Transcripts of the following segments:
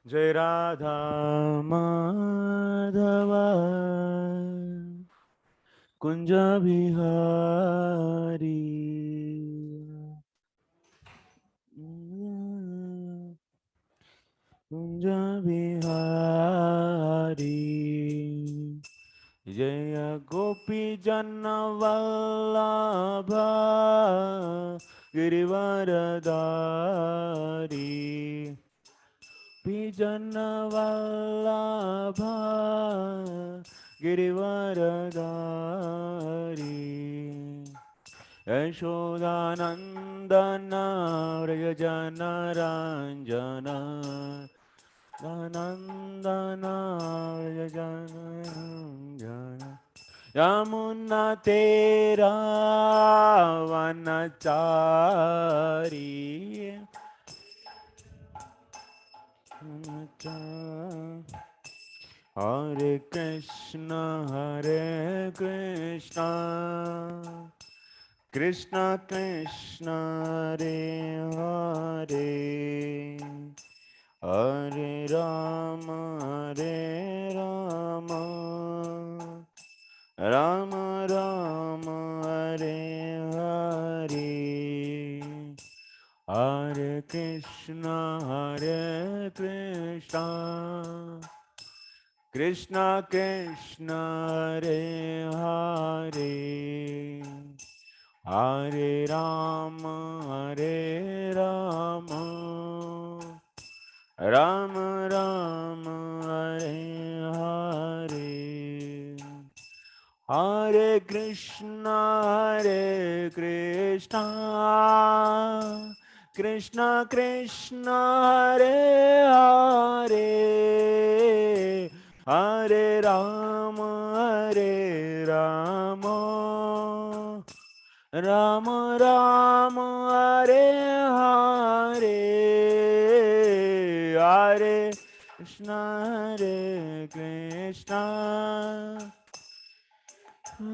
जय राधा माधव कुंज बिहारी कुंज बिहारी जय गोपी जन वल्लभ गिरिवरधारी जन वल्लभ गिरिवरधारी यशोदानन्दन व्रजनरञ्जन नन्दन व्रजनरञ्जन यमुना तेरा वनचारी Hare Krishna Krishna Krishna Hare Hare Hare Rama Rama Rama Hare Hare Hare Krishna Krishna Krishna Hare Hare Hare Rama Rama Rama Hare Hare Hare Krishna Krishna Krishna Hare Hare Hare Rama Rama Rama Hare Hare Hare Krishna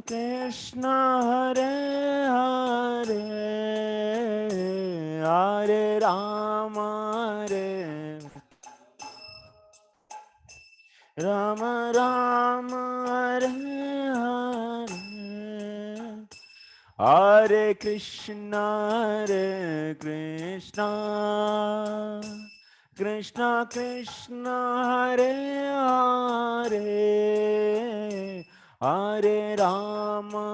Krishna Krishna Hare Hare Hare Rama Rama Rama Hare Hare Hare Krishna Krishna Krishna Krishna Hare Hare Hare Rama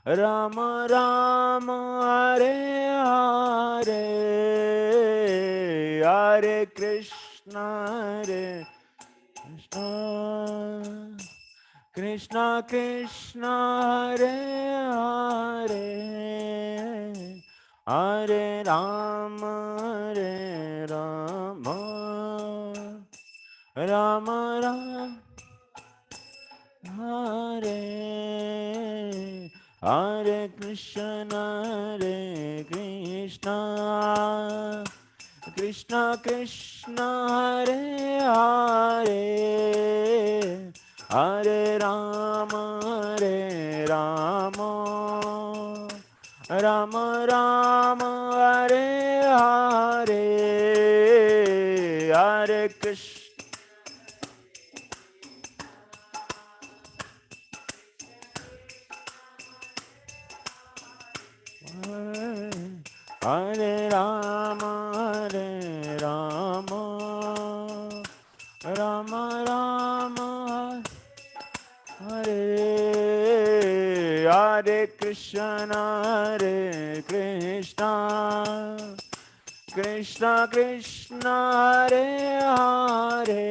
Rama Rama Hare Hare Hare Krishna Krishna Krishna Krishna Hare Hare Hare Rama Rama Rama Hare Hare Krishna Krishna Krishna Hare Hare Hare Rama Rama Rama Hare Hare Hare Krishna Hare Rama Rama Rama Hare Hare Krishna Krishna Krishna Krishna Hare Hare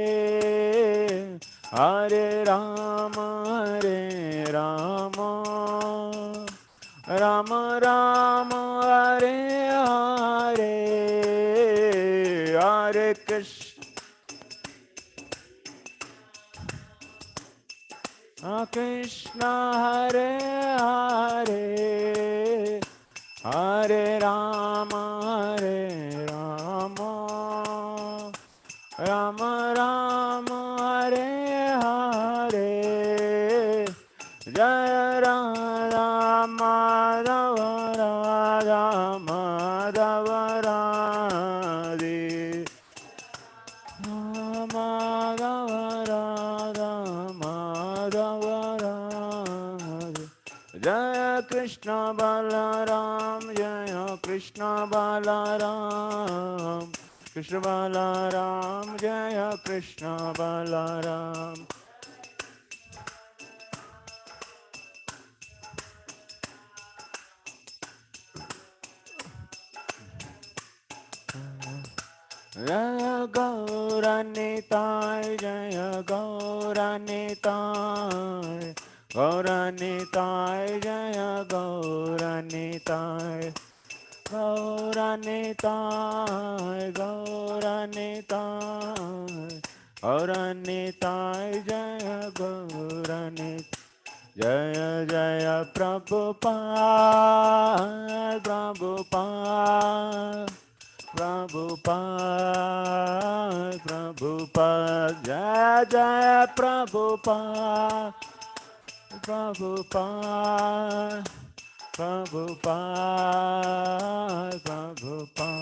Hare Rama Rama Rama Hare Hare Hare Krishna Krishna Hare Hare Hare Rama Rama Rama Hare Hare Jaya Radha Madhava Radha Madhava Krishna Balaram Jaya Krishna Balaram Krishna Balaram Jaya Krishna Balaram Jaya Gauranitai Jaya Gauranitai Gauranitai Jaya Gauranitai Gauranitai Gauranitai Gauranitai Jaya Gauranitai Jaya Jaya Prabhupada Prabhupada Prabhupada Prabhupada Jaya Jaya Prabhupada Prabhupada Prabhupada Prabhupada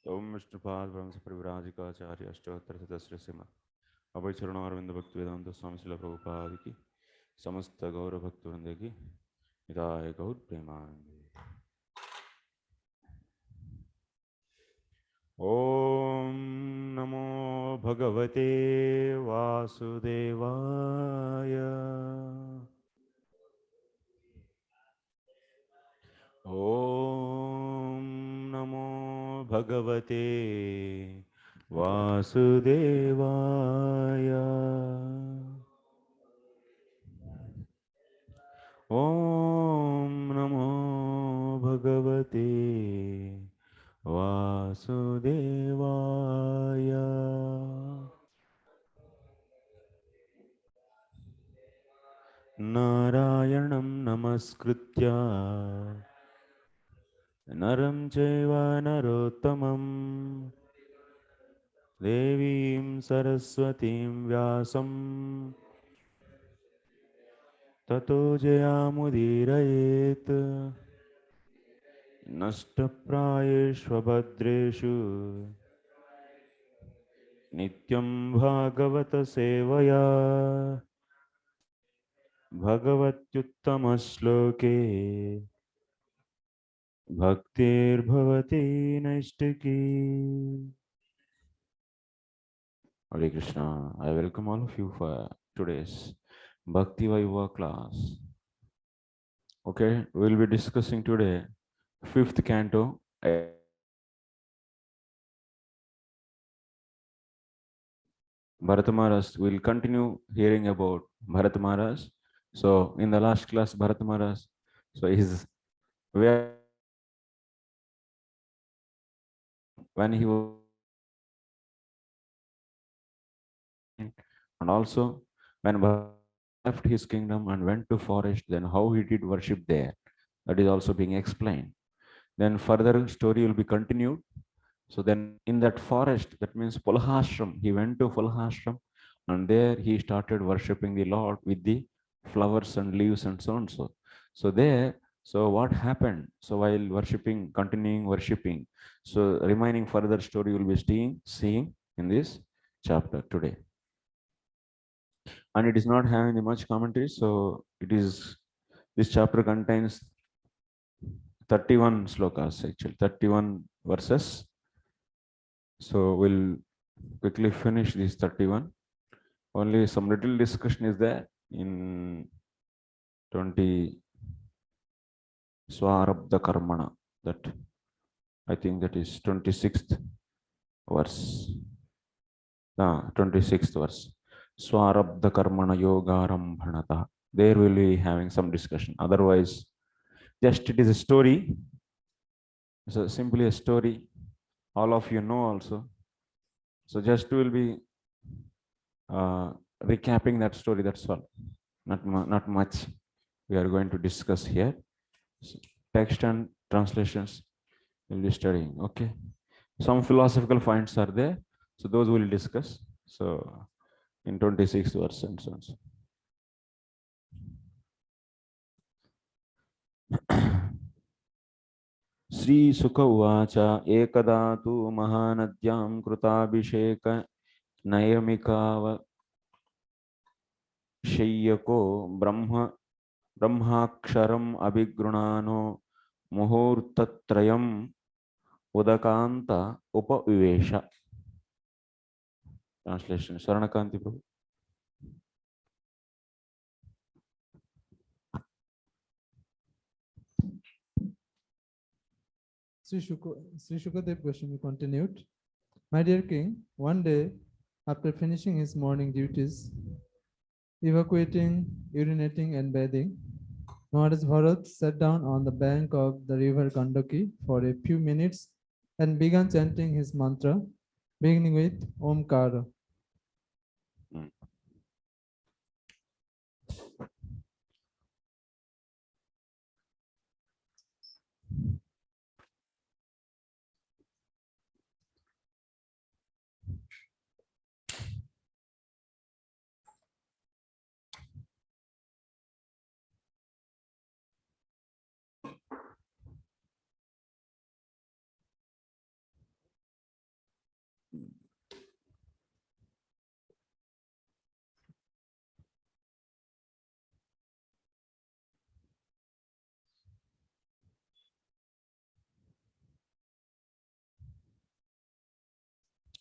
Om Vishnupad Brahmasa Parivrajika Acharya Ashtottara Siddhasya Sima Abhay Charanarvinda Bhakti Vedanta Swami Srila Prabhupada ki Samasta Gaura Bhakti Vrinda ki Nitaya Gaur Premanande Om Namo Bhagavate Vasudevaya Om Namo Bhagavate Vasudevaya Om Namo Bhagavate Vasudevaya Narayanam Namaskritya Naram Chaiva Narottamam Devim Saraswatim Vyasam Tato Jayamudirayet Nashtaprayeshvabhadreshu Nityam Bhagavata Sevaya Bhagavatyuttamaśloke Bhaktir Bhavati Naistaki. Hare Krishna. I welcome all of you for today's Bhakti Vaibhava class. Okay, we'll be discussing today 5th canto. Bharata Maharaj, we'll continue hearing about Bharata Maharaj. So in the last class, Bharata Maharaj, so his when he was, and also when Bharata left his kingdom and went to forest, then how he did worship there. That is also being explained. Then further story will be continued. So then in that forest, that means Pulahashram, he went to Pulahashram and there he started worshipping the Lord with the flowers and leaves and so on. So there, so what happened? So while worshipping, continuing worshipping, so remaining further story will be seeing in this chapter today. And it is not having much commentary. So it is, this chapter contains 31 slokas, actually 31 verses. So we'll quickly finish these 31. Only some little discussion is there in 20 Swarabdha Karmana, that I think that is 26th verse. 26th verse. Swarabdha Karmana Yogaram Bhanata. There will be having some discussion. Otherwise, just it is a story. So simply a story. All of you know also. So just will be recapping that story, that's all. Not much we are going to discuss here. So text and translations we'll be studying. Okay, some philosophical points are there, so those we'll discuss. So in 26th verse and so on. Sri Sukha Uvacha Ekada tu Mahanadyam Krutabhisheka Nayamikava शय्यको ब्रह्माक्षरम अभिगृणानो मुहूर्तत्रयम उदकांत उपविवेश. Translation. Saranakanti Prabhu. Sri Shukadev Goswami continued, "My dear king, one day, after finishing his morning duties, evacuating, urinating, and bathing, Maharaj Bharat sat down on the bank of the river Gandaki for a few minutes and began chanting his mantra, beginning with Omkara.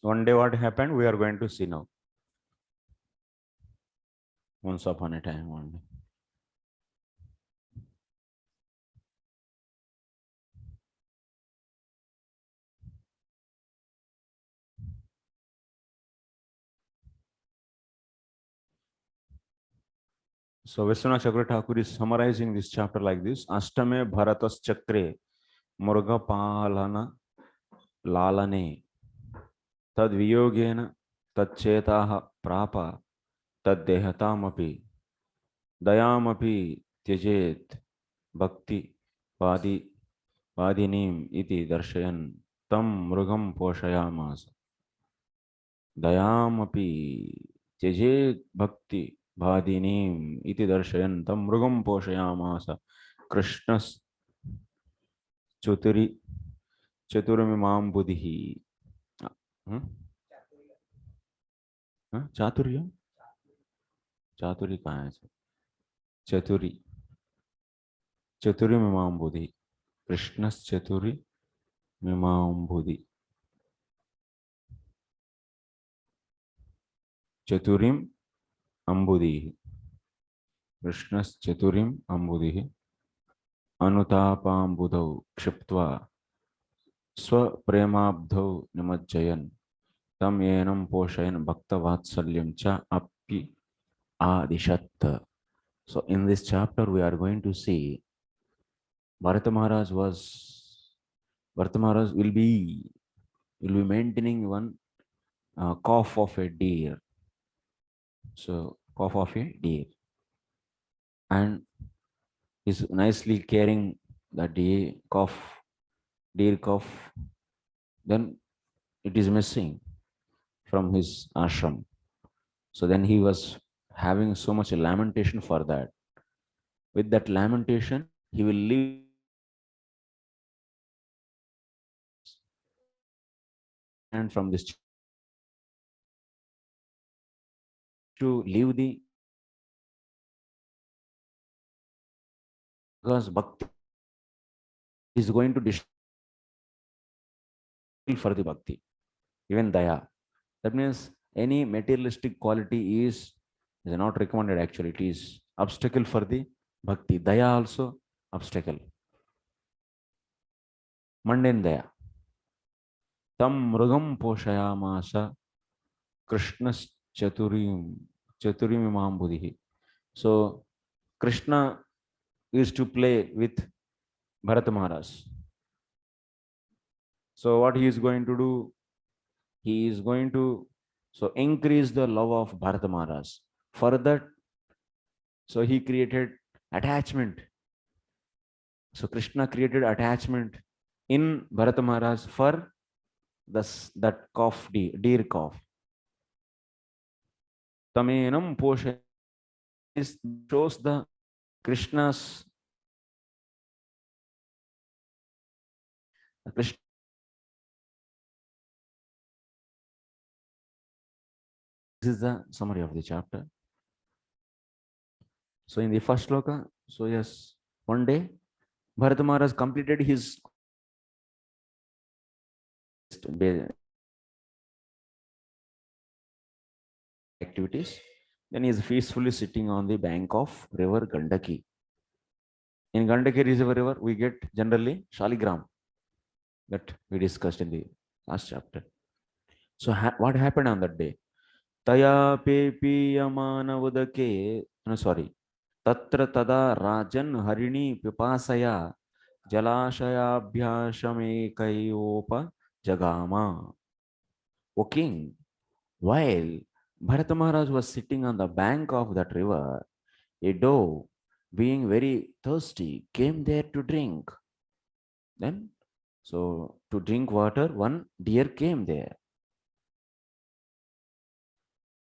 One day what happened, we are going to see now. Once upon a time, one day. So Vishwanath Chakravarti Thakur is summarizing this chapter like this: Ashtame Bharatas Chakre Murga Palana Lalane Tad Viyogena Tad Chetaha Prapa Tad Dehatamapi Dayamapi Tyajet Bhakti Vadinim Iti Darshayan Tam Mrugam Poshayamasa Dayamapi Tyajet Bhakti Vadinim Iti Darshayan Tam Mrugam Poshayamasa Krishnas Chuturi Chaturmimam Buddhi. Chaturya? Chaturi कहाँ है? चतुरी चतुरी मीमां बुद्धि कृष्णस् चतुरी मीमां बुद्धि चतुरीम अम्बुधि कृष्णस् चतुरीम अम्बुधि अनुतापां बुधौ क्षिप्त्वा स्वप्रेमाब्धौ निमज्जयन् तम येनं पोषयन् भक्तवात्सल्यं च अपि आदिशत्. So in this chapter we are going to see Bharata Maharaj will be maintaining one cough of a deer. So cough of a deer, and is nicely carrying the deer cough. Then it is missing from his ashram. So then he was having so much lamentation for that. With that lamentation, he will leave and from this to leave the because bhakti is going to destroy for the bhakti, even daya. That means any materialistic quality is not recommended actually. It is obstacle for the bhakti. Daya also obstacle. Mundane daya. Tam mrugam poshayamasa Krishna's chaturim imam buddhi. So Krishna used to play with Bharata Maharaj. So what he is going to do? He is going to increase the love of Bharata Maharaj. For that, so he created attachment. So Krishna created attachment in Bharata Maharaj for that cough, deer cough. Tamenam Posha shows the Krishna's Krishna. This is the summary of the chapter. So in the first sloka, so yes, one day Bharata Maharaj completed his activities. Then he is peacefully sitting on the bank of river Gandaki. In Gandaki river, we get generally Shaligram that we discussed in the last chapter. So what happened on that day? Taya pe piyamana udake, no sorry, tatra tada rajan harini pipasaya jalashayabhyashamekayopa jagama. O king, while Bharata Maharaj was sitting on the bank of that river, a doe, being very thirsty, came there to drink. Then, so to drink water, one deer came there.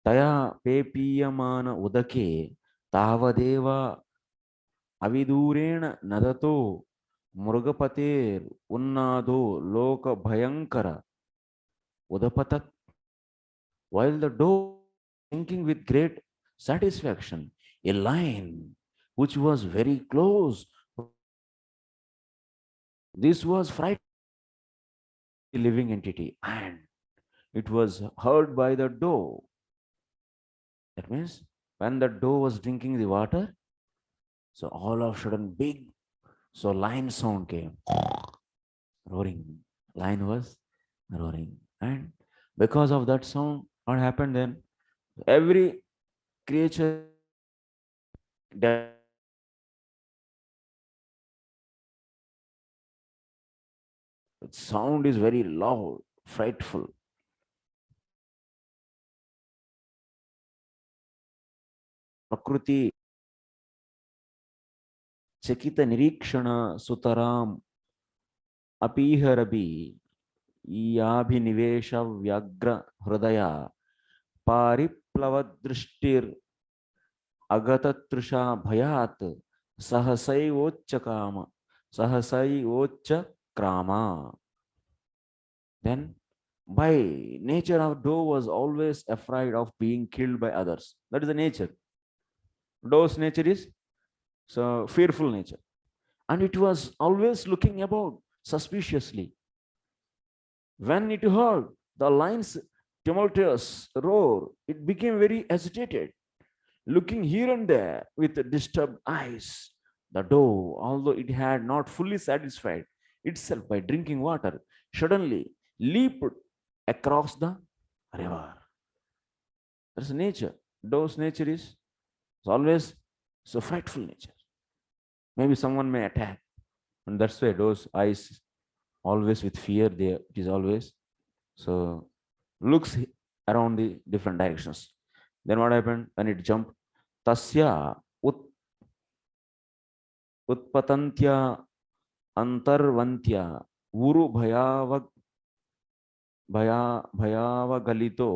Taya pepiyamana udake tavadeva avidurena nadato mrugapater unnado loka bhayankara udapatat. While the doe drinking with great satisfaction, a lion which was very close, this was frightened living entity and it was heard by the doe. That means when the doe was drinking the water, so all of a sudden big, so lion sound came, roaring. Lion was roaring. And because of that sound, what happened then? Every creature, that sound is very loud, frightful. Prakriti Chakita Nirikshana Sutaram Apiharabi Yabhinivesha Vyagra Hridaya Pariplava Agatatrisha Bhayat Sahasaivochakama Sahasaivochakrama. Then by nature of doe was always afraid of being killed by others. That is the nature. Doe's nature is so fearful nature. And it was always looking about suspiciously. When it heard the lion's tumultuous roar, it became very agitated, looking here and there with disturbed eyes. The doe, although it had not fully satisfied itself by drinking water, suddenly leaped across the river. That's nature. Doe's nature is always so frightful nature. Maybe someone may attack, and that's why doe's eyes always with fear. There it is always so looks around the different directions. Then what happened when it jumped? Tasya उत्पतंत्या अंतर्वंत्या ऊरु भया भयावगलितो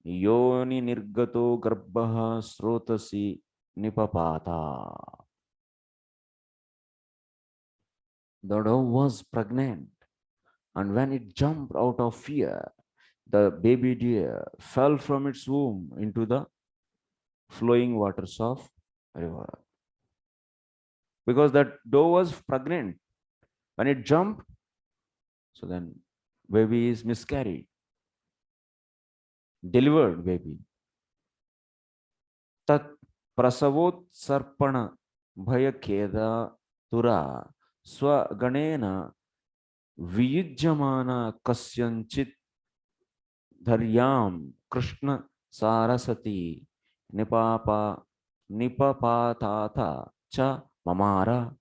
योनि निर्गतो गर्भः स्रोतसी निपपाता. The dove was pregnant, and when it jumped out of fear, the baby deer fell from its womb into the flowing waters of river. Because that dove was pregnant, when it jumped, so then baby is miscarried, delivered baby. Tat prasavot bhaya keda tura swaganena viyujyamana kasyanchit dharyam krishna sarasati nipapa nipapatata cha mamara.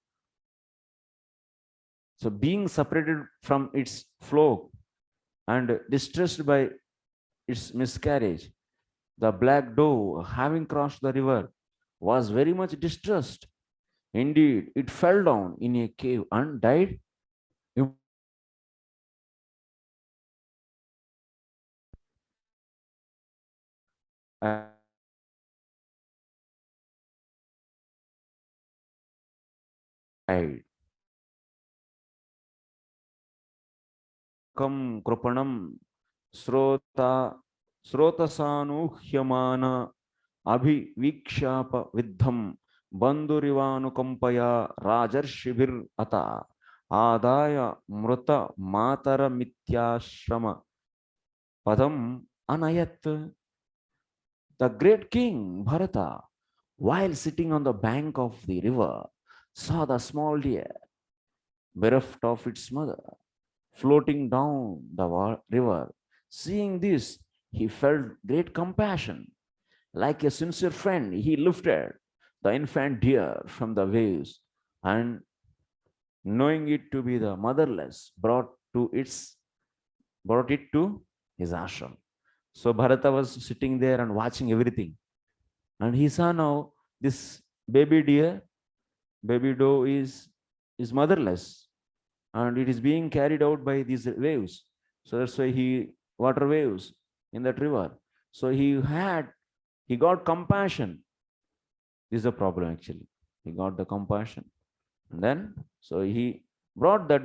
So being separated from its flock and distressed by its miscarriage, the black doe, having crossed the river, was very much distressed. Indeed, it fell down in a cave and died. Died. Kam Krupanam Srota Sanuhyamana Abhivikshapa Vidham Bandhurivanukampaya Rajarshibir Ata Adaya Mruta Matara Mityashrama Padam Anayat. The great king Bharata, while sitting on the bank of the river, saw the small deer, bereft of its mother, floating down the river. Seeing this, he felt great compassion. Like a sincere friend, he lifted the infant deer from the waves and, knowing it to be the motherless, brought it to his ashram. So Bharata was sitting there and watching everything. And he saw now this baby deer, baby doe is motherless, and it is being carried out by these waves. So that's why water waves in that river. So he got compassion. This is a problem actually. He got the compassion. And then, so he brought that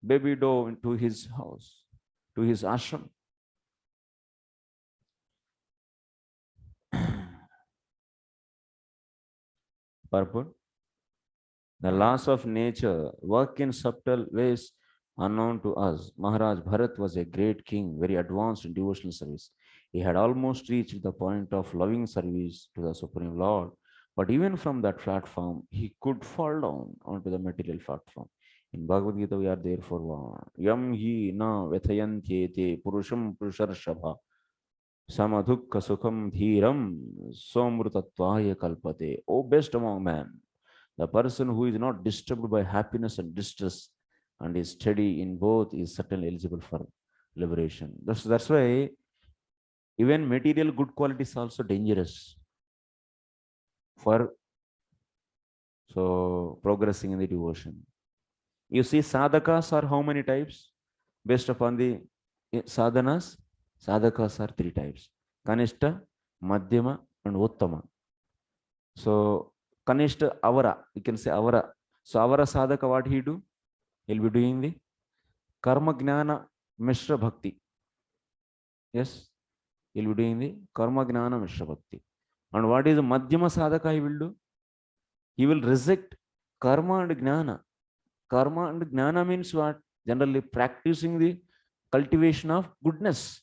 baby doe into his house, to his ashram. Purport. The laws of nature work in subtle ways unknown to us. Maharaj Bharat was a great king, very advanced in devotional service. He had almost reached the point of loving service to the Supreme Lord, but even from that platform, he could fall down onto the material platform. In Bhagavad Gita, we are therefore warned. Yam hi na vethayantyete purusham purusharshabha samadhukka sukham dhiram somrutatvaya kalpate. O best among men, the person who is not disturbed by happiness and distress and is steady in both is certainly eligible for liberation. That's why even material good qualities also dangerous for progressing in the devotion. You see, sadhakas are how many types? Based upon the sadhanas, sadhakas are three types: Kanishta, Madhyama, and Uttama. So Kanishta Avara, you can say Avara. So Avara sadhaka, what he do? He'll be doing the Karma Gnana Mishra Bhakti. Yes, he'll be doing the Karma Gnana Mishra Bhakti. And what is the Madhyama sadhaka he will do? He will reject Karma and Gnana. Karma and Gnana means what? Generally practicing the cultivation of goodness.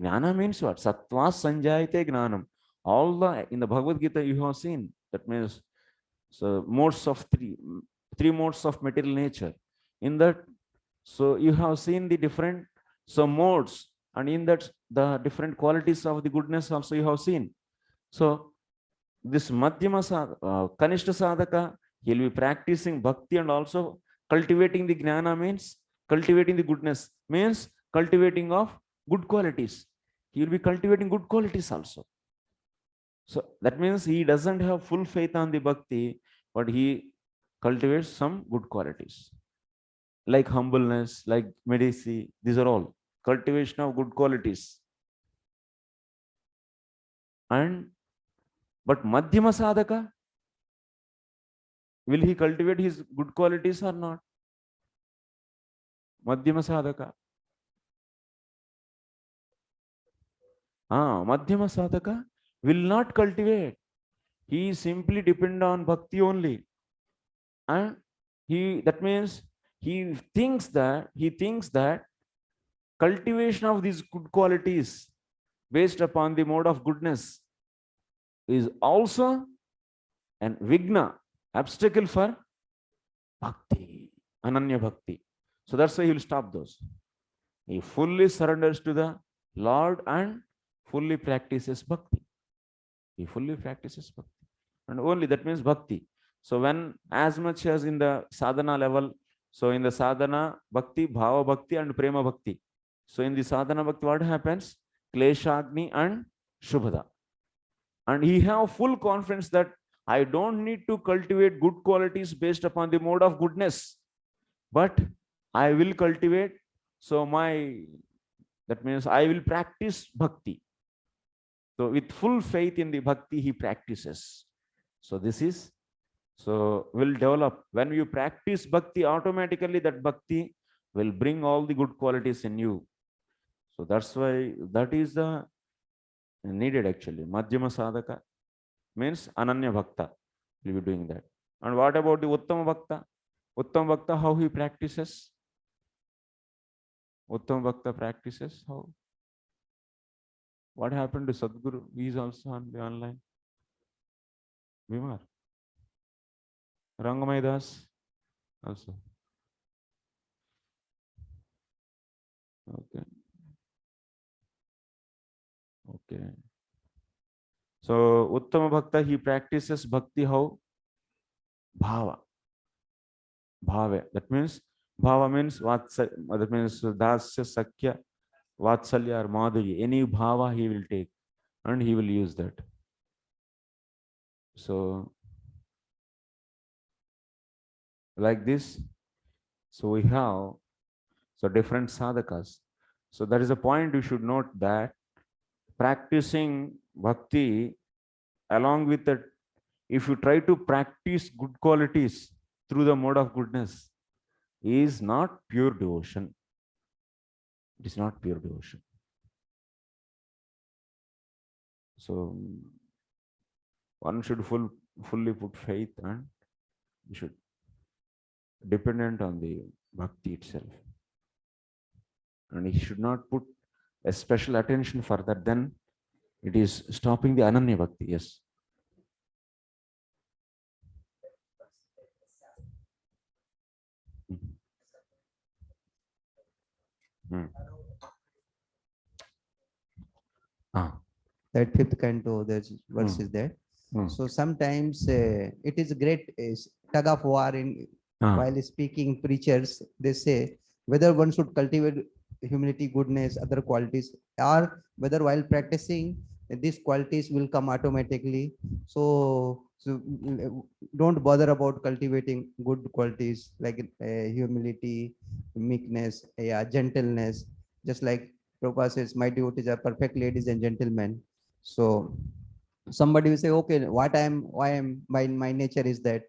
Gnana means what? Sattva Sanjayate Gnanam. All the in the Bhagavad Gita you have seen. That means so modes of three modes of material nature. In that, so you have seen the different modes, and in that the different qualities of the goodness also you have seen. So this Madhyama Kanishta Sadhaka, he will be practicing bhakti and also cultivating the gnana, means cultivating the goodness, means cultivating of good qualities. He will be cultivating good qualities also. So that means he doesn't have full faith on the bhakti, but he cultivates some good qualities like humbleness, like medici. These are all cultivation of good qualities. And but Madhyama Sadhaka, will he cultivate his good qualities or not? Madhyama Sadhaka. Madhyama Sadhaka will not cultivate. He simply depend on bhakti only. And that means he thinks that cultivation of these good qualities based upon the mode of goodness is also an vigna, obstacle for bhakti, ananya bhakti. So that's why he will stop those. He fully surrenders to the Lord and fully practices bhakti. He fully practices bhakti. And only that means bhakti. So when as much as in the sadhana level, so in the sadhana bhakti, bhava bhakti and prema bhakti. So in the sadhana bhakti, what happens? Kleshagni and Shubhada. And he have full confidence that I don't need to cultivate good qualities based upon the mode of goodness, but I will cultivate. So that means I will practice bhakti. So with full faith in the bhakti, he practices. So this is, will develop. When you practice bhakti, automatically that bhakti will bring all the good qualities in you. So that's why that is the needed actually. Madhyama sadhaka means ananya bhakta. He'll be doing that. And what about the Uttama Bhakta? Uttama Bhakta, how he practices? Uttama Bhakta practices how? What happened to Sadguru? He is also on the online. Bimar. Rangamai Das also. Okay. Okay. So Uttama Bhakta, he practices bhakti how? Bhava. Bhave. That means bhava means that means dasya, sakya, vatsalya or madhurya. Any bhava he will take and he will use that. So like this, so we have different sadhakas. So that is a point you should note, that practicing bhakti along with that, if you try to practice good qualities through the mode of goodness, is not pure devotion. It is not pure devotion. So one should fully put faith, and you should dependent on the bhakti itself, and he should not put a special attention further. Then it is stopping the ananya bhakti. Yes. Hmm. Ah. That fifth canto, there's verse Hmm. is there. Hmm. So sometimes it is a great tug of war in Ah. while speaking preachers. They say whether one should cultivate humility, goodness, other qualities, or whether while practicing these qualities will come automatically. So don't bother about cultivating good qualities like humility, meekness, yeah, gentleness. Just like Prabhupada says, my devotees are perfect ladies and gentlemen. So somebody will say, okay, why am my nature is that,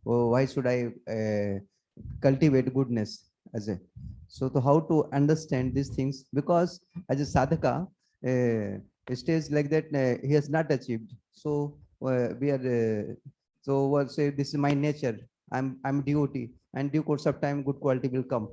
oh, why should I cultivate goodness as a, so to how to understand these things, because as a sadhaka it stays like that, he has not achieved. So we are so what say, this is my nature, I'm devotee, and due course of time good quality will come.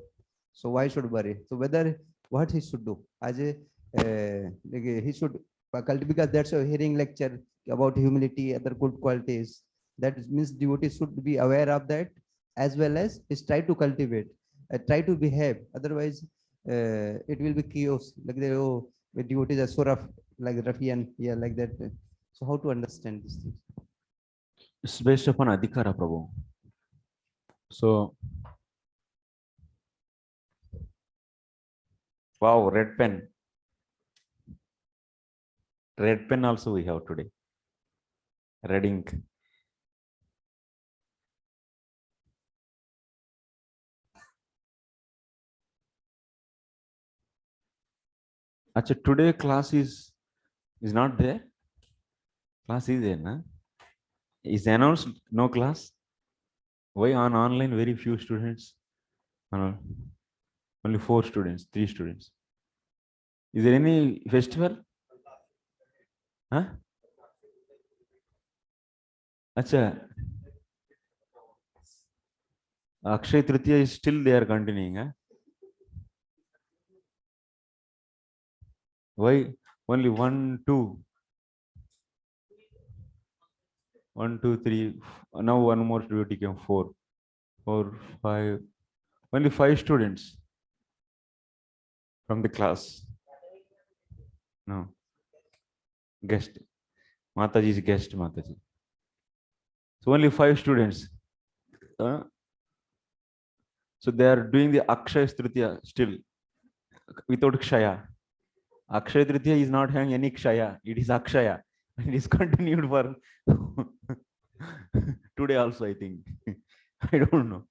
So why should worry? So whether what he should do as a like, he should because that's a hearing lecture about humility, other good qualities. That means devotees should be aware of that, as well as is try to cultivate, try to behave. Otherwise, it will be chaos. Like the oh, the devotees are so rough, like ruffian, yeah, like that. So how to understand this thing? It's based upon adhikara, Prabhu. So, wow, red pen. Red pen also we have today. Red ink. Achha, today class is not there. Class is there, na? Is announced no class? Why on online very few students? Only 4 students, 3 students. Is there any festival? Huh? Achha, Akshay Tritiya is still they are continuing. Huh? Why only 1, 2, 1, 2, 3? Now one more duty came, 4, 4, 5. Only 5 students from the class. No, guest. Mataji is guest, Mataji. So only 5 students. So they are doing the Akshaya Tritiya still without Kshaya. Akshaya Tritiya is not having any Kshaya. It is Akshaya. It is continued for today also, I think. I don't know.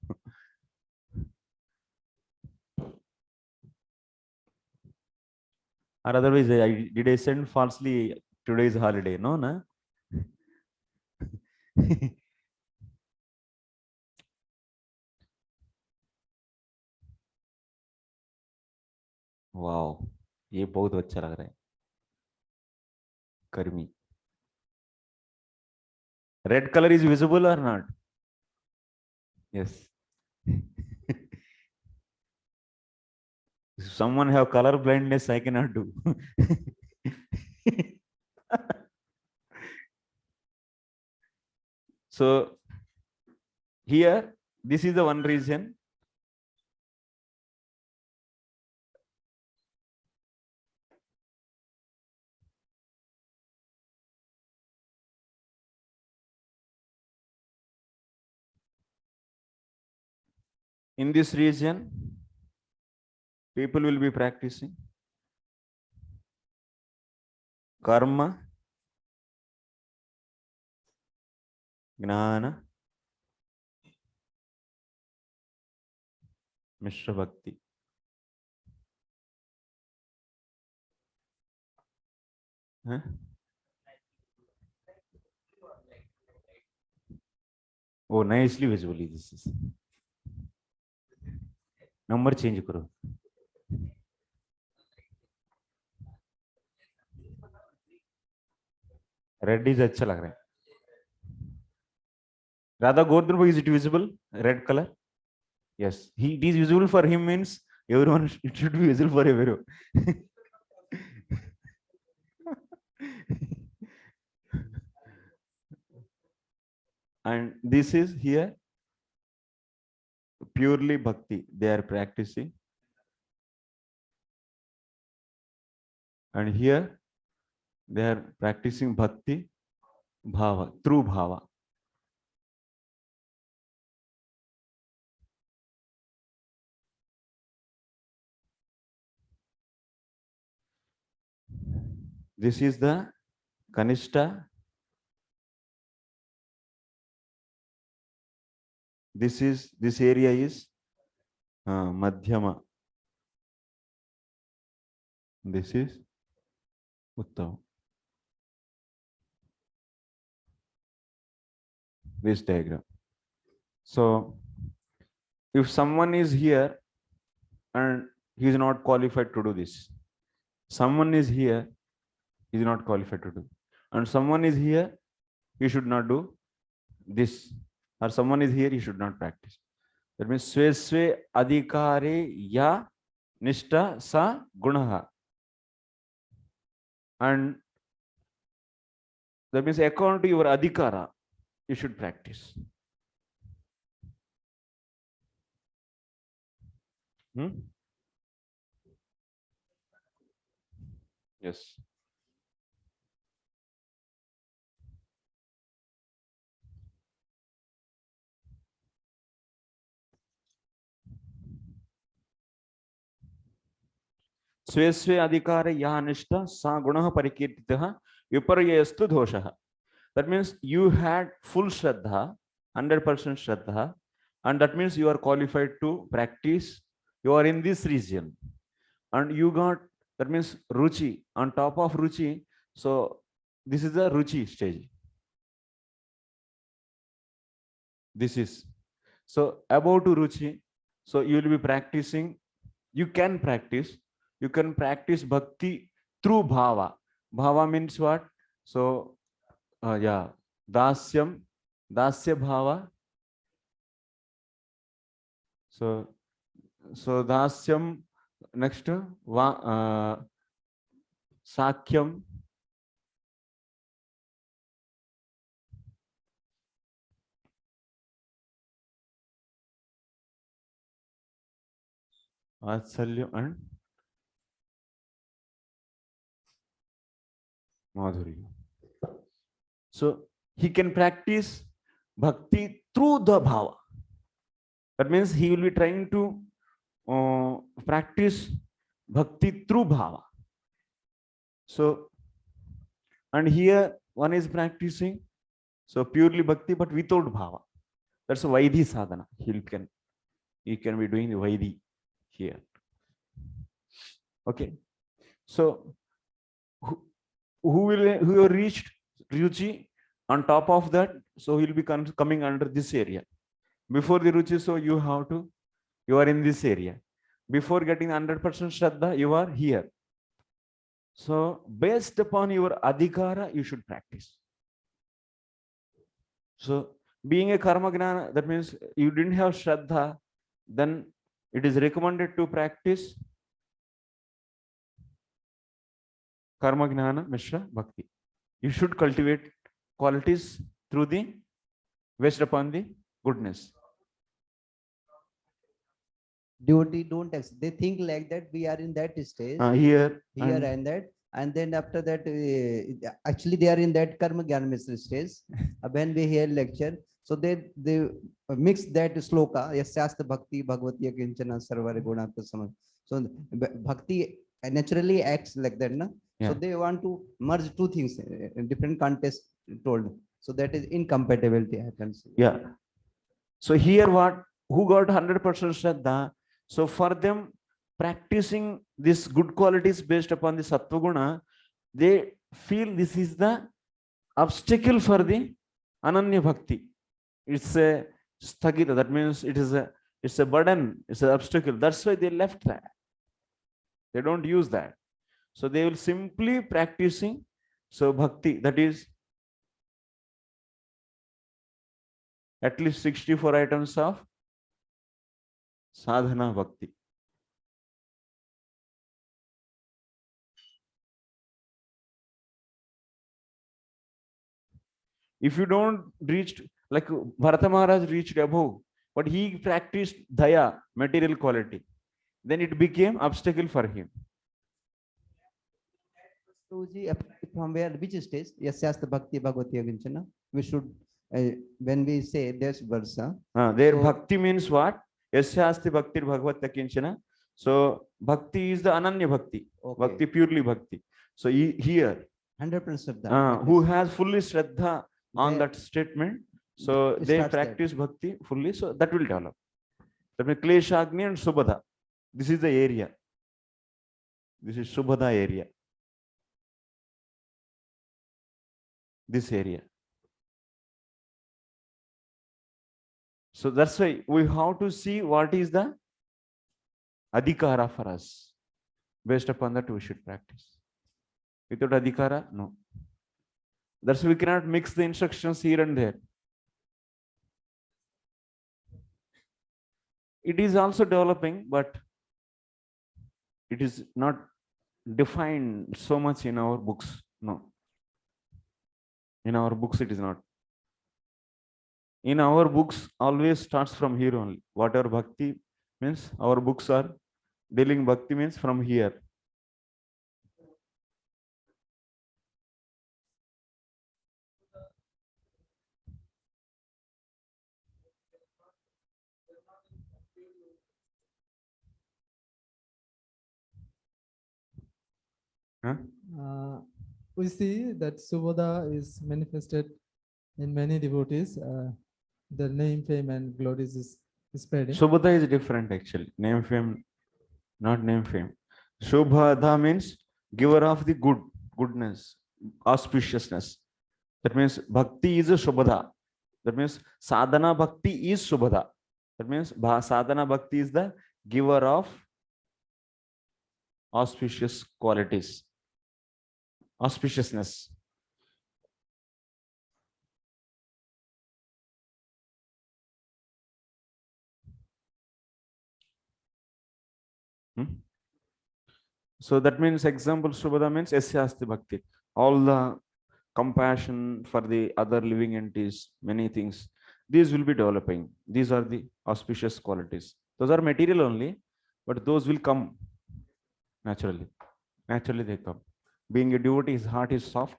Or otherwise, did I send falsely today's holiday? No, na? Wow, ये बहुत अच्छा लग रहा है. कर्मी. Red color is visible or not? Yes. If someone have color blindness, I cannot do. So here, this is the one reason. In this region, people will be practicing karma, gnana, mishra bhakti. Huh? Oh, nicely visually this is. Number change करो. Red is अच्छा लग रहा है. Radha Gordhan, is it visible? Red color? Yes. It is visible for him means everyone, it should be visible for everyone. And this is here purely bhakti. They are practicing. And here they are practicing bhakti bhava, through bhava. This is the Kanishta. This area is Madhyama. This is Uttama. This diagram. So if someone is here and he is not qualified to do this, someone is here, he is not qualified to do, and someone is here, he should not do this, or someone is here, he should not practice. That means swe swe adhikare ya nishta sa gunaha. And that means according to your adhikara, you should practice. Yes. स्वे स्वे अधिकारे यः निष्ठा सा गुणः परिकीर्तितः विपर्ययस्तु दोषः. That means you had full shraddha, 100% shraddha, and that means you are qualified to practice. You are in this region, and you got, that means ruchi on top of ruchi. So this is the ruchi stage. This is so above to ruchi. So you will be practicing. You can practice bhakti through bhava. Bhava means what? So yeah, dasyam, dasya bhava. So dasyam, next sakyam, vatsalyam, and madhurya. So he can practice bhakti through the bhava. That means he will be trying to practice bhakti through bhava. So, and here one is practicing so purely bhakti but without bhava. That's a vaidhi sadhana. He can be doing the vaidhi here. Okay. So who will reached ruchi on top of that? So he'll be coming under this area. Before the ruchi, so you are in this area. Before getting 100% shraddha, you are here. So based upon your adhikara, you should practice. So being a karma gnana, that means you didn't have shraddha, then it is recommended to practice karma gnana mishra bhakti. You should cultivate qualities through the based upon the goodness. Devotee don't they think like that we are in that stage Here and that, and then after that actually they are in that karma gyan mishra stage. When we hear lecture, so they mix that sloka yasyasta bhakti bhagavati kinchana sarvare gunata sama. So bhakti naturally acts like that, na? So Yeah. they want to merge two things in different context told, so that is incompatibility happens. Yeah. So here what, who got 100% Shraddha? So for them, practicing these good qualities based upon the Sattva Guna, they feel this is the obstacle for the Ananya Bhakti. It's a sthagita, that means it's a burden, it's an obstacle. That's why they left that. They don't use that. So they will simply practicing. So bhakti, that is at least 64 items of sadhana bhakti. If you don't reach, like Bharata Maharaj reached above, but he practiced daya, material quality, then it became obstacle for him. So, from where, which stage? Yasyasta bhakti bhagavati aginchana. We should, when we say this verse, Their bhakti means what? Yasyasti bhakti bhagavata kinchana. So bhakti is the ananya bhakti, bhakti purely bhakti. So here, 100% who has fully shraddha on that statement, so they practice bhakti fully, so that will develop. That means Kleshagni and Subhada. This is the area. This is Subhada area. This area. So that's why we have to see what is the adhikara for us. Based upon that, we should practice. Without adhikara, no. That's why we cannot mix the instructions here and there. It is also developing, but it is not defined so much in our books. No. In our books, it is not. In our books, always starts from here only. Whatever bhakti means, our books are dealing bhakti means from here. Huh? We see that Subodha is manifested in many devotees. The name, fame, and glories is spreading. Subhada is different actually. Name, fame, not name, fame. Shubhada means giver of the good, goodness, auspiciousness. That means bhakti is a Shubhada. That means sadhana bhakti is Shubhada. That means sadhana bhakti is the giver of auspicious qualities, auspiciousness. So that means example Shubhada means Yasyasti Bhakti. All the compassion for the other living entities, many things. These will be developing. These are the auspicious qualities. Those are material only, but those will come naturally. Naturally they come. Being a devotee, his heart is soft,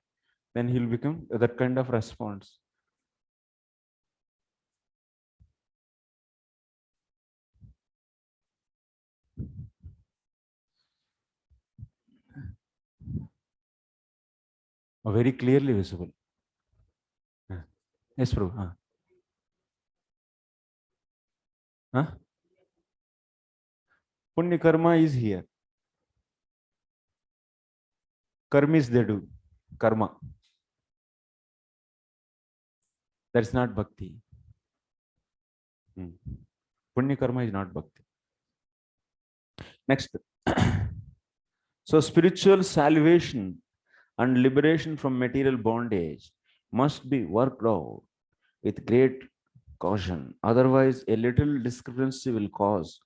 then he'll become that kind of response. Very clearly visible. Yes, Prabhu. Punya karma is here. Karmis they do. Karma. That's not bhakti. Punya karma is not bhakti. Next. So spiritual salvation and liberation from material bondage must be worked out with great caution. Otherwise, a little discrepancy will cause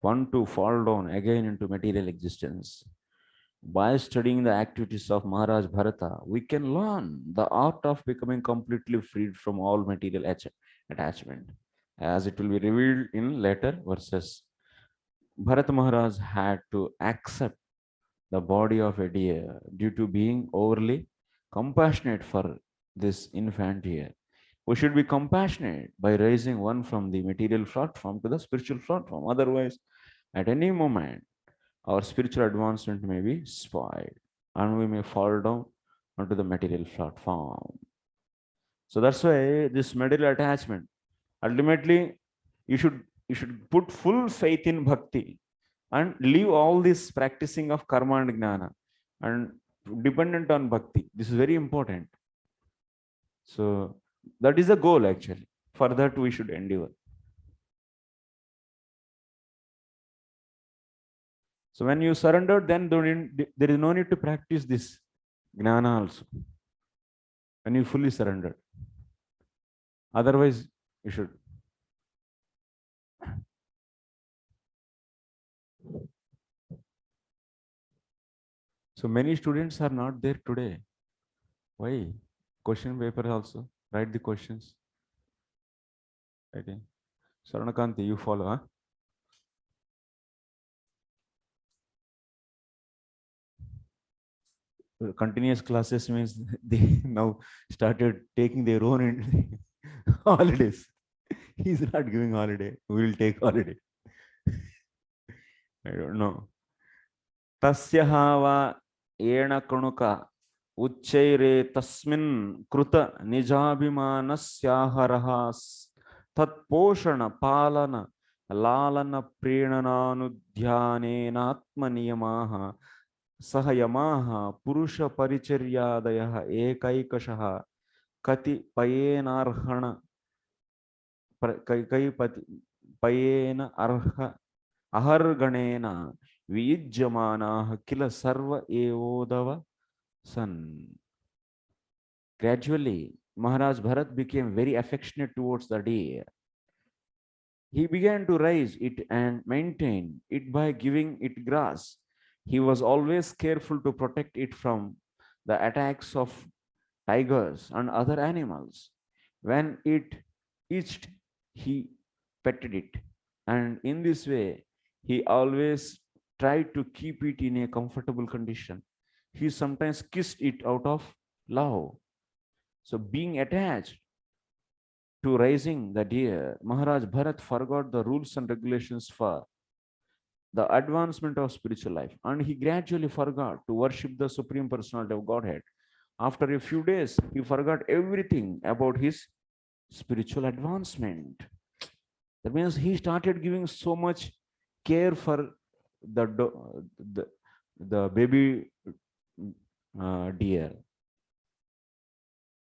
one to fall down again into material existence. By studying the activities of Maharaj Bharata, we can learn the art of becoming completely freed from all material attachment, as it will be revealed in later verses. Bharat Maharaj had to accept the body of a deer due to being overly compassionate for this infant deer. We should be compassionate by raising one from the material platform to the spiritual platform. Otherwise, at any moment, our spiritual advancement may be spoiled and we may fall down onto the material platform. So that's why this material attachment, ultimately, you should you should put full faith in bhakti and leave all this practicing of karma and gnana and dependent on bhakti. This is very important. So that is the goal actually. For that we should endeavor. So when you surrender, then there is no need to practice this gnana also. When you fully surrender. Otherwise, you should. So many students are not there today. Why? Question paper also. Write the questions. Okay. Saranakanti, you follow, huh? Continuous classes means they now started taking their own holidays. He's not giving holiday. We will take holiday. I don't know. Tasyahava ena kanuka uच्चैरे तस्मिन् कृत निजाभिमानस्याहरः तत्पोषण पालन लालन प्रेरणानुध्यानेनात्मनियमाः सह यमाः पुरुष परिचर्यादयः एकैकशः कतिपयेनार्हण कैकैपयेन अर्ह अहर्गणेन वियुज्यमानाः किल सर्व एवोदव सन. Gradually, Maharaj Bharat became very affectionate towards the deer. He began to raise it and maintain it by giving it grass. He was always careful to protect it from the attacks of tigers and other animals. When it itched, he petted it. And in this way, he always tried to keep it in a comfortable condition. He sometimes kissed it out of love. So, being attached to raising the deer, Maharaj Bharat forgot the rules and regulations for the advancement of spiritual life, and he gradually forgot to worship the Supreme Personality of Godhead. After a few days, he forgot everything about his spiritual advancement. That means he started giving so much care for the, the baby deer.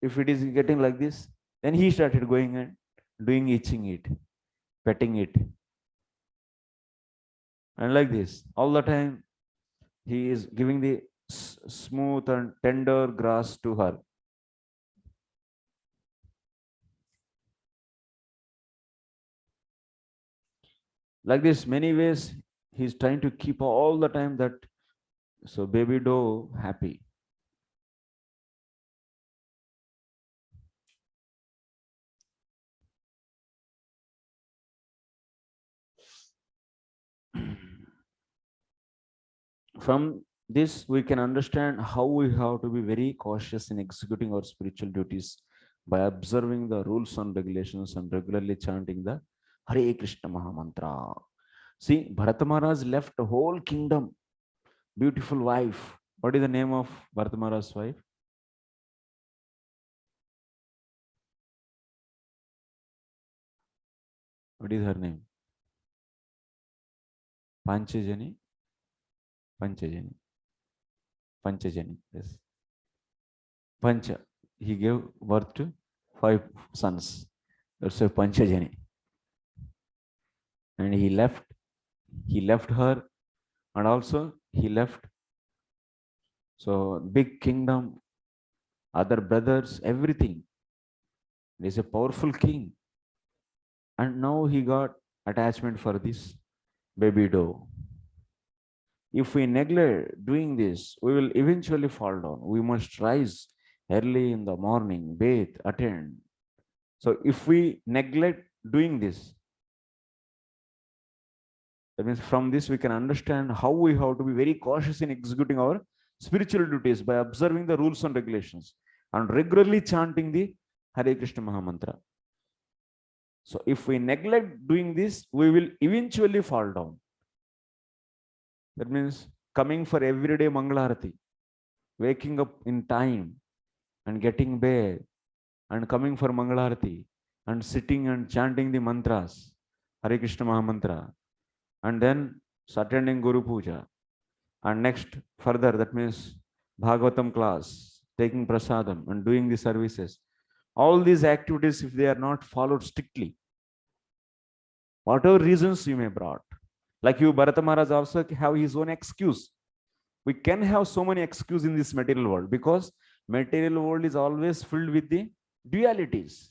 If it is getting like this, then he started going and doing itching it, petting it. And like this, all the time, he is giving the smooth and tender grass to her. Like this, many ways, he's trying to keep all the time that so baby doe happy. From this, we can understand how we have to be very cautious in executing our spiritual duties by observing the rules and regulations and regularly chanting the Hare Krishna Mahamantra. See, Bharata Maharaj left a whole kingdom, beautiful wife. What is the name of Bharata Maharaj's wife? What is her name? Panchajani? Panchajani. Panchajani, yes. Pancha. He gave birth to 5 sons. That's why Panchajani. And he left her, and also he left so big kingdom, other brothers, everything. He's a powerful king. And now he got attachment for this baby doe. If we neglect doing this, we will eventually fall down. We must rise early in the morning, bathe, attend. So if we neglect doing this, that means from this we can understand how we have to be very cautious in executing our spiritual duties by observing the rules and regulations and regularly chanting the Hare Krishna Mahamantra. So if we neglect doing this, we will eventually fall down. That means coming for everyday Mangalarati, waking up in time and getting bed and coming for Mangalarati and sitting and chanting the mantras, Hare Krishna Mahamantra, and then attending Guru Puja. And next further, that means Bhagavatam class, taking prasadam and doing the services. All these activities, if they are not followed strictly, whatever reasons you may brought, like you, Bharata Maharaj also have his own excuse. We can have so many excuses in this material world because material world is always filled with the dualities.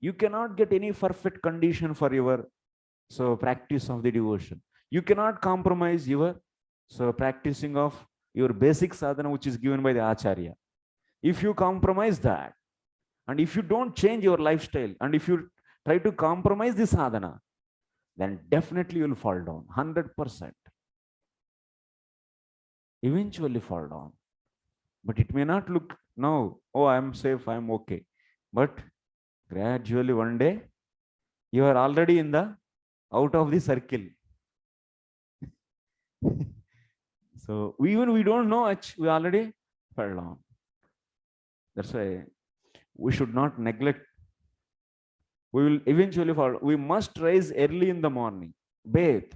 You cannot get any perfect condition for your practice of the devotion. You cannot compromise your practicing of your basic sadhana which is given by the acharya. If you compromise that, and if you don't change your lifestyle, and if you try to compromise the sadhana, then definitely you will fall down 100%. Eventually fall down. But it may not look now, oh, I'm safe, I'm okay. But gradually one day you are already in the out of the circle. So even we don't know much, we already fell down. That's why we should not neglect. We will eventually fall. We must rise early in the morning, bathe,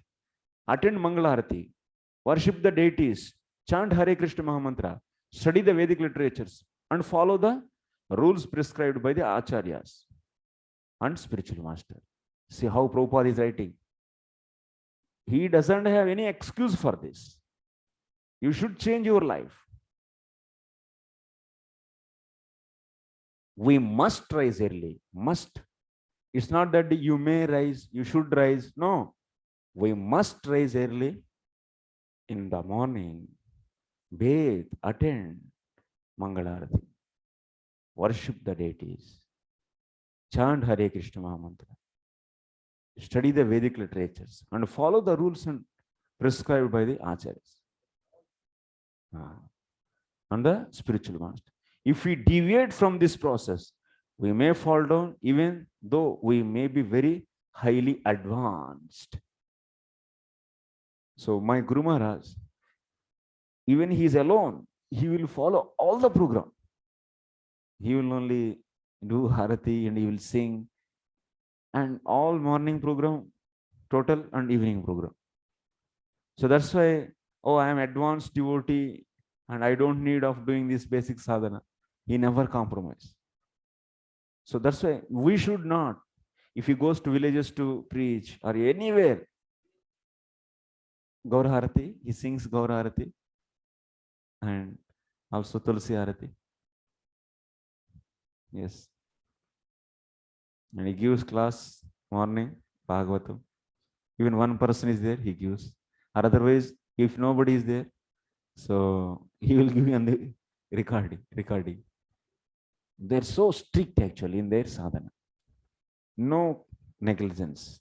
attend Mangalarati, worship the deities, chant Hare Krishna Mahamantra, study the Vedic literatures, and follow the rules prescribed by the acharyas and spiritual master. See how Prabhupada is writing. He doesn't have any excuse for this. You should change your life. We must rise early. Must. It's not that you may rise, you should rise. No. We must rise early in the morning. Bathe, attend Mangalarati. Worship the deities. Chant Hare Krishna Mahamantra. Study the Vedic literatures and follow the rules and prescribed by the acharyas and the spiritual master. If we deviate from this process, we may fall down even though we may be very highly advanced. So my Guru Maharaj, even he is alone, he will follow all the program. He will only do Harati and he will sing and all morning program total and evening program. So that's why, oh, I am advanced devotee and I don't need of doing this basic sadhana. He never compromise. So that's why we should not, if he goes to villages to preach or anywhere, Gaur Harati, he sings Gaur Harati and also Tulsi Harati. Yes. And he gives class morning, Bhagavatam. Even one person is there, he gives. Or otherwise, if nobody is there, so he will give you on the recording. They're so strict actually in their sadhana. No negligence.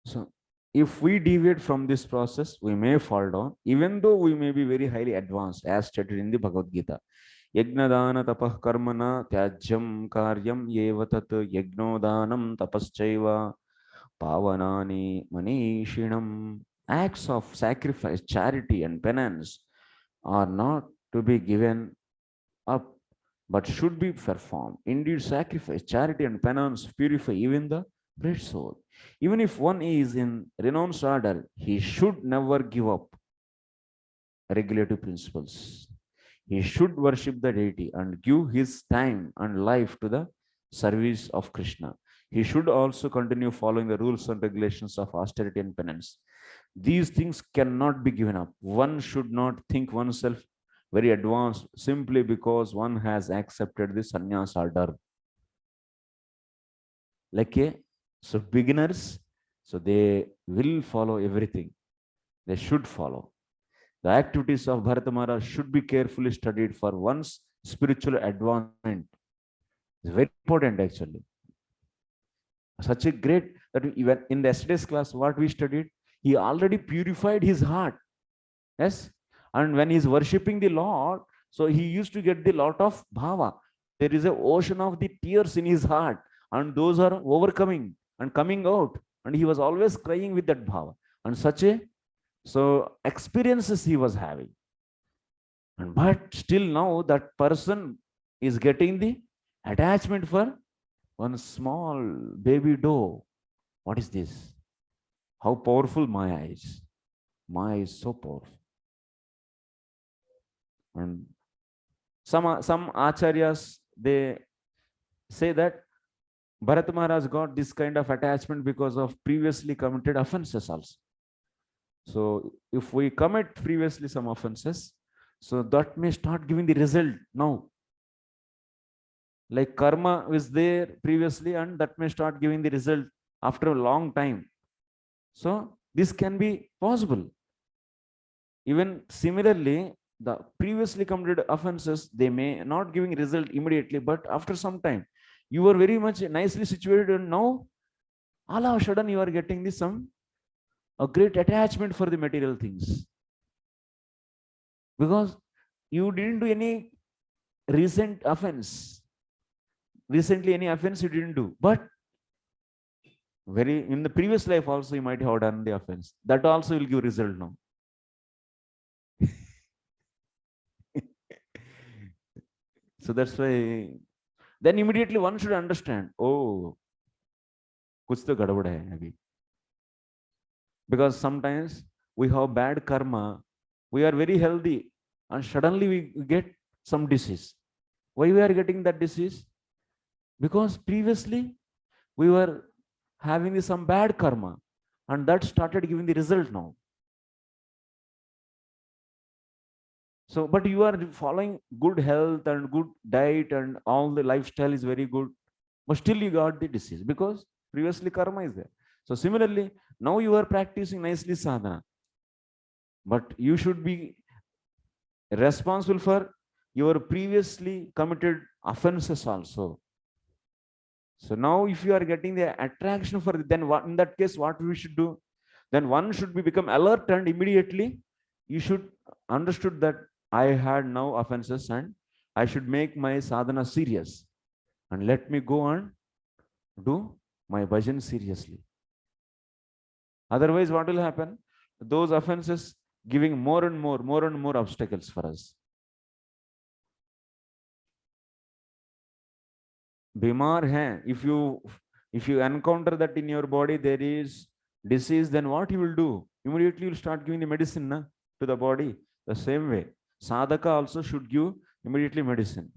So if we deviate from this process, we may fall down, even though we may be very highly advanced, as stated in the Bhagavad Gita. Yagnadana tapah karmana tyajyam karyam yevatat yagnodanam tapaschaiva pavanani manishinam. Acts of sacrifice, charity and penance are not to be given up, but should be performed. Indeed, sacrifice, charity and penance purify even the great soul. Even if one is in renounced order, he should never give up regulative principles. He should worship the deity and give his time and life to the service of Krishna. He should also continue following the rules and regulations of austerity and penance. These things cannot be given up. One should not think oneself very advanced, simply because one has accepted the sannyas order. Like a, so beginners, so they will follow everything. They should follow. The activities of Bharata Maharaj should be carefully studied for one's spiritual advancement. It's very important actually. Such a great that even in the yesterday's class, what we studied, he already purified his heart. Yes. And when he's worshipping the Lord, so he used to get the lot of bhava. There is an ocean of the tears in his heart, and those are overcoming and coming out. And he was always crying with that bhava. And such a so experiences he was having. And but still now that person is getting the attachment for one small baby doe. What is this? How powerful Maya is. Maya is so powerful. And some acharyas, they say that Bharat Maharaj got this kind of attachment because of previously committed offenses also. So if we commit previously some offenses, so that may start giving the result now. Like karma was there previously, and that may start giving the result after a long time. So this can be possible. Even similarly, the previously committed offenses, they may not giving result immediately, but after some time, you were very much nicely situated, and now all of a sudden you are getting this a great attachment for the material things, because you didn't do any recent offense. Recently, any offense you didn't do, but very in the previous life also you might have done the offense. That also will give result now. So that's why then immediately one should understand, oh, kuch to gadbad hai abhi. Because sometimes we have bad karma, we are very healthy, and suddenly we get some disease. Why we are getting that disease? Because previously we were having some bad karma, and that started giving the result now. So, but you are following good health and good diet, and all the lifestyle is very good, but still you got the disease because previously karma is there. So similarly, now you are practicing nicely sadhana, but you should be responsible for your previously committed offenses also. So now if you are getting the attraction for it, then what, in that case what we should do? Then one should be become alert, and immediately you should understood that I had now offenses, and I should make my sadhana serious, and let me go and do my bhajan seriously. Otherwise, what will happen? Those offenses giving more and more obstacles for us. Bimar hai. If you encounter that in your body there is disease, then what you will do? Immediately you will start giving the medicine to the body. The same way, sadhaka also should give immediately medicine.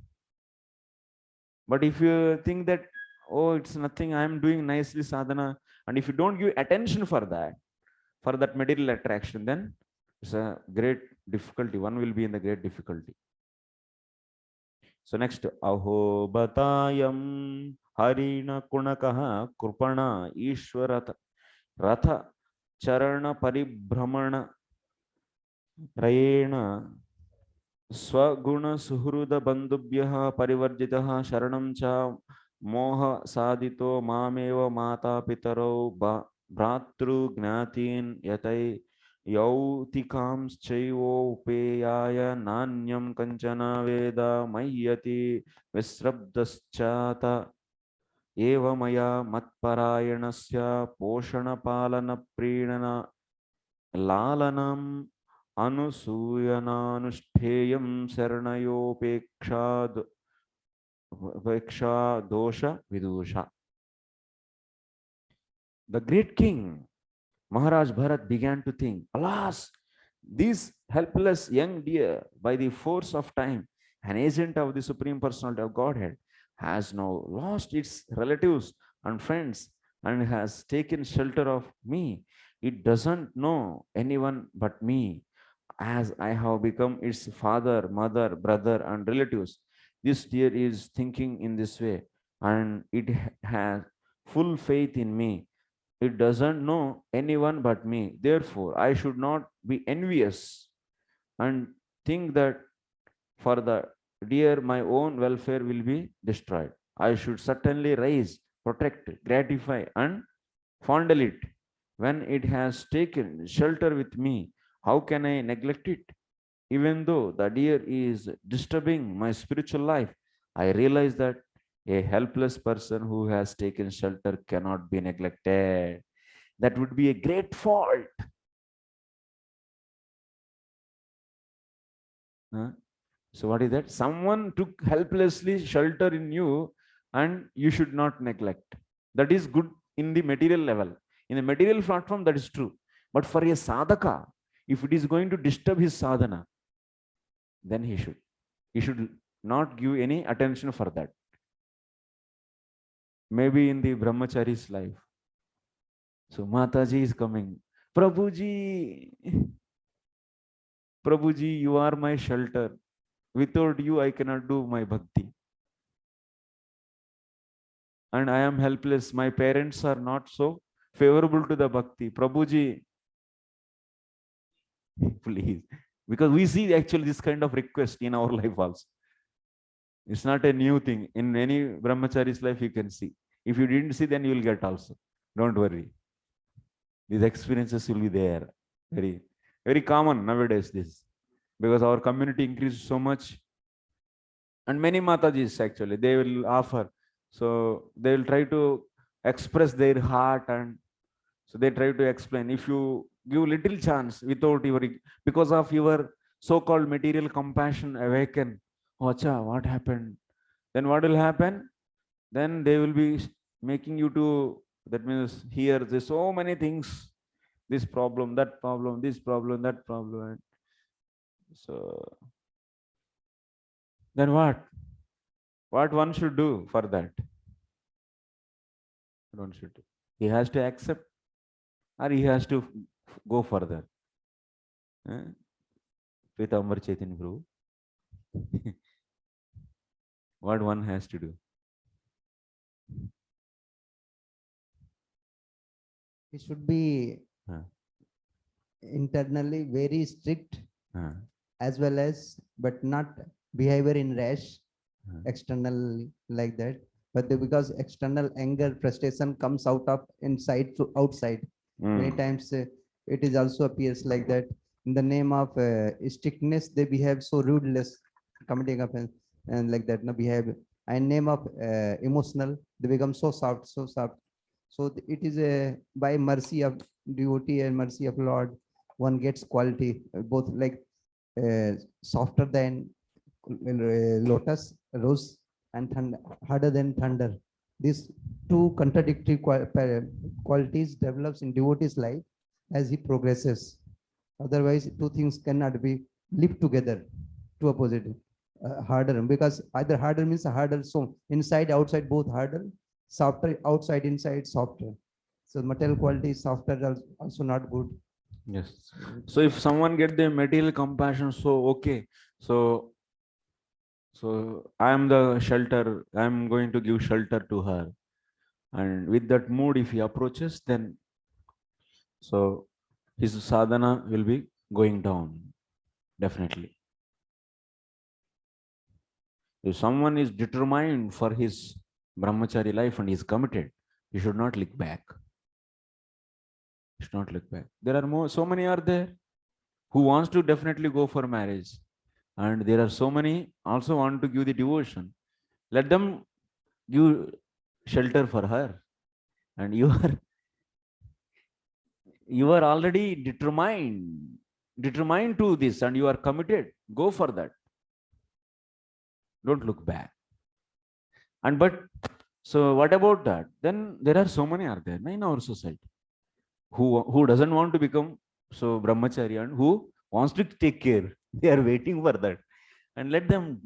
But if you think that, oh, it's nothing, I am doing nicely sadhana, and if you don't give attention for that material attraction, then it's a great difficulty. One will be in the great difficulty. So next, aho batayam harina kunakaha krupana ishwarat ratha charana paribhramana rayena स्वगुण सुहृद बंधुभ्यः परिवर्जितः शरणं च मोह साधितो मामेव माता पितरौ भ्रातृज्ञातीन् यतै यौतिकांश्चैवोपेयाय नान्यं कंचन वेद मह्यति विस्रब्धश्चात एव मया मत्परायणस्य पोषणपालनप्रीणन लालनम् अनुसूयनानुष्ठेयं शरणयोपेक्षा dosha vidusha. The great king Maharaj Bharat began to think, alas, this helpless young deer, by the force of time, an agent of the Supreme Personality of Godhead, has now lost its relatives and friends and has taken shelter of me. It doesn't know anyone but me. as I have become its father, mother, brother, and relatives. This deer is thinking in this way, and it has full faith in me. It doesn't know anyone but me. Therefore, I should not be envious and think that for the deer my own welfare will be destroyed. I should certainly raise, protect, gratify, and fondle it. When it has taken shelter with me, how can I neglect it? Even though the deer is disturbing my spiritual life, I realize that a helpless person who has taken shelter cannot be neglected. That would be a great fault. Huh? So, what is that? Someone took helplessly shelter in you, and you should not neglect. That is good in the material level. In the material platform, that is true. But for a sadhaka, if it is going to disturb his sadhana, then he should not give any attention for that. Maybe in the brahmachari's life. So Mataji is coming. Prabhuji, Prabhuji, you are my shelter. Without you, I cannot do my bhakti. And I am helpless. My parents are not so favorable to the bhakti. Prabhuji, please. Because we see actually this kind of request in our life also. It's not a new thing. In any brahmachari's life, you can see. If you didn't see, then you will get also. Don't worry. These experiences will be there. Very, very common nowadays, this. Because our community increased so much. And many Matajis actually, they will offer. So they will try to express their heart, and so they try to explain. If you give little chance without your, because of your so-called material compassion awaken, oh, acha, what happened? Then what will happen? Then they will be making you to, that means here there's so many things, this problem, that problem, this problem, that problem. So then what one should do for that? One should do, he has to accept, or he has to go further. With Amar Chaitanya Prabhu, what one has to do? He should be Huh. internally very strict Huh. as well as, but not behavior in rash Huh. externally like that. But because external anger, frustration comes out of inside to outside. Many times it is also appears like that. In the name of strictness, they behave so rudeless, committing offense and like that. No behave. And name of emotional, they become so soft, so soft. So it is a by mercy of devotee and mercy of Lord, one gets quality both like softer than lotus rose and harder than thunder. These two contradictory qualities develops in devotee's life as he progresses. Otherwise, two things cannot be lived together, two opposite. Harder, because either harder means harder, so inside, outside, both harder, softer, outside, inside, softer. So material quality is softer, also not good. Yes. So if someone get the material compassion, so okay. So I am the shelter. I am going to give shelter to her. And with that mood, if he approaches, then so his sadhana will be going down. Definitely. If someone is determined for his brahmachari life and is committed, he should not look back. He should not look back. There are more, so many are there who wants to definitely go for marriage. And there are so many also want to give the devotion. Let them give shelter for her. And you are already determined to this, and you are committed. Go for that. Don't look back. And but so what about that? Then there are so many are there in our society who doesn't want to become so brahmachari and who wants to take care. They are waiting for that, and let them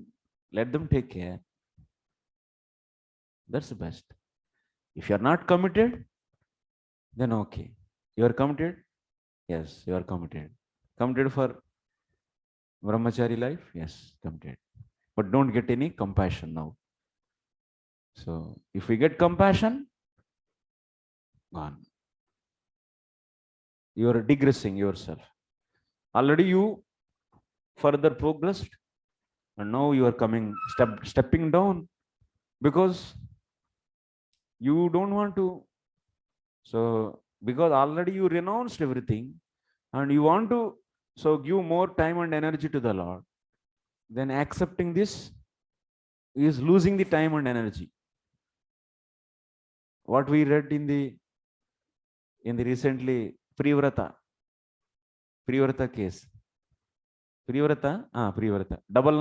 take care. That's the best. If you are not committed, then okay. You are committed. Yes, you are committed. Committed for Brahmachari life, yes, complete. But don't get any compassion now. So if we get compassion, gone. You are digressing yourself. Already you further progressed, and now you are coming stepping down because you don't want to. So because already you renounced everything, and you want to give more time and energy to the Lord, then accepting this is losing the time and energy. What we read in the recently Privrata case. Privrata. Double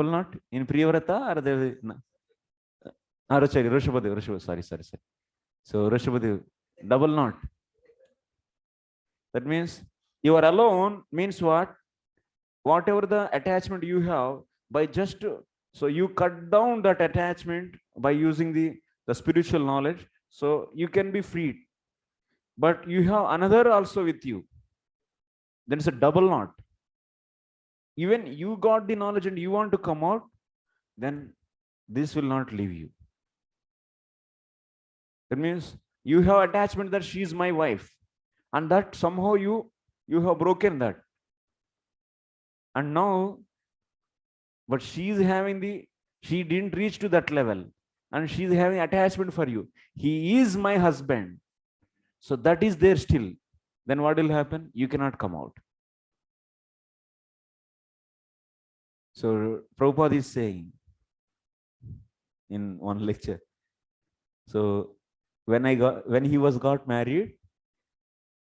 knot in Privrata or the Rishabhadev. Sorry. So Rishabhadev, double knot. That means you are alone means what? Whatever the attachment you have, by just so you cut down that attachment by using the spiritual knowledge, so you can be freed. But you have another also with you. Then it's a double knot. Even you got the knowledge and you want to come out, then this will not leave you. That means you have attachment that she is my wife, and that somehow you have broken that. And now, but she didn't reach to that level, and she is having attachment for you. He is my husband. So that is there still. Then what will happen? You cannot come out. So Prabhupada is saying in one lecture. So when he got married,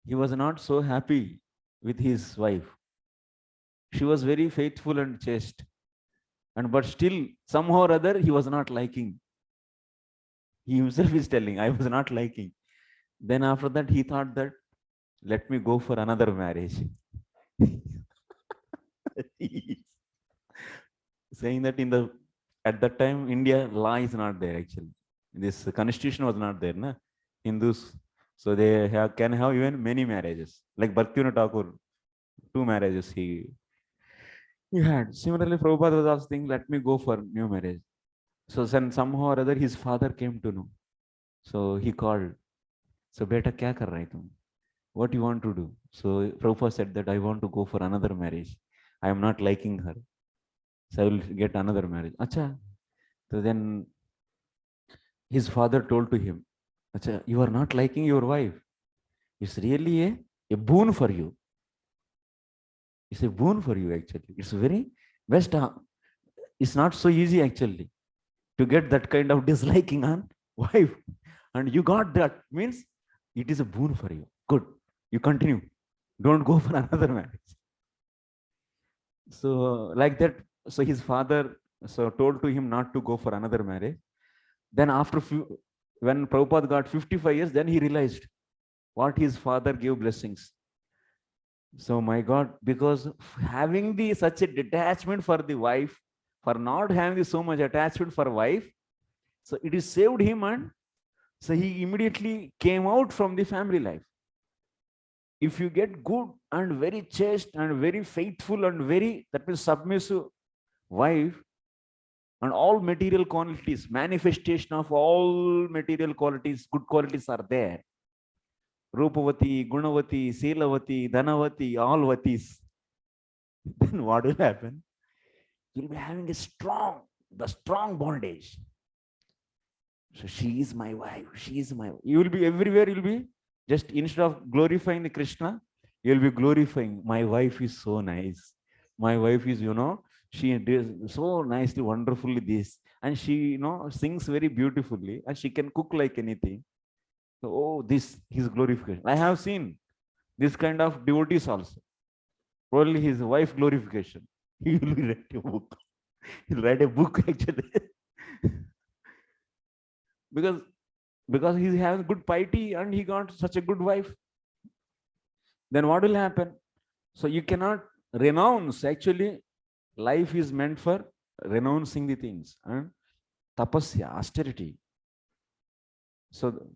he was not so happy with his wife. She was very faithful and chaste. But still, somehow or other, he was not liking. He himself is telling, I was not liking. Then after that, he thought that, let me go for another marriage. Saying that at that time, India law is not there actually. This constitution was not there, na? Hindus. So they can have even many marriages. Like Bhaktivinoda Thakur, 2 marriages he had. Similarly, Prabhupada was also thinking, let me go for new marriage. So then somehow or other, his father came to know. So he called. So, beta, kya kar rahe tum? What you want to do? So Prabhupada said that I want to go for another marriage. I am not liking her. So I will get another marriage. Acha. So then his father told to him, Acha, you are not liking your wife. It's really a boon for you. It's a boon for you actually. It's very best. It's not so easy actually to get that kind of disliking on wife. And you got that. Means it is a boon for you. Good. You continue. Don't go for another marriage. So like that. So his father told to him not to go for another marriage. Then after when Prabhupada got 55 years, then he realized what his father gave blessings. So my God, because having such a detachment for the wife, for not having so much attachment for wife, so it is saved him, and so he immediately came out from the family life. If you get good and very chaste and very faithful and very, that means submissive wife, and all material qualities, manifestation of all material qualities, good qualities are there. Rupavati, Gunavati, Seelavati, Dhanavati, all vatis. Then what will happen? You'll be having the strong bondage. So she is my wife. She is my wife. You will be everywhere. You'll be just, instead of glorifying the Krishna, you'll be glorifying, my wife is so nice. My wife is, she does so nicely, wonderfully this. And she, sings very beautifully. And she can cook like anything. So, this his glorification. I have seen this kind of devotees also. Probably his wife glorification. He will write a book. He'll write a book actually. because he's having good piety and he got such a good wife. Then what will happen? So you cannot renounce. Actually, life is meant for renouncing the things and tapasya, austerity. So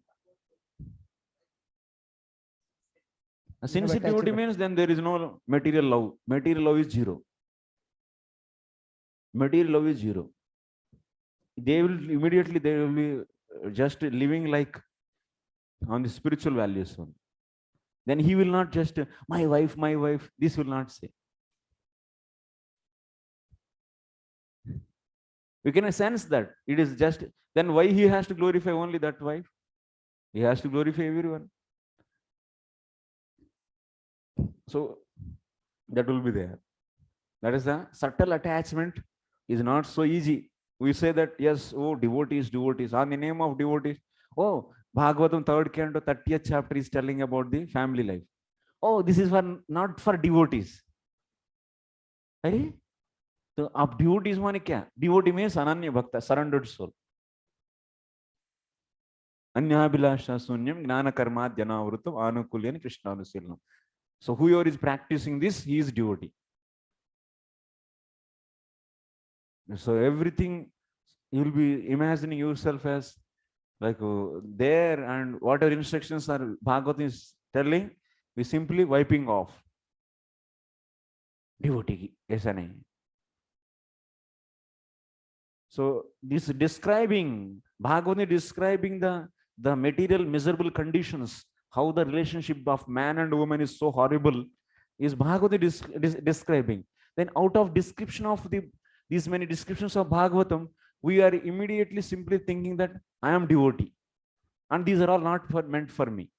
Sensitivity attachment. means then there is no material love. Material love is zero. Material love is zero. They will be just living like on the spiritual values only. Then he will not just my wife. This will not say. We can sense that it is just, then why he has to glorify only that wife? He has to glorify everyone. So that will be there. That is the subtle attachment is not so easy. We say that yes, oh, devotees, on the name of devotees. Oh, Bhagavatam 3rd canto 30th chapter is telling about the family life. Oh, this is for not for devotees. Hey? So अब devotees माने क्या? Devotee means ananya bhakta, surrendered soul. Anyabhilasha sunyam gnana karma dyanavrutam anukulyan krishnanusilam. So whoever is practicing this, he is devotee. So everything you will be imagining yourself as like there, and whatever instructions are Bhagavatam is telling, we simply wiping off. Devotee, aisa nahi. So this describing, Bhagavatam describing the material miserable conditions, how the relationship of man and woman is so horrible, is Bhagavatam describing. Then out of description of these many descriptions of Bhagavatam, we are immediately simply thinking that I am devotee. And these are all not meant for me.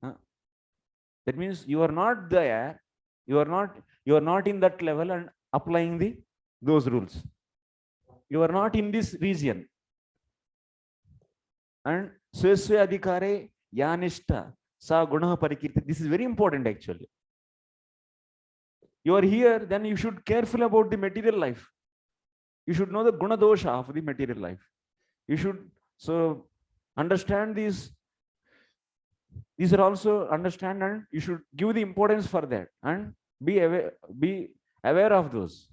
That means you are not there, you are not in that level and applying those rules. You are not in this region. And sweswe adhikare yanishta sa guna parikirti. This is very important actually. You are here, then you should careful about the material life. You should know the guna dosha of the material life. You should so understand these are also understand, and you should give the importance for that and be aware of those.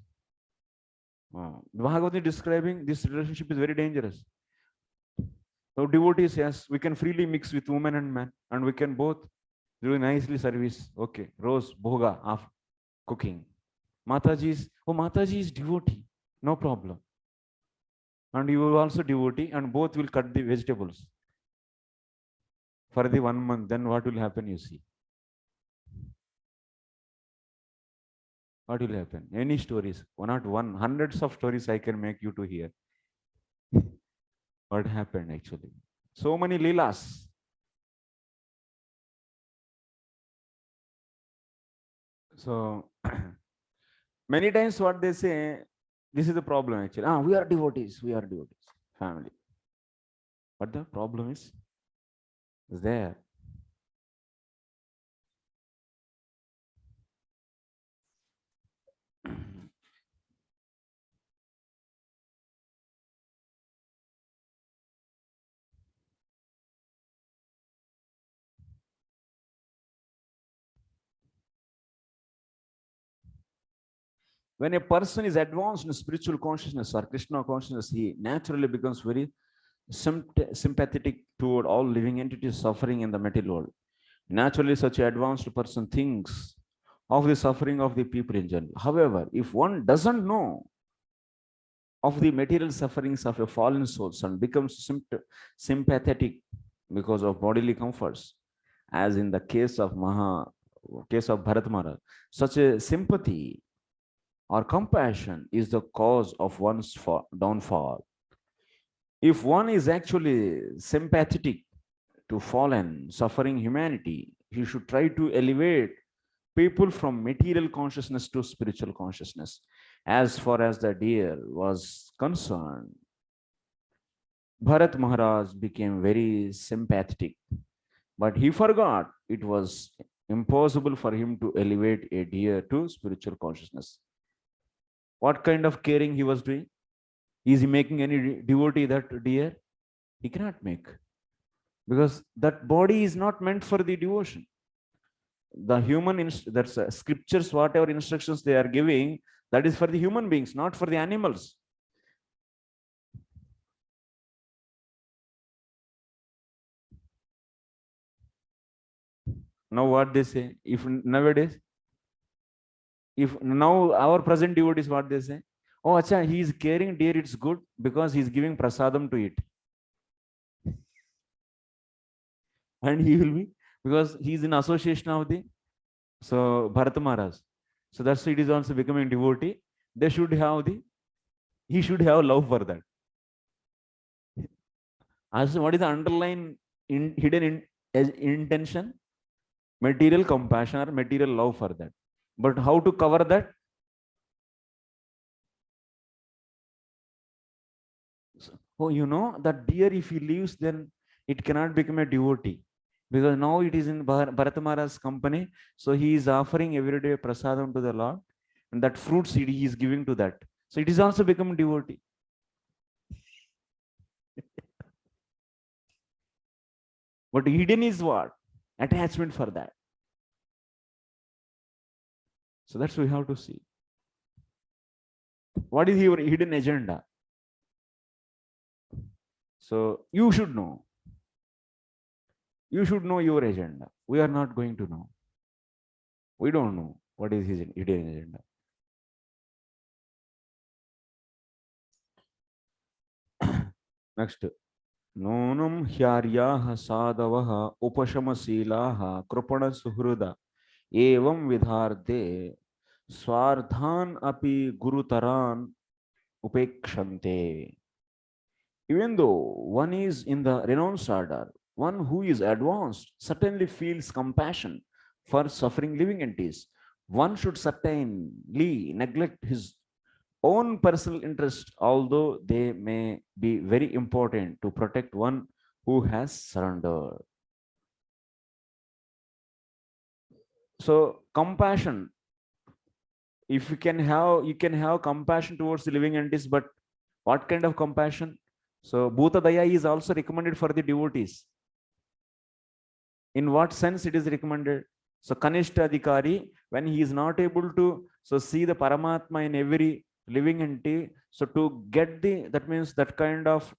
Bhagavatam describing this relationship is very dangerous. So devotees, yes, we can freely mix with woman and man, and we can both do nicely service. Okay, rose bhoga of cooking. Mataji is devotee, no problem. And you will also devotee, and both will cut the vegetables for the 1 month. Then what will happen? You see, what will happen? Any stories? Not one, hundreds of stories I can make you to hear. What happened actually? So many leelas. So many times what they say, this is the problem actually. We are devotees, family. But the problem is there. When a person is advanced in spiritual consciousness or Krishna consciousness, he naturally becomes very sympathetic toward all living entities suffering in the material world. Naturally, such an advanced person thinks of the suffering of the people in general. However, if one doesn't know of the material sufferings of a fallen soul and becomes sympathetic because of bodily comforts, as in the case of Bharat Maharaj, such a sympathy or compassion is the cause of one's downfall. If one is actually sympathetic to fallen, suffering humanity, he should try to elevate people from material consciousness to spiritual consciousness. As far as the deer was concerned, Bharat Maharaj became very sympathetic, but he forgot it was impossible for him to elevate a deer to spiritual consciousness. What kind of caring he was doing? Is he making any devotee that deer? He cannot make, because that body is not meant for the devotion. The human, that's scriptures, whatever instructions they are giving, that is for the human beings, not for the animals. Now what they say? If nowadays, if now our present devotees, what they say? Oh, acha, he is caring dear, it's good because he is giving prasadam to it. And he will be, because he is in association of the, so Bharat Maharaj. So that's why it is also becoming devotee. They should have the, he should have love for that. As what is the underlying hidden intention? Material compassion or material love for that. But how to cover that? So, oh, you know that deer, if he leaves, then it cannot become a devotee. Because now it is in Bharat Maharaj's company. So he is offering every day prasadam to the Lord. And that fruit seed he is giving to that. So it is also become devotee. But hidden is what? Attachment for that. So that's what we have to see. What is your hidden agenda? So you should know. You should know your agenda. We are not going to know. We don't know what is his hidden agenda. Next. Nonam hyaryaha sadavaha upashamasilaha krupana suhruda evam vidharde swardhan api gurutaran upekshante. Even though one is in the renounced order, one who is advanced certainly feels compassion for suffering living entities. One should certainly neglect his own personal interest, although they may be very important to protect one who has surrendered. So, compassion, if you can have compassion towards the living entities, but what kind of compassion? So, Bhuta Daya is also recommended for the devotees. In what sense it is recommended? So, Kanishta Adhikari, when he is not able to see the Paramatma in every living entity, so to get the, that means that kind of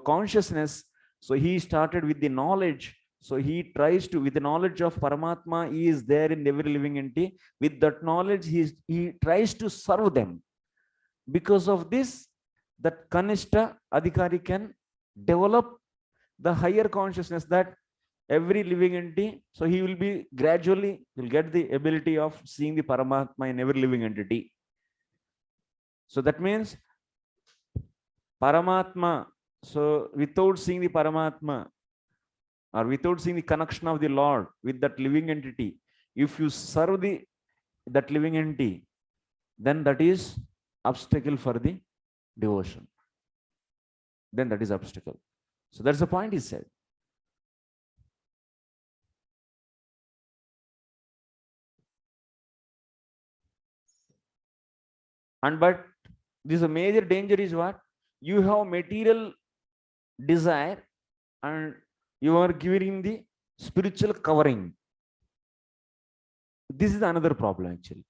consciousness, so he started with the knowledge. So he tries to, with the knowledge of Paramatma, he is there in every living entity. With that knowledge, he tries to serve them. Because of this, that Kanishta Adhikari can develop the higher consciousness that every living entity, so he will be gradually, will get the ability of seeing the Paramatma in every living entity. So that means Paramatma, so without seeing the Paramatma or without seeing the connection of the Lord with that living entity, if you serve that living entity, then that is obstacle for the devotion. Then that is obstacle. So that's the point he said. And but this a major danger is what? You have material desire and you are giving the spiritual covering. This is another problem actually.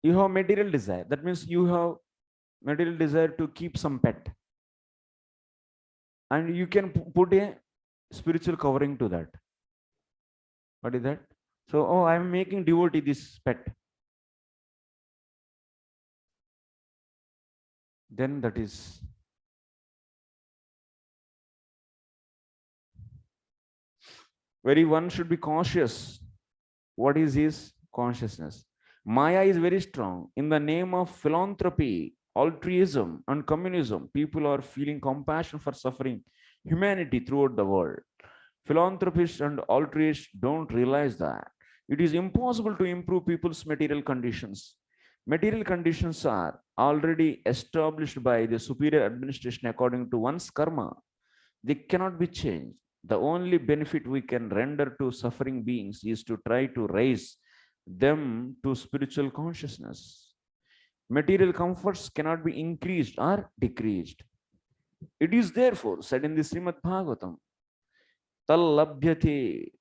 You have material desire. That means you have material desire to keep some pet. And you can put a spiritual covering to that. What is that? So, oh, I'm making devotee this pet. Then that is very, one should be cautious. What is his consciousness? Maya is very strong. In the name of philanthropy, altruism, and communism, people are feeling compassion for suffering humanity throughout the world. Philanthropists and altruists don't realize that it is impossible to improve people's material conditions. Material conditions are already established by the superior administration according to one's karma. They cannot be changed. The only benefit we can render to suffering beings is to try to raise them to spiritual consciousness. Material comforts cannot be increased or decreased. It is therefore said in the Srimad Bhagavatam, Tallabhyate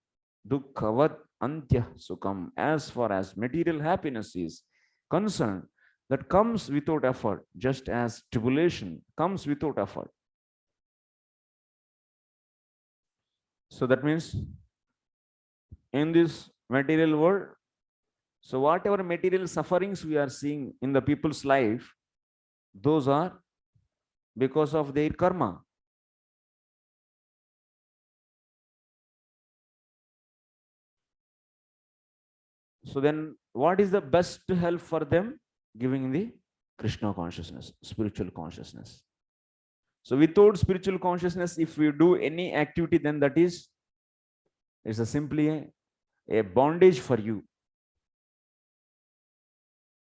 dukkhavat antya sukham. As far as material happiness is concerned, that comes without effort, just as tribulation comes without effort. So that means in this material world, so whatever material sufferings we are seeing in the people's life, those are because of their karma. So then what is the best help for them? Giving the Krishna consciousness, spiritual consciousness. So without spiritual consciousness, if we do any activity, then that is, it's simply a bondage for you.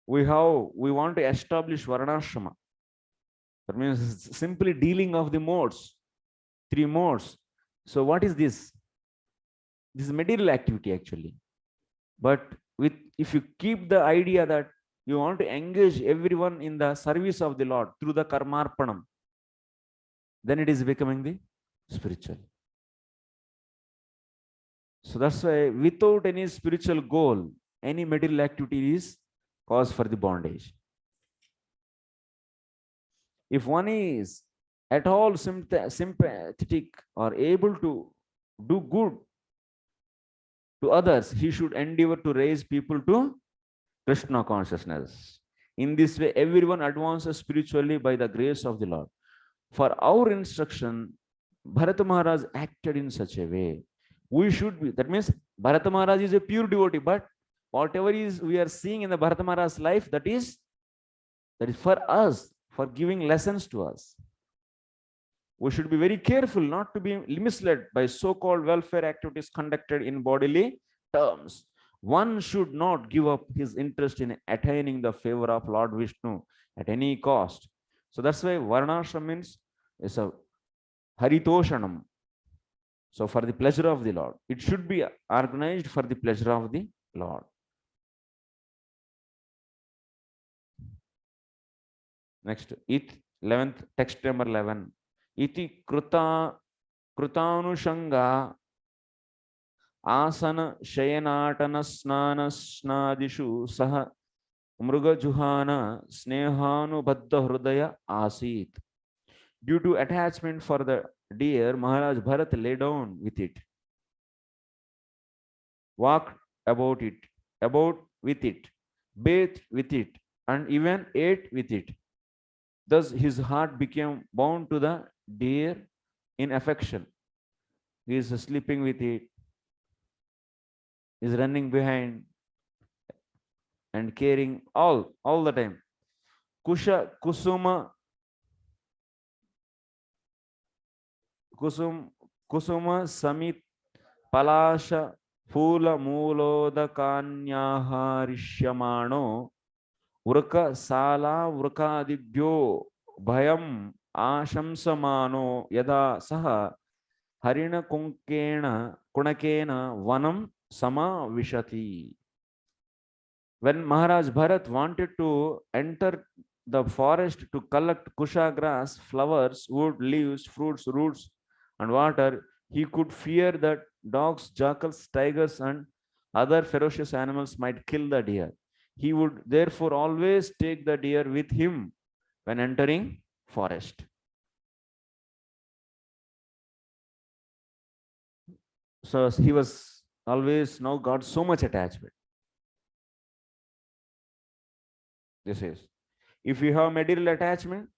We want to establish Varnashrama. That means simply dealing of the modes, 3 modes. So what is this? This is material activity actually. But if you keep the idea that you want to engage everyone in the service of the Lord through the karmarpanam, then it is becoming the spiritual. So that's why without any spiritual goal, any material activity is cause for the bondage. If one is at all sympathetic or able to do good to others, he should endeavor to raise people to Krishna consciousness. In this way, everyone advances spiritually by the grace of the Lord. For our instruction, Bharata Maharaj acted in such a way. We should be, that means Bharata Maharaj is a pure devotee, but whatever is we are seeing in the Bharata Maharaj's life, that is for us, for giving lessons to us. We should be very careful not to be misled by so-called welfare activities conducted in bodily terms. One should not give up his interest in attaining the favor of Lord Vishnu at any cost. So that's why Varnashram means is a haritoshanam. So for the pleasure of the Lord, it should be organized for the pleasure of the Lord. Next, 11th text number 11. Iti krutanushanga asana shayanatana snana snadishu saha mrugajuhana snehanubadda hrudaya asit. Due to attachment for the deer, Maharaj Bharat lay down with it, walked about with it, bathed with it, and even ate with it. Thus his heart became bound to the deer in affection. He is sleeping with it, is running behind and caring all the time. Kusuma samit palasha phula mulodakanyaharisyamano Vraka sala vrakadibhyo bhayam ashamsamano yada saha harina kunakena vanam sama vishati. When Maharaj Bharat wanted to enter the forest to collect kusha grass, flowers, wood, leaves, fruits, roots, and water, he could fear that dogs, jackals, tigers, and other ferocious animals might kill the deer. He would therefore always take the deer with him when entering forest. So he was always now got so much attachment. This is, if you have material attachment,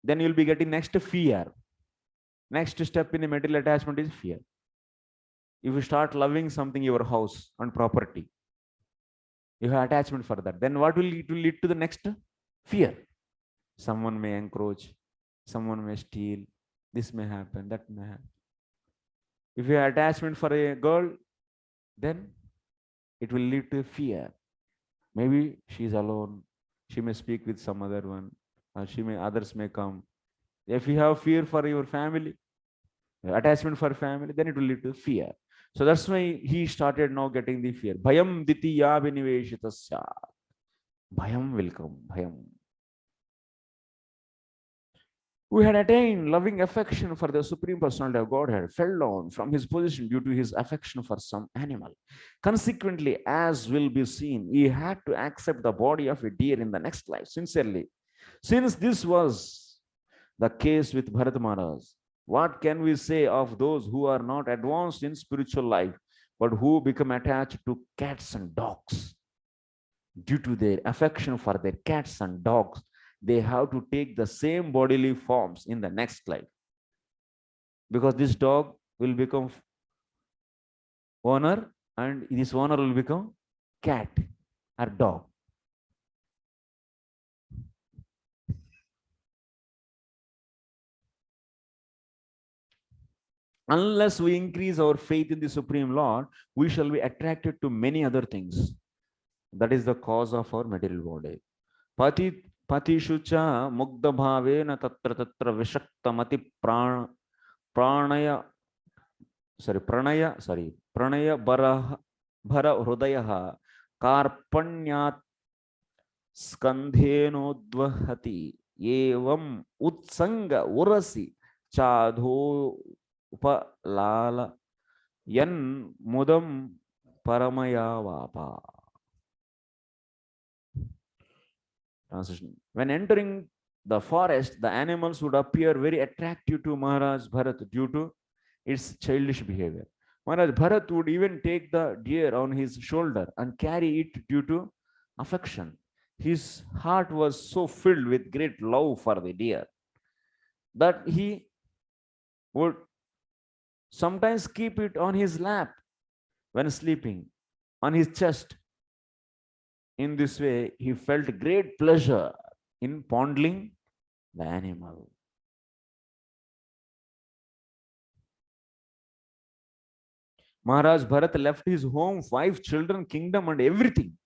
then you'll be getting next fear. Next step in the material attachment is fear. If you start loving something, your house and property, you have attachment for that, then what will it will lead to the next? Fear. Someone may encroach, someone may steal, this may happen, that may happen. If you have attachment for a girl, then it will lead to fear. Maybe she is alone, she may speak with some other one, or others may come. If you have fear for your family, attachment for family, then it will lead to fear. So that's why he started now getting the fear. Bhayam ditiya viniveshitasya. Bhayam will come. Bhayam. Who had attained loving affection for the Supreme Personality of Godhead, fell down from his position due to his affection for some animal. Consequently, as will be seen, he had to accept the body of a deer in the next life, sincerely. Since this was the case with Bharat Maharaj, What can we say of those who are not advanced in spiritual life, but who become attached to cats and dogs? Due to their affection for their cats and dogs, they have to take the same bodily forms in the next life, because this dog will become owner and this owner will become cat or dog. Unless we increase our faith in the Supreme Lord, we shall be attracted to many other things. That is the cause of our material body. Patishu cha mugdha bhavena tatra tatra vishaktamati pranaya pranaya bhara hrudayaha karpanyat skandhenodvahati evam utsanga urasi chadho upalala yan mudam paramaya vapa. Translation. When entering the forest, the animals would appear very attractive to Maharaj Bharat due to its childish behavior. Maharaj Bharat would even take the deer on his shoulder and carry it due to affection. His heart was so filled with great love for the deer that he would sometimes keep it on his lap when sleeping, on his chest. In this way, he felt great pleasure in fondling the animal. Maharaj Bharat left his home, 5 children, kingdom, and everything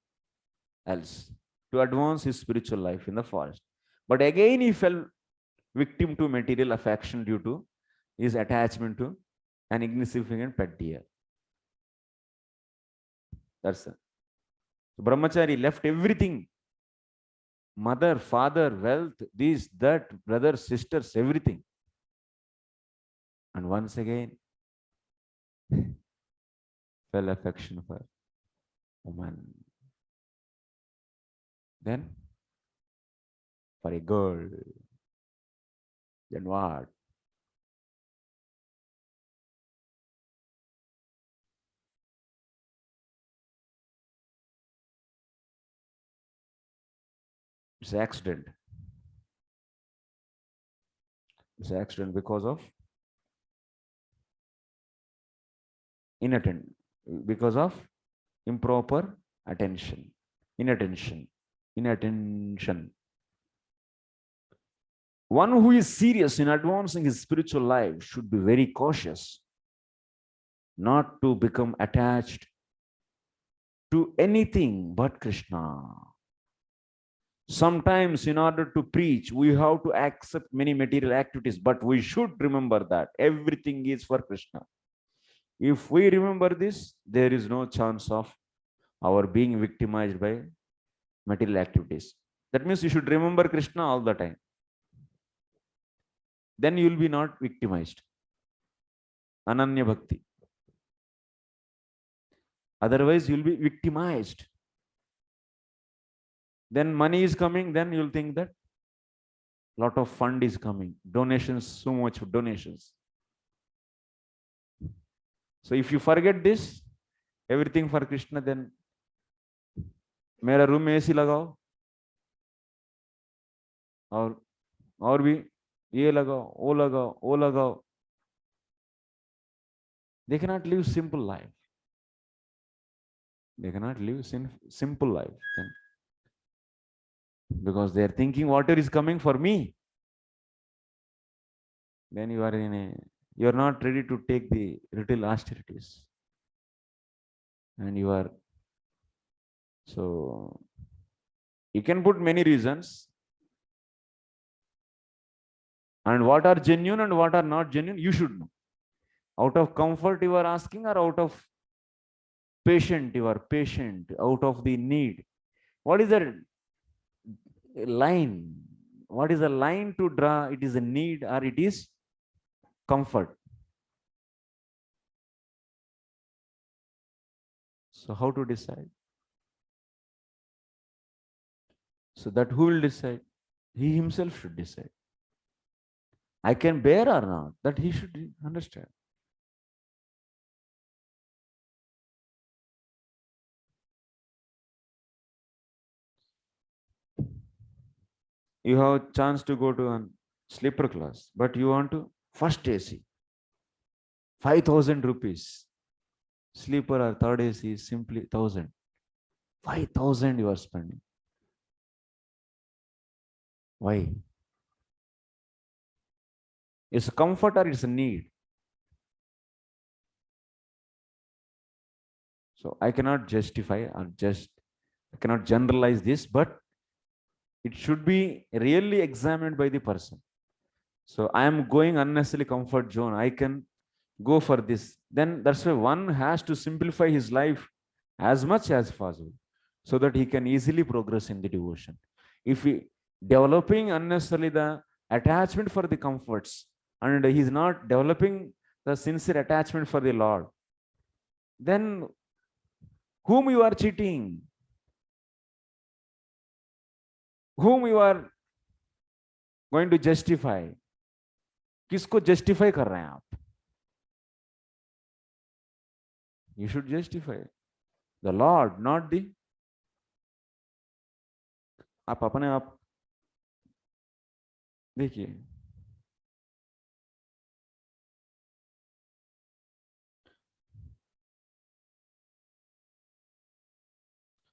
else to advance his spiritual life in the forest. But again, he fell victim to material affection due to his attachment to an insignificant pet deer. That's it. So Brahmachari left everything: mother, father, wealth, this, that, brothers, sisters, everything. And once again, fell affection for woman. Then for a girl. Then what? It's an accident. It's an accident because of inattention, because of improper attention, inattention. One who is serious in advancing his spiritual life should be very cautious not to become attached to anything but Krishna. Sometimes, in order to preach, we have to accept many material activities, but we should remember that everything is for Krishna. If we remember this, there is no chance of our being victimized by material activities. That means you should remember Krishna all the time. Then you will be not victimized. Ananya Bhakti. Otherwise, you will be victimized. Then money is coming, then you'll think that lot of fund is coming, donations, so much donations. So if you forget this, everything for Krishna, then मेरा room में AC लगाओ और भी ये लगाओ वो लगाओ. They cannot live simple life. They cannot live simple life then, because they are thinking water is coming for me. Then you are not ready to take the little austerities, and you are, so you can put many reasons, and what are genuine and what are not genuine you should know. Out of comfort you are asking, or out of patient you are patient, out of the need. What is the line? What is the line to draw? It is a need or it is comfort. So how to decide? So that who will decide? He himself should decide. I can bear or not, that he should understand. You have a chance to go to a sleeper class, but you want to first AC, 5,000 rupees. Sleeper or third AC is simply 1,000. 5,000 you are spending. Why? It's a comfort or it's a need? So I cannot justify or I cannot generalize this, but it should be really examined by the person. So I am going unnecessarily comfort zone. I can go for this. Then that's why one has to simplify his life as much as possible so that he can easily progress in the devotion. If he developing unnecessarily the attachment for the comforts and he is not developing the sincere attachment for the Lord, then whom you are cheating? Whom you are going to justify? किसको justify कर रहे हैं आप? You should justify the Lord, not the. आप अपने आप देखिए,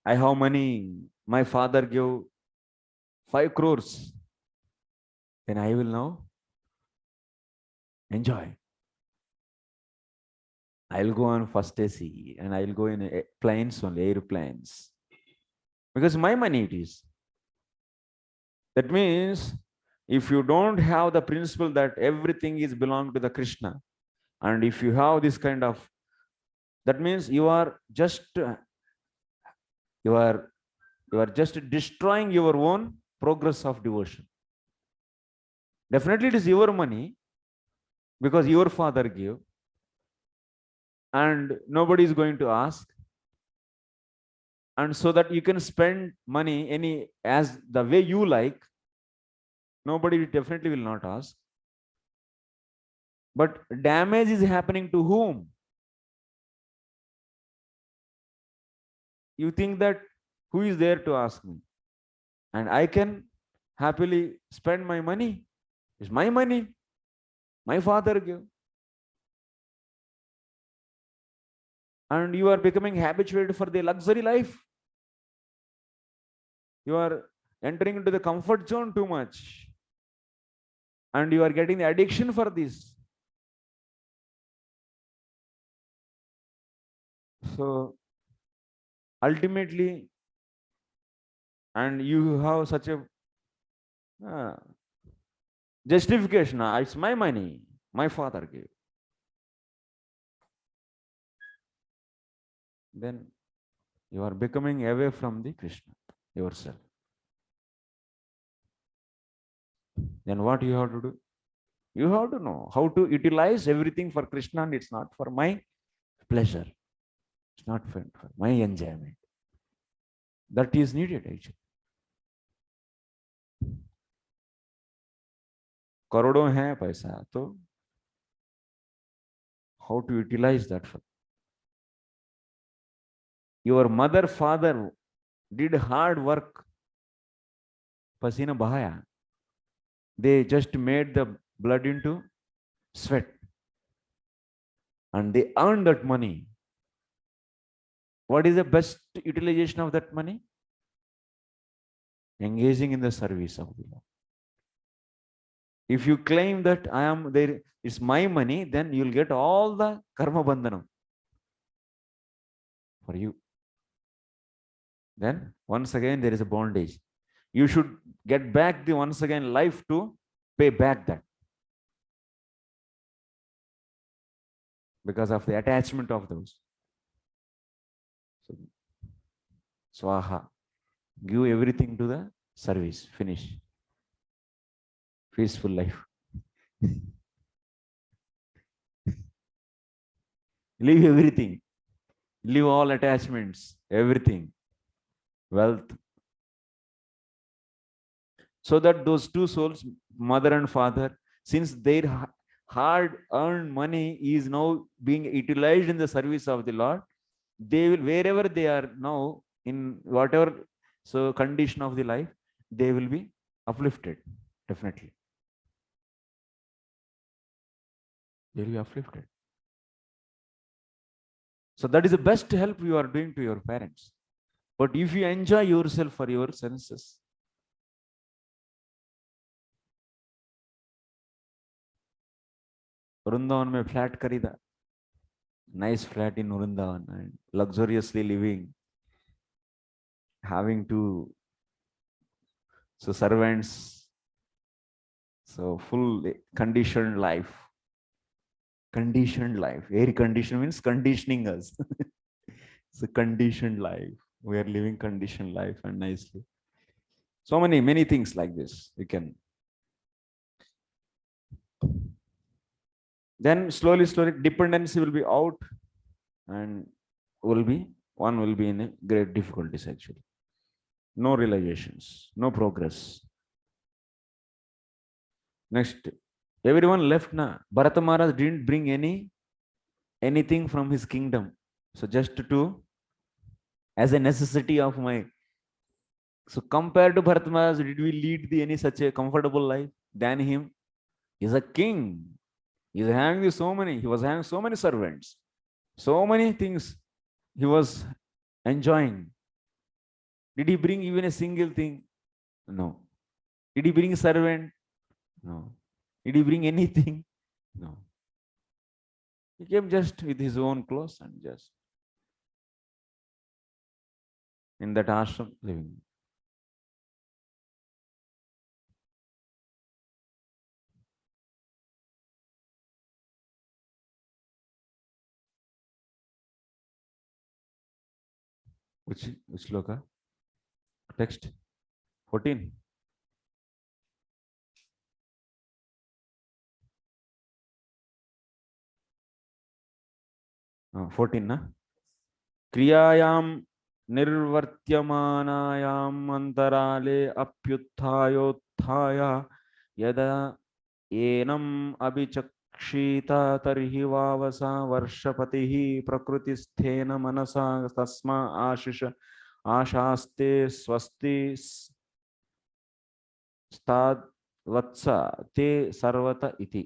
I have money. My father gave 5 crores. Then I will now enjoy. I'll go on first AC and I'll go in planes only, airplanes. Because my money it is. That means if you don't have the principle that everything is belong to the Krishna, and if you have this kind of, that means you are just you are just destroying your own progress of devotion. Definitely it is your money because your father gave and nobody is going to ask, and so that you can spend money any as the way you like, nobody definitely will not ask. But damage is happening to whom? You think that who is there to ask me, and I can happily spend my money. It's my money, my father gave, and you are becoming habituated for the luxury life. You are entering into the comfort zone too much, and you are getting the addiction for this. So ultimately, and you have such a justification, it's my money, my father gave. Then you are becoming away from the Krishna yourself. Then what you have to do? You have to know how to utilize everything for Krishna, and it's not for my pleasure. It's not for my enjoyment. That is needed actually. करोड़ों है पैसा, तो how to utilize that for? Your mother, father did hard work, pasina bahaya. They just made the blood into sweat, and they earned that money. What is the best utilization of that money? Engaging in the service of the Lord. If you claim that I am there, it's my money, then you'll get all the karma bandhanam for you. Then once again there is a bondage. You should get back the once again life to pay back that, because of the attachment of those. So, swaha, give everything to the service, finish. Peaceful life. Leave everything. Leave all attachments, everything, wealth. So that those two souls, mother and father, since their hard earned money is now being utilized in the service of the Lord, they will, wherever they are now, in whatever so condition of the life, they will be uplifted. Definitely they will be uplifted. So that is the best help you are doing to your parents. But if you enjoy yourself for your senses, Vrindavan में flat खरीदा, nice flat in Vrindavan, and luxuriously living, having to so servants, so full conditioned life. Conditioned life, air condition means conditioning us. It's a conditioned life. We are living conditioned life and nicely. So many things like this we can. Then slowly dependency will be out, and one will be in a great difficulties actually. No realizations, no progress. Next, everyone left na. Bharata Maharaj didn't bring anything from his kingdom. So just to as a necessity of my. So compared to Bharata Maharaj, did we lead any such a comfortable life than him? He's a king. He's having so many. He was having so many servants, so many things he was enjoying. Did he bring even a single thing? No. Did he bring a servant? No. Did he bring anything? No. He came just with his own clothes and just in that ashram living. Which loka? Text 14. 14 na? Kriyayam निर्वर्त्यमानायाम अंतराले अप्युत्थायोत्थाय यदा annum अभिचक्षिता तर्हि वावसा वर्षपतिः प्रकृतिस्थेन मनसा तस्मा आशिष आशास्ते स्वस्ति स्ताद्वत्सा ते सर्वत इति.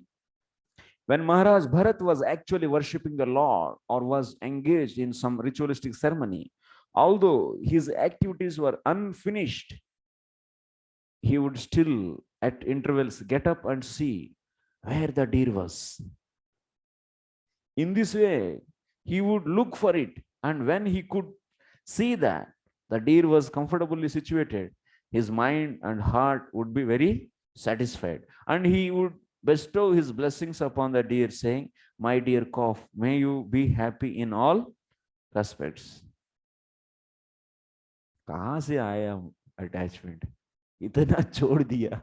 When Maharaj Bharat was actually worshipping the Lord or was engaged in some ritualistic ceremony, although his activities were unfinished, he would still at intervals get up and see where the deer was. In this way, he would look for it, and when he could see that the deer was comfortably situated, his mind and heart would be very satisfied, and he would bestow his blessings upon the deer, saying, "My dear calf, may you be happy in all respects." कहां से आया attachment? इतना छोड़ दिया.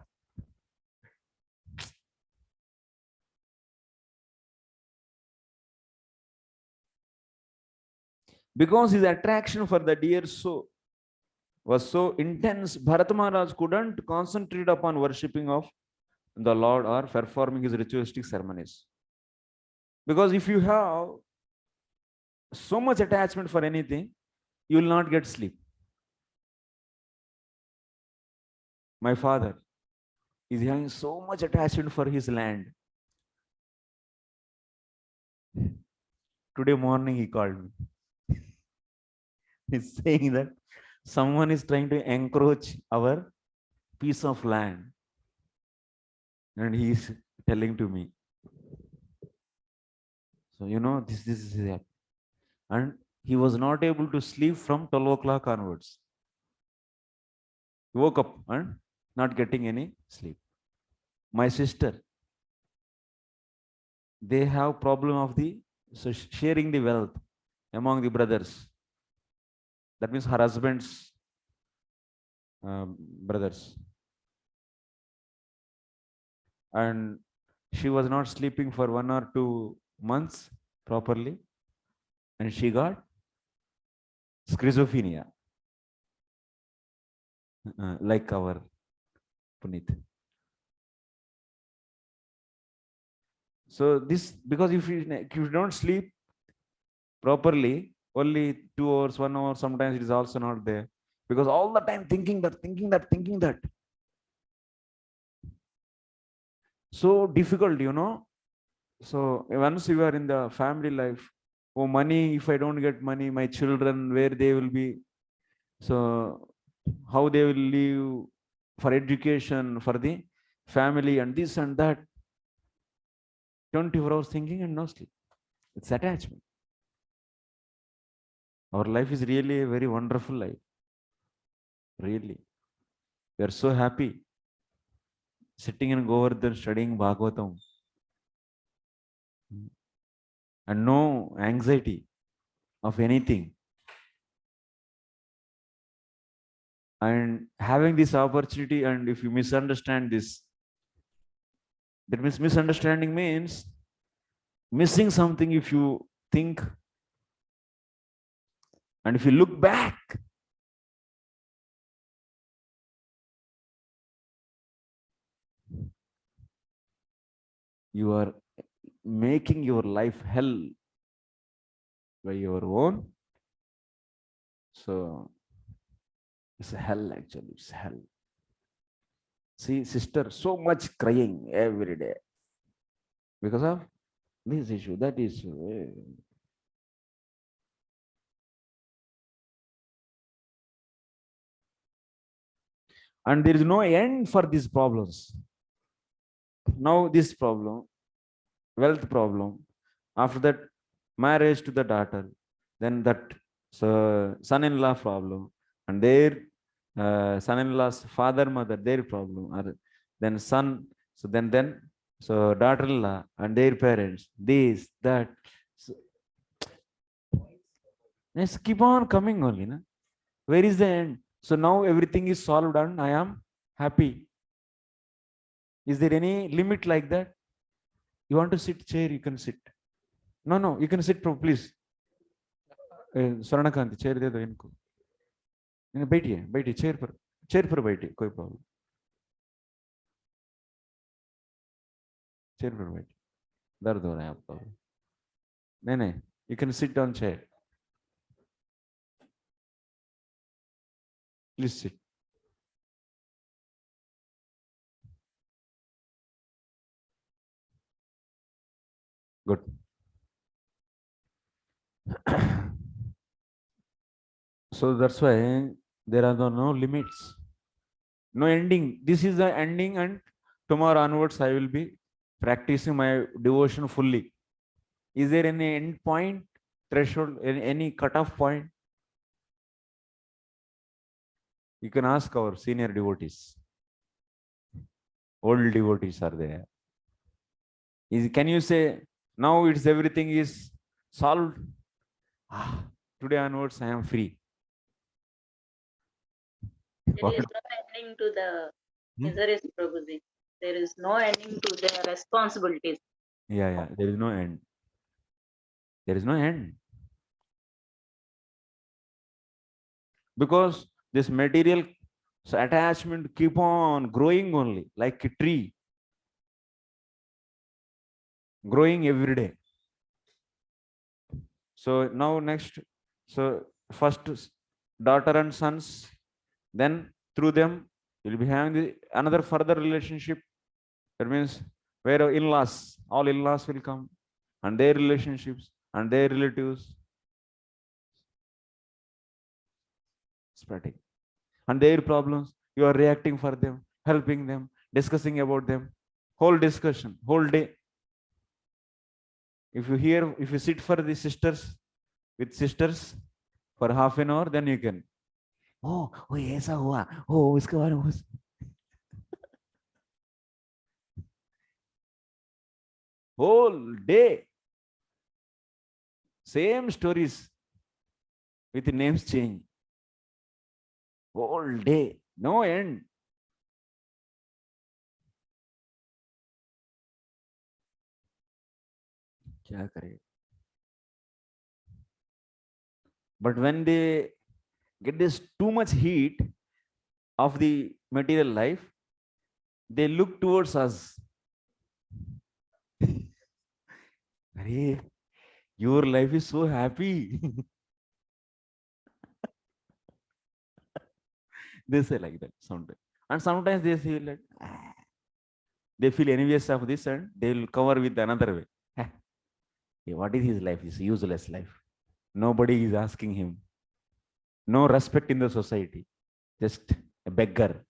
Because his attraction for the deer was so intense, Bharat Maharaj couldn't concentrate upon worshipping of the Lord or performing his ritualistic ceremonies. Because if you have so much attachment for anything, you will not get sleep. My father is having so much attachment for his land. Today morning he called me. He's saying that someone is trying to encroach our piece of land. And he is telling to me. So, this is happening. And he was not able to sleep from 12 o'clock onwards. He woke up and not getting any sleep. My sister, they have problem of sharing the wealth among the brothers. That means her husband's brothers. And she was not sleeping for 1 or 2 months properly, and she got schizophrenia, like our Puneet. So this, because if you don't sleep properly, only 2 hours, 1 hour, sometimes it is also not there, because all the time thinking that, thinking that, thinking that. So difficult, you know. So once you are in the family life, oh, money, if I don't get money, my children, where they will be? So how they will live for education, for the family, and this and that. 24 hours thinking and no sleep. It's attachment. Our life is really a very wonderful life. Really. We are so happy sitting in Govardhan studying Bhagavatam, and no anxiety of anything. And having this opportunity, and if you misunderstand this, that means misunderstanding means missing something. If you think, and if you look back, you are making your life hell by your own. So it's a hell, actually. It's hell. See, sister, so much crying every day because of this issue, that issue. And there is no end for these problems. Now this problem, wealth problem, after that marriage to the daughter, then that son-in-law problem, and their son-in-law's father, mother, their problem, or then son, so then so daughter-in-law and their parents, this, that. So, let's keep on coming only. Na? Where is the end? So now everything is solved and I am happy. Is there any limit like that? You want to sit chair, you can sit. No, you can sit, please. Swarnakanti chair दे दो इनको. बैठिए chair पर बैठिए, कोई problem. Chair पर बैठिए. दर्द हो रहा है आपको? नहीं, you can sit on chair. Please sit. Good. So that's why there are no limits, no ending. This is the ending, and tomorrow onwards I will be practicing my devotion fully. Is there any end point, threshold, any cutoff point? You can ask our senior devotees. Old devotees are there. Can you say now it's everything is solved? Today onwards I am free. There is no ending to the miseries, Prabhuji. There is no ending to their responsibilities. Yeah. There is no end. There is no end. Because this material attachment keep on growing only, like a tree. Growing every day. So now next, so first daughter and sons, then through them you'll be having another further relationship. That means where in-laws, all in-laws will come, and their relationships and their relatives spreading, and their problems. You are reacting for them, helping them, discussing about them. Whole discussion, whole day. If you sit for the sisters, with sisters for half an hour, then you can. Oh, ऐसा हुआ. Oh, इसके बारे में. Whole day. Same stories with names change. Whole day. No end. क्या करे? But when they get this too much heat of the material life, they look towards us. Arey, your life is so happy. They say like that sometimes. And sometimes they feel like, "Ah," they feel envious of this and they will cover with another way. "Ah, what is his life? It's useless life. Nobody is asking him. No respect in the society. Just a beggar.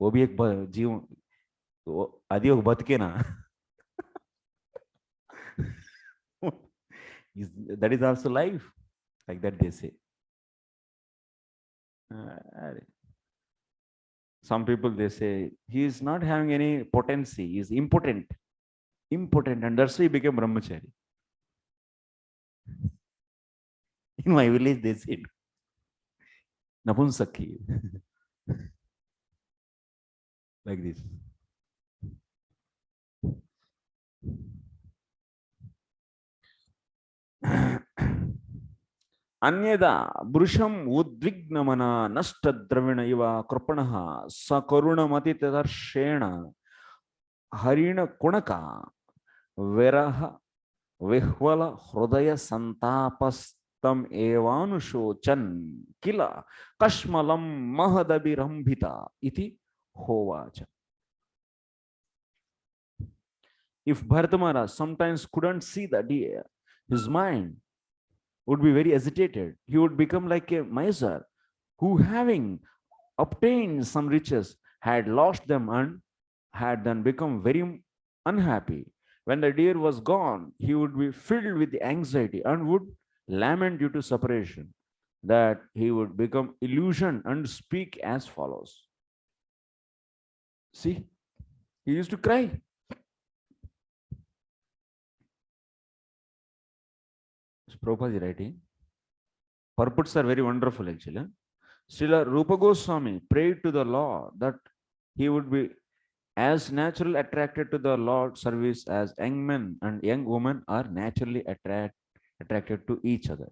वो भी एक जीव आदि एक बतके ना that is also life like that they say some people they say he is not having any potency, he is impotent and that's why he became brahmachari. In my village they said napunsaki like this. अन्यदा वृषम उद्विग्नमना नष्ट द्रविण इव कृपणः सकरुणमतितर्षेण हरिण कुणका विरह विह्वल हृदय संतापस्तम एवानुशोचन किल कश्मलं महदभिरंभिता इति होवाच. If Bharata Maharaj sometimes couldn't see the deer, his mind would be very agitated. He would become like a miser who, having obtained some riches, had lost them and had then become very unhappy. When the deer was gone, he would be filled with anxiety and would lament due to separation, that he would become illusioned and speak as follows. See, he used to cry. Prabhupada is writing. Purports are very wonderful actually. Srila Rupa Goswami prayed to the Lord that he would be as naturally attracted to the Lord's service as young men and young women are naturally attracted to each other.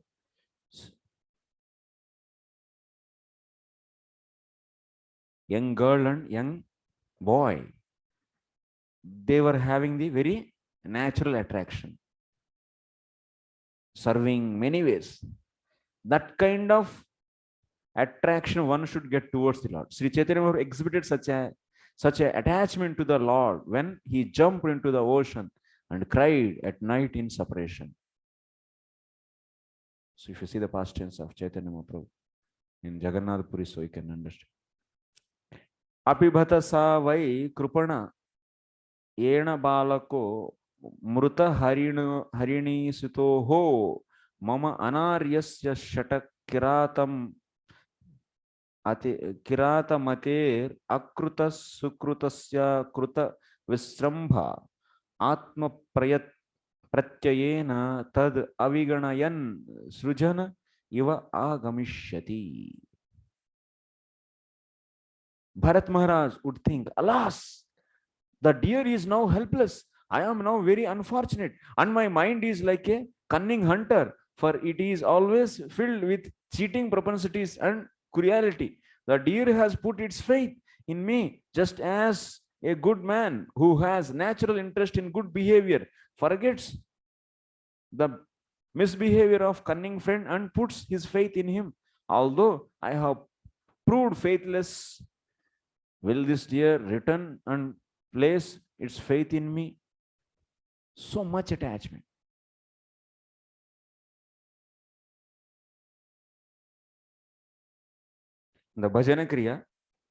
Young girl and young boy, they were having the very natural attraction, serving many ways. That kind of attraction one should get towards the Lord. Sri Chaitanya Mahaprabhu exhibited such a attachment to the Lord when he jumped into the ocean and cried at night in separation. So if you see the past tense of Chaitanya Mahaprabhu in Jagannath Puri, so you can understand. Apibhata sa vai krupana yena balako mruta harini sito ho mama anaryasya shatak kiratam किरातमतेर अकृत सुकृतस्य कृत विस्रंभ आत्म प्रत्ययेन तद अविगणयन सृजन इव आगमिष्यति. Bharat Maharaj would think, alas, the deer is now helpless. I am now very unfortunate and my mind is like a cunning hunter, for it is always filled with cheating propensities and cruelty. The deer has put its faith in me, just as a good man who has natural interest in good behavior forgets the misbehavior of cunning friend and puts his faith in him. Although I have proved faithless, will this deer return and place its faith in me? So much attachment. The bhajana kriya,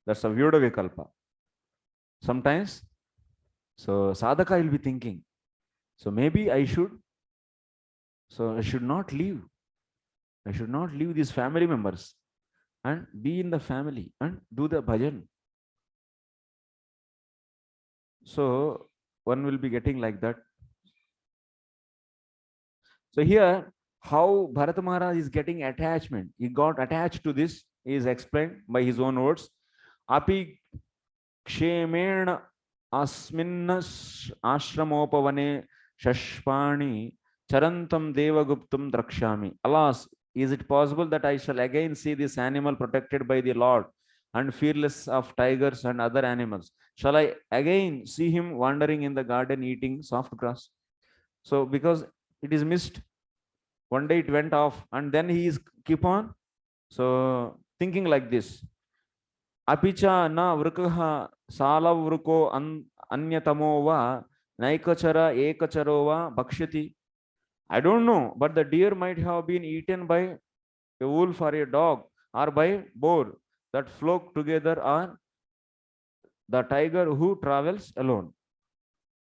that's a vyuda vikalpa. Sometimes, so sadhaka will be thinking, so maybe I should not leave. I should not leave these family members and be in the family and do the bhajan. So one will be getting like that. So here, how Bharata Maharaj is getting attachment. He got attached to this is explained by his own words. Api kshemena asminna ashramopavane shashpani charantam devaguptam drakshami. Alas, is it possible that I shall again see this animal protected by the Lord and fearless of tigers and other animals. Shall I again see him wandering in the garden eating soft grass? So because it is missed, one day it went off, and then he is keep on so thinking like this. Apicha na vrukah salavruko anyatamo va naikachara ekacharo va bhakshati. I don't know, but the deer might have been eaten by a wolf or a dog or by boar that flock together, or the tiger who travels alone.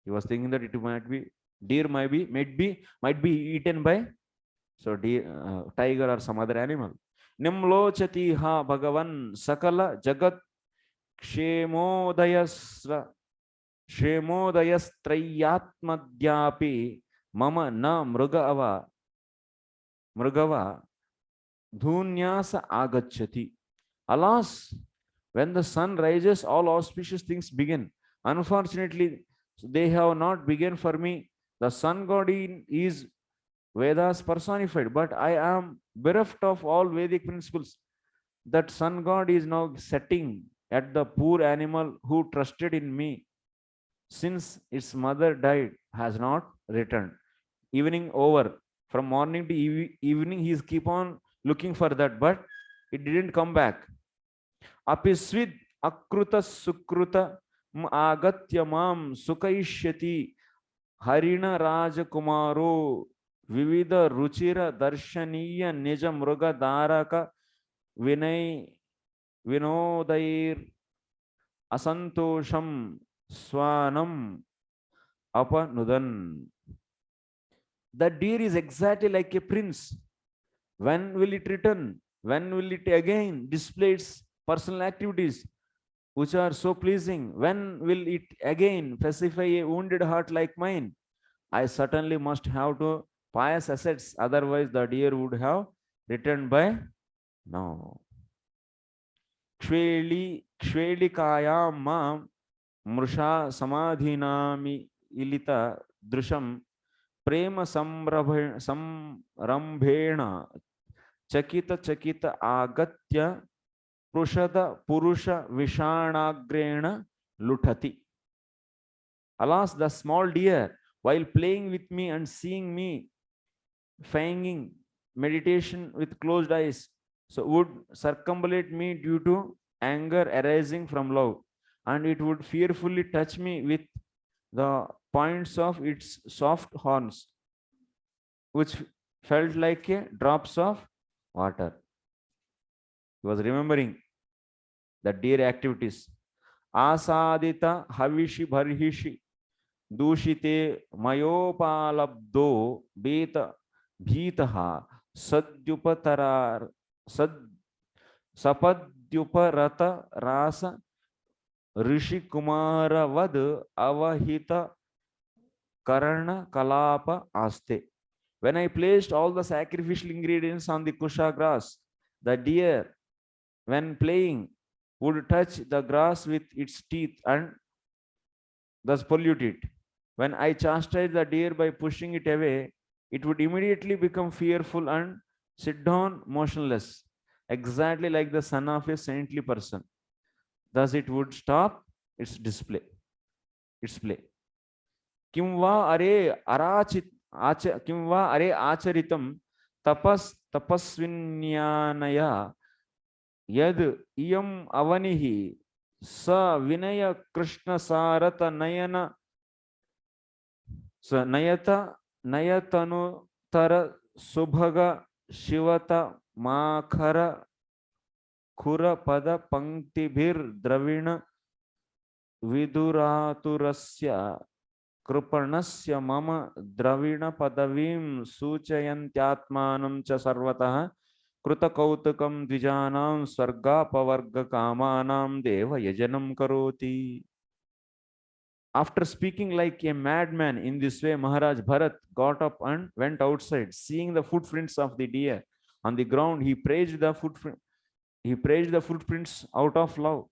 He was thinking that it might be deer, might be eaten by so deer, tiger or some other animal. Nimlochati ha bhagavan sakala jagat kshemodayastrayapi mama na mrugava dhunyasa agachati. Alas, when the sun rises, all auspicious things begin. Unfortunately, they have not begun for me. The sun god is Vedas personified, but I am bereft of all Vedic principles. That sun god is now setting at the poor animal who trusted in me since its mother died, has not returned. Evening over, from morning to evening, he is keep on looking for that, but it didn't come back. Apisvid akruta sukruta agatya mam sukaishyati harina rajakumaro vivida ruchira darshaniya nija mruga daraka vinay vinodair asantosham swanam apanudan. The deer is exactly like a prince. When will it return? When will it again display its personal activities which are so pleasing? When will it again pacify a wounded heart like mine? I certainly must have to pious assets, otherwise the deer would have returned by now. Kshvelikayam mam mrusha samadhinami ilita drusham prema samrambhena chakita agatya prushada purusha vishanagrena luthati. Alas, the small deer, while playing with me and seeing me feigning meditation with closed eyes, so would circumambulate me due to anger arising from love, and it would fearfully touch me with the points of its soft horns, which felt like drops of water. He was remembering the deer activities. Asadita havishi bharhishi दूषिते मयोपालब्धो बेत भीतः सद्युपतरार सपद्युपरत रास ऋषि कुमारवद अवहित karana kalapa aste. When I placed all the sacrificial ingredients on the kusha grass, the deer, when playing, would touch the grass with its teeth and thus pollute it. When I chastised the deer by pushing it away, it would immediately become fearful and sit down motionless, exactly like the son of a saintly person. Thus it would stop its play. Kimva are acharitam tapasvinyanaya yad iyam avanihi sa vinaya krishna sarata nayana sa nayatanu tara subhaga shivata makhara khura pada panktibhir dravina viduraturasya कृपणस्य मम द्रविण पदवीं सूचयन्त्यात्मानं च सर्वतः कृतकौतुकं द्विजानां स्वर्गापवर्गकामानां देवयजनं करोति. After speaking like a madman in this way, Maharaj Bharat got up and went outside. Seeing the footprints of the deer on the ground, he praised the footprints out of love.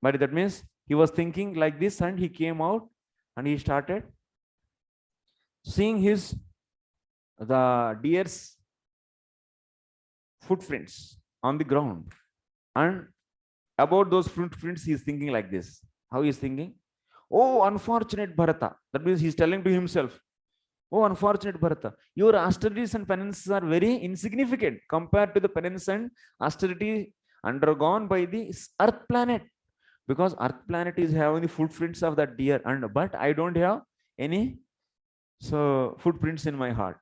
But that means he was thinking like this, and he came out and he started seeing the deer's footprints on the ground, and About those footprints, he is thinking like this. How he is thinking? Oh, unfortunate Bharata. That means he is telling to himself, oh, unfortunate Bharata, your austerities and penances are very insignificant compared to the penance and austerity undergone by the Earth planet. Because Earth planet is having the footprints of that deer, and but I don't have any footprints in my heart,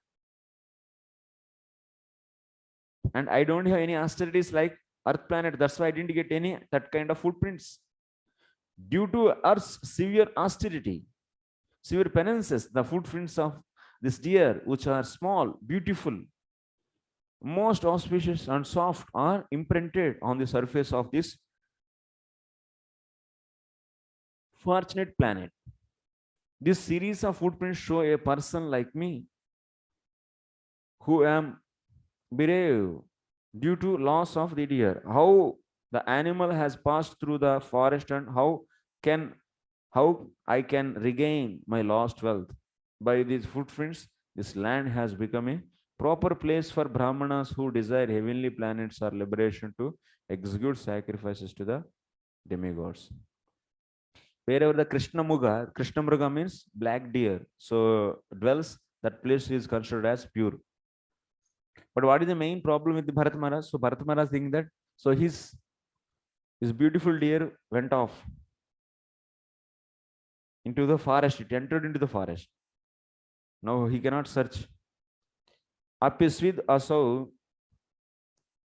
and I don't have any austerities like Earth planet. That's why I didn't get any that kind of footprints. Due to Earth's severe austerity, severe penances, the footprints of this deer, which are small, beautiful, most auspicious and soft, are imprinted on the surface of this fortunate planet. This series of footprints show a person like me who am bereaved due to loss of the deer. How the animal has passed through the forest, and can how I can regain my lost wealth. By these footprints, this land has become a proper place for Brahmanas who desire heavenly planets or liberation to execute sacrifices to the demigods. Wherever the Krishna Mruga means black deer, so dwells, that place is considered as pure. But what is the main problem with the Bharat Maharaj? So Bharat Maharaj thinking that so his beautiful deer went off into the forest. It entered into the forest. Now he cannot search. Apisvid asau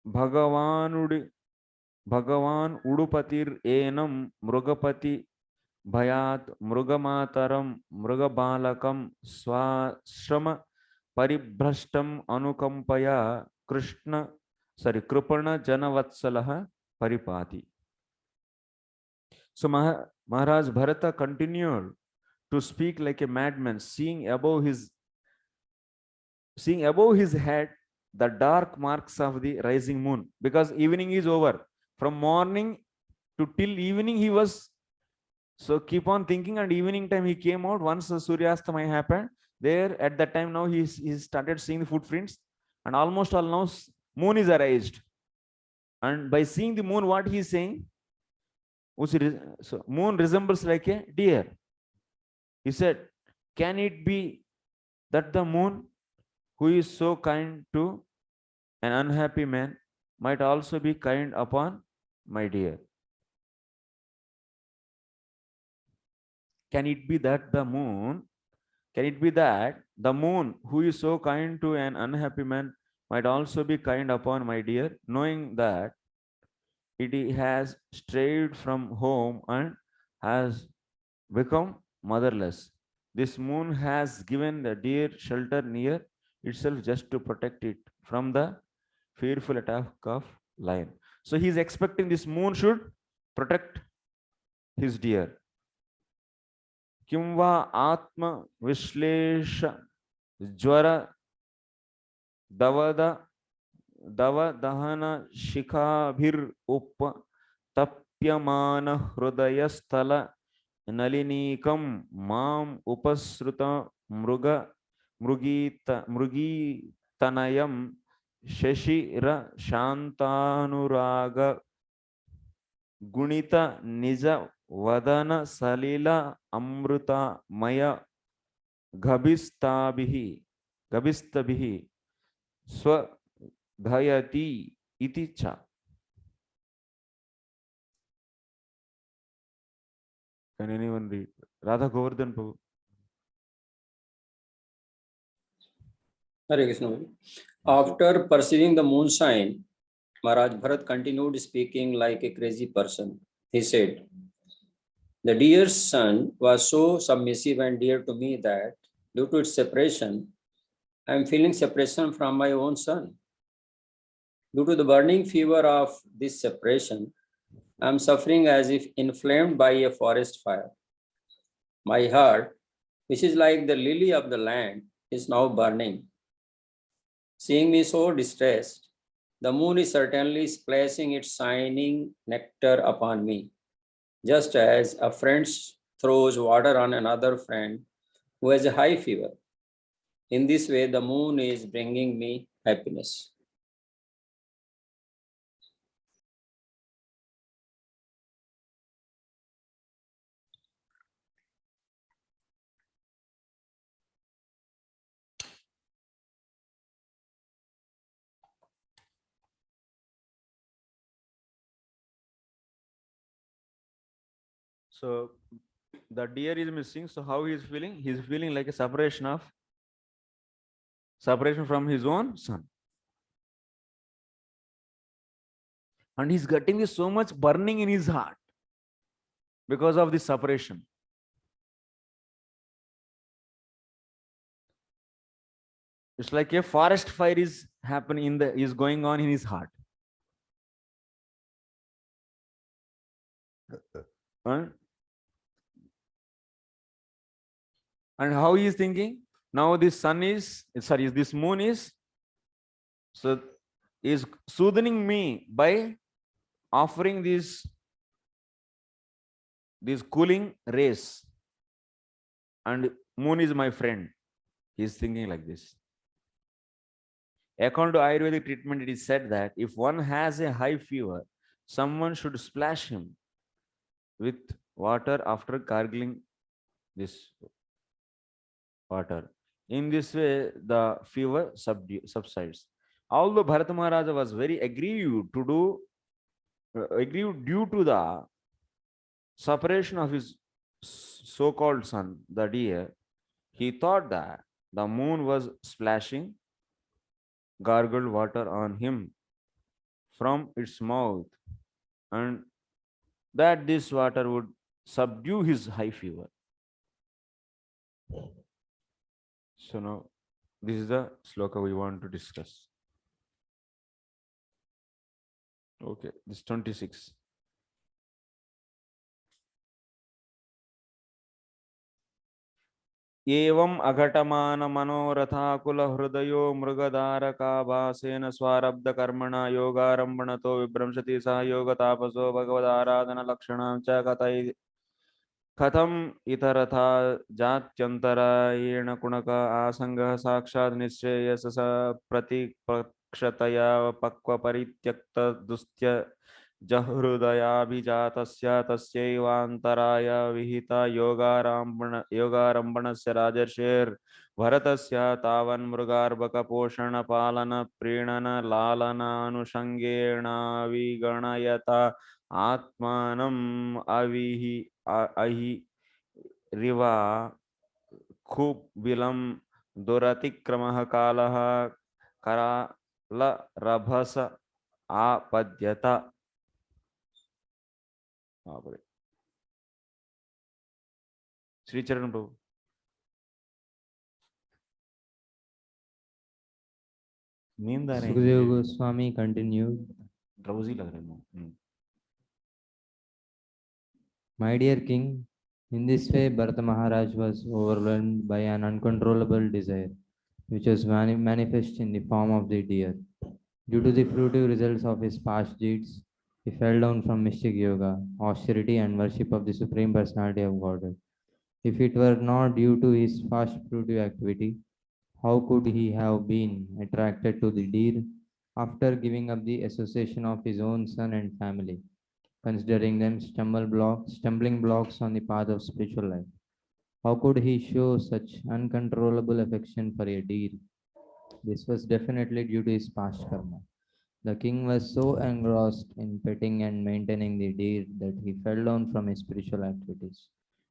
Bhagavan Udupatir enam Mrugapati Bhayat Mrugamataram Mrugabalakam Swashrama Paribhrashtam Anukampaya Kripana Janavatsalaha Paripati. So Maharaj Bharata continued to speak like a madman, seeing above his head the dark marks of the rising moon, because evening is over. From morning to till evening he was so keep on thinking, and evening time he came out. Once the Suryastamaya happened, there at that time now he started seeing the footprints, and almost all now moon is erased. And by seeing the moon, what he is saying, so moon resembles like a deer. He said, can it be that the moon, who is so kind to an unhappy man, might also be kind upon my deer? Can it be that the moon, who is so kind to an unhappy man, might also be kind upon my deer, knowing that it has strayed from home and has become motherless? This moon has given the deer shelter near itself just to protect it from the fearful attack of lion. So he is expecting this moon should protect his deer. Kimva atma vishlesha jwara davada davadahana shikhabhir up tapyamana hrudayasthala nalinikam mam upasruta mrugitanayam shashira shantanuraga gunita nija vadana salila amruta maya ghabistabihi swadhayati iti cha. Can anyone read? Radha Govardhan Prabhu. Hare Krishna. After perceiving the moon sign, Maharaj Bharat continued speaking like a crazy person. He said, the deer's son was so submissive and dear to me that due to its separation, I am feeling separation from my own son. Due to the burning fever of this separation, I am suffering as if inflamed by a forest fire. My heart, which is like the lily of the land, is now burning. Seeing me so distressed, the moon is certainly splashing its shining nectar upon me, just as a friend throws water on another friend who has a high fever. In this way, the moon is bringing me happiness. So the deer is missing. So how he is feeling? He is feeling like a separation from his own son. And he's getting this so much burning in his heart because of this separation. It's like a forest fire is happening is going on in his heart. And how he is thinking? Now this this moon is soothing me by offering these cooling rays, and moon is my friend. He is thinking like this. According to Ayurvedic treatment, it is said that if one has a high fever, someone should splash him with water after gargling this water. In this way, the fever subsides. Although Bharat Maharaja was very aggrieved due to the separation of his so-called son, the deer, he thought that the moon was splashing gargled water on him from its mouth, and that this water would subdue his high fever. So now, this is the sloka we want to discuss. Okay, this 26. एवं अघटमान मनोरथाकुल हृदयो मृगधारकाभासेन स्वारब्ध कर्मणा योगारंभणतो विभ्रंशति सह योग तापसो भगवदाराधन लक्षणां च कथम इतरथा जात्यंतरायेण कुणक आसंगः साक्षात् निश्चयस प्रतिपक्षतया पक्व परित्यक्त दुस्त्य जहृदयाभिजातस्य तस्यैवान्तराय विहिता योगारंभणस्य राजर्षेर् भरतस्य तावन्मृगार्भकपोषण पालन प्रीणन लालनानुषंगेणाविगणयता आत्मानम् अहि रिवा खुबिलं दुरतिक्रमः कालः करालरभस आपद्यत. श्री चरण प्रभु. नींद आ रही है. सुखदेव गोस्वामी continued. ड्राउजी लग रहे हैं. My dear king, in this way Bharata Maharaj was overwhelmed by an uncontrollable desire, which was manifest in the form of the deer. Due to the fruitive results of his past deeds, he fell down from mystic yoga, austerity, and worship of the Supreme Personality of Godhead. If it were not due to his past fruitive activity, how could he have been attracted to the deer after giving up the association of his own son and family, considering them stumbling blocks on the path of spiritual life? How could he show such uncontrollable affection for a deer? This was definitely due to his past karma. The king was so engrossed in petting and maintaining the deer that he fell down from his spiritual activities.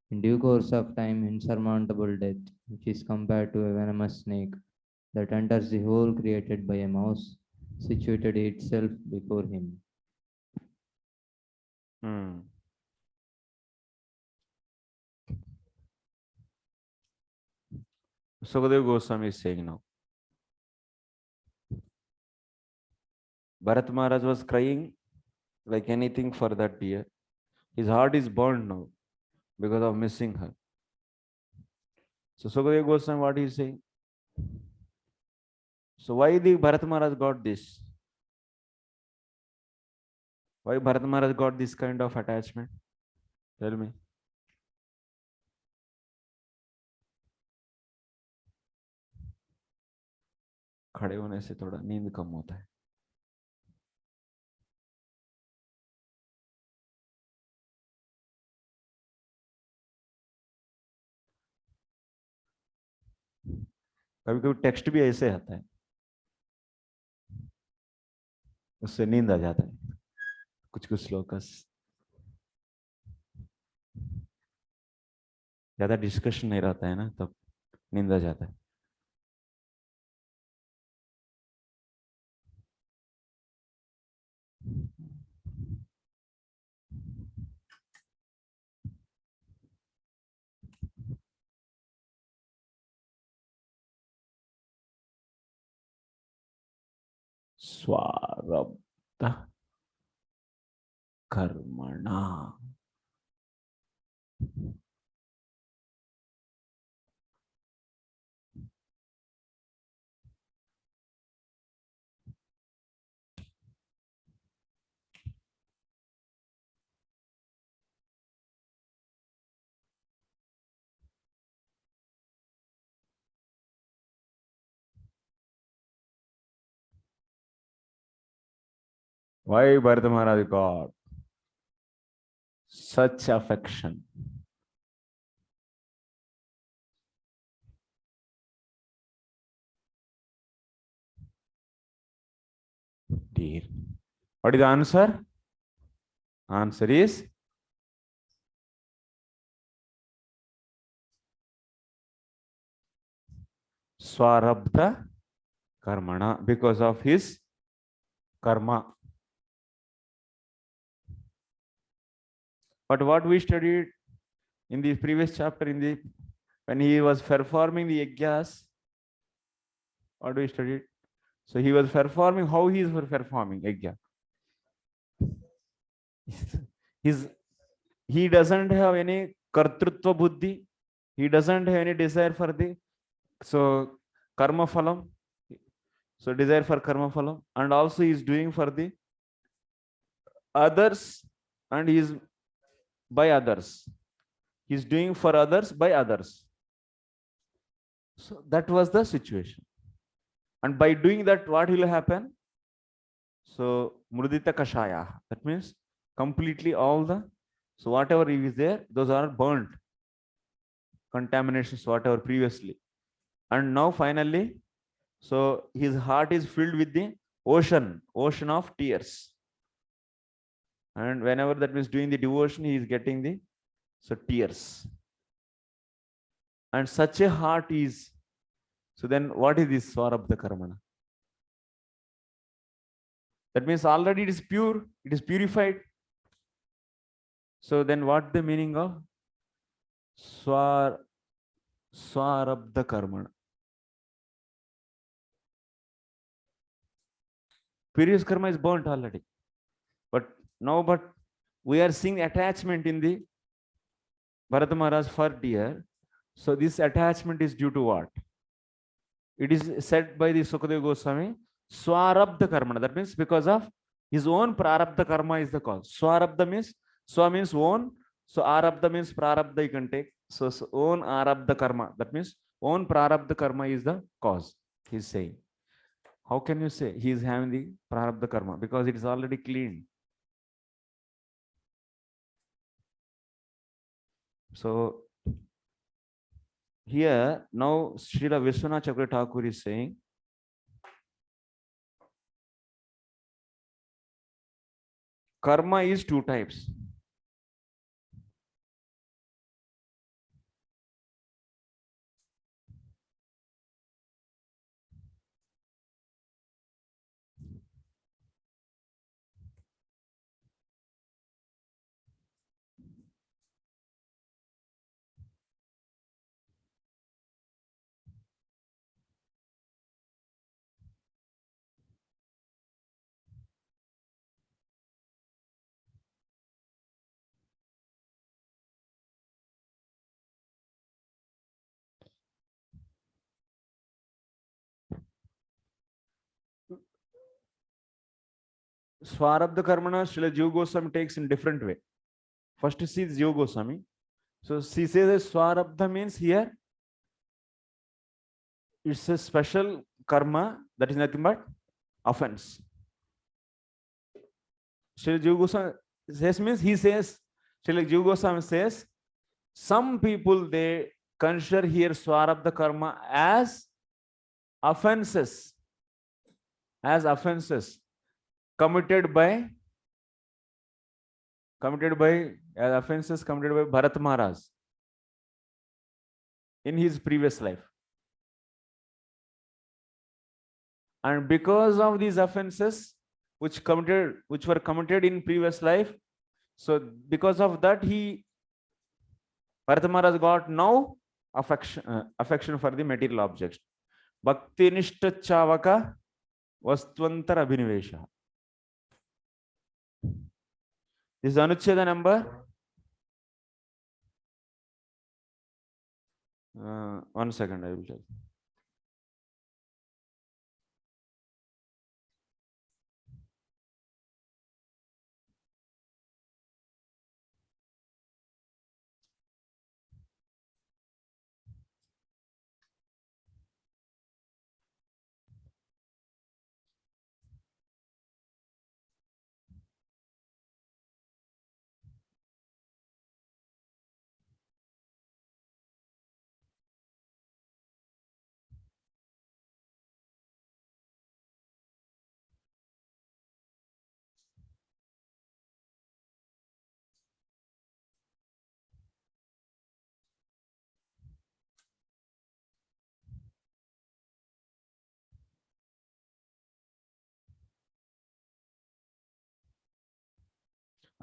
In due course of time, insurmountable death, which is compared to a venomous snake that enters the hole created by a mouse, situated itself before him. Sukadeva Goswami is saying now. Bharat Maharaj was crying like anything for that deer. His heart is burned now because of missing her. So Sukadeva Goswami, what he is saying? So why the Bharat Maharaj got this? Why Bharat Maharaj got this kind of attachment? Tell me. खड़े होने से थोड़ा नींद कम होता है. कभी कभी text भी ऐसे आता है, उससे नींद आ जाता है. कुछ श्लोकस. ज्यादा डिस्कशन नहीं रहता है ना, तब नींद आ जाता है. स्वारब्ध कर्मणा. Why Bharata Maharaj got such affection? Dear. What is the answer? Answer is Swarabdha Karmana, because of his karma. But what we studied in the previous chapter, when he was performing the yajnas, what we studied? So he was performing, how he is performing yajna. He doesn't have any kartrutva buddhi. He doesn't have any desire for the karma phalam. So desire for karma phalam, and also he is doing for the others, and he is by others. He is doing for others by others. So that was the situation. And by doing that, what will happen? So murdita kashaya. That means completely all the, so whatever is there, those are burnt. Contaminations, whatever previously. And now finally, so his heart is filled with the ocean of tears. And whenever that means doing the devotion, he is getting the tears. And such a heart is, so then what is this Swarabdha Karmana? That means already it is pure, it is purified. So then what the meaning of Swarabdha Karmana? Previous karma is burnt already. But we are seeing attachment in the Bharata Maharaj for deer. So this attachment is due to what? It is said by the Sukadeva Goswami, Swarabdha Karmana. That means because of his own prarabdha karma is the cause. Swarabdha means, Swa means own, so Arabdha means prarabdha you can take. So own Arabdha karma. That means own prarabdha karma is the cause, he's saying. How can you say he is having the prarabdha karma? Because it is already clean. So here now Srila Vishwanath Chakravarti Thakur is saying, karma is two types. Swarabdha Karmana, Srila Jiva Goswami takes in different way. First he sees Jiva Goswami. So she says Swarabdha means here it's a special karma that is nothing but offense. Srila Jiva Goswami says means he says, Srila Jiva Goswami says, some people they consider here Swarabdha karma as offenses committed by Bharat Maharaj. in his previous life. And because of these offenses which were committed in previous life, so because of that, Bharata Maharaj got now affection for the material objects. Bhakti nishta chavaka vastvantar abhinivesha. This is Anucheda number. 1 second, I will tell.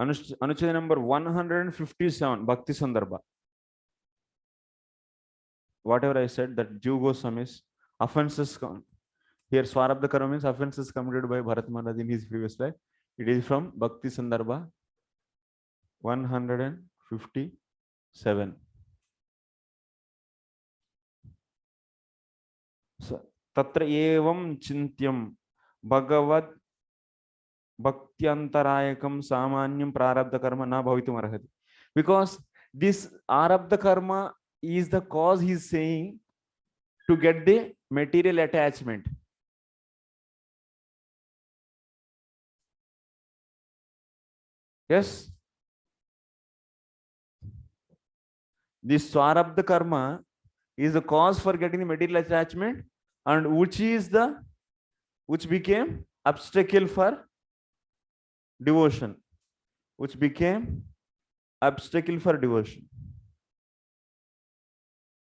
Anucheda number 157, Bhakti Sandarbha. Whatever I said, that Jiva Goswami's offenses, here Swarabdha Karma means offenses committed by Bharata Maharaj in his previous life. It is from Bhakti Sandarbha 157. So, Tatra evam chintyam Bhagavad Bhaktyantarayakam Samanyam Prarabdha Karma na bhavitum arhati. Because this Arabdha Karma is the cause, he is saying, to get the material attachment. Yes. This Swarabdha Karma is the cause for getting the material attachment, and which became obstacle for devotion. Which became obstacle for devotion.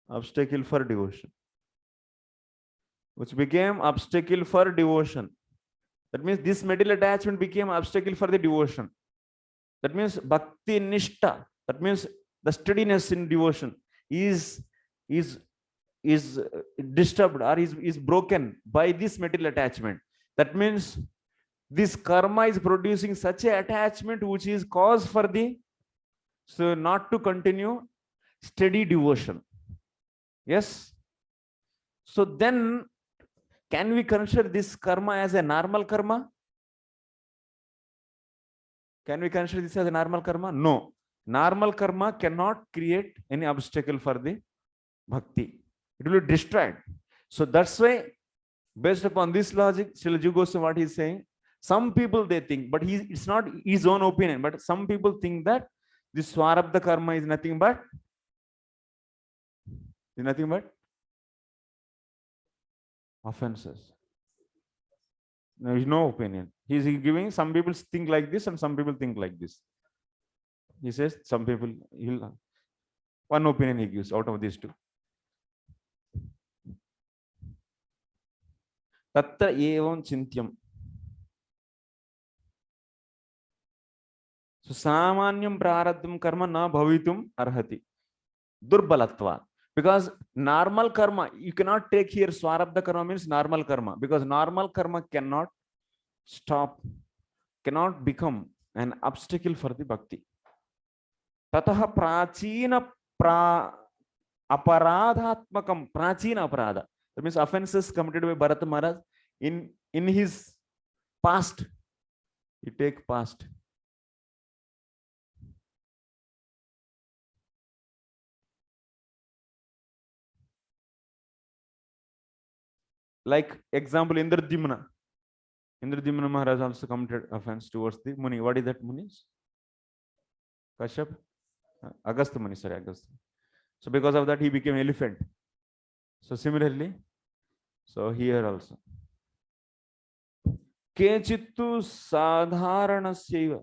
Obstacle for devotion. Which became obstacle for devotion. That means this material attachment became obstacle for the devotion. That means bhakti nishta. That means the steadiness in devotion is disturbed or is broken by this material attachment. That means this karma is producing such a attachment which is cause for not to continue steady devotion. Yes. So then, can we consider this karma as a normal karma? Can we consider this as a normal karma? No. Normal karma cannot create any obstacle for the bhakti. It will be destroyed. So that's why, based upon this logic, Srila Jiva Goswami, what he is saying, some people they think, but it's not his own opinion, but some people think that this Swarabdha karma is nothing but offenses. There is no opinion. He is giving, some people think like this and some people think like this. He says some people, one opinion he gives out of these two. Tatra evam chintyam. So samanyam prarabdham karma na bhavitum arhati. Durbalatva. Because normal karma, you cannot take here Swarabdha karma means normal karma, because normal karma cannot become an obstacle for the bhakti. Tataha prachina aparadhatmakam, prachina aparadha. That means offenses committed by Bharata Maharaj in his past. You take past. Like example, Indradyumna Maharaj also committed offense towards the Muni. What is that Muni? Kashyap? Agastya Muni, sorry, Agastya. So because of that, he became elephant. So similarly, so here also. Kechittu sadharanasya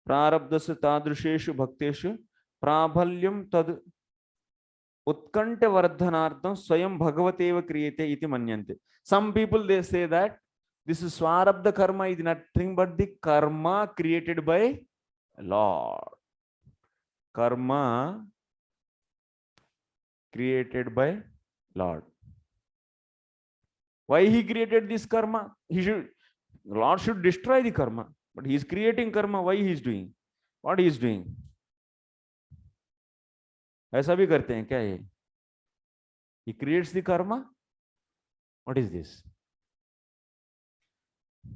prarabdasya tadrusheshu bhakteshu prabhalyam tad utkanta vardhanartham swayam bhagavateva kriyate iti manyante. Some people, they say that this is swarabdha karma is nothing but the karma created by Lord. Karma created by Lord. Why he created this karma? Lord should destroy the karma, but he is creating karma. Why he is doing? What he is doing? ऐसा भी करते हैं क्या ये? He creates the karma. What is this?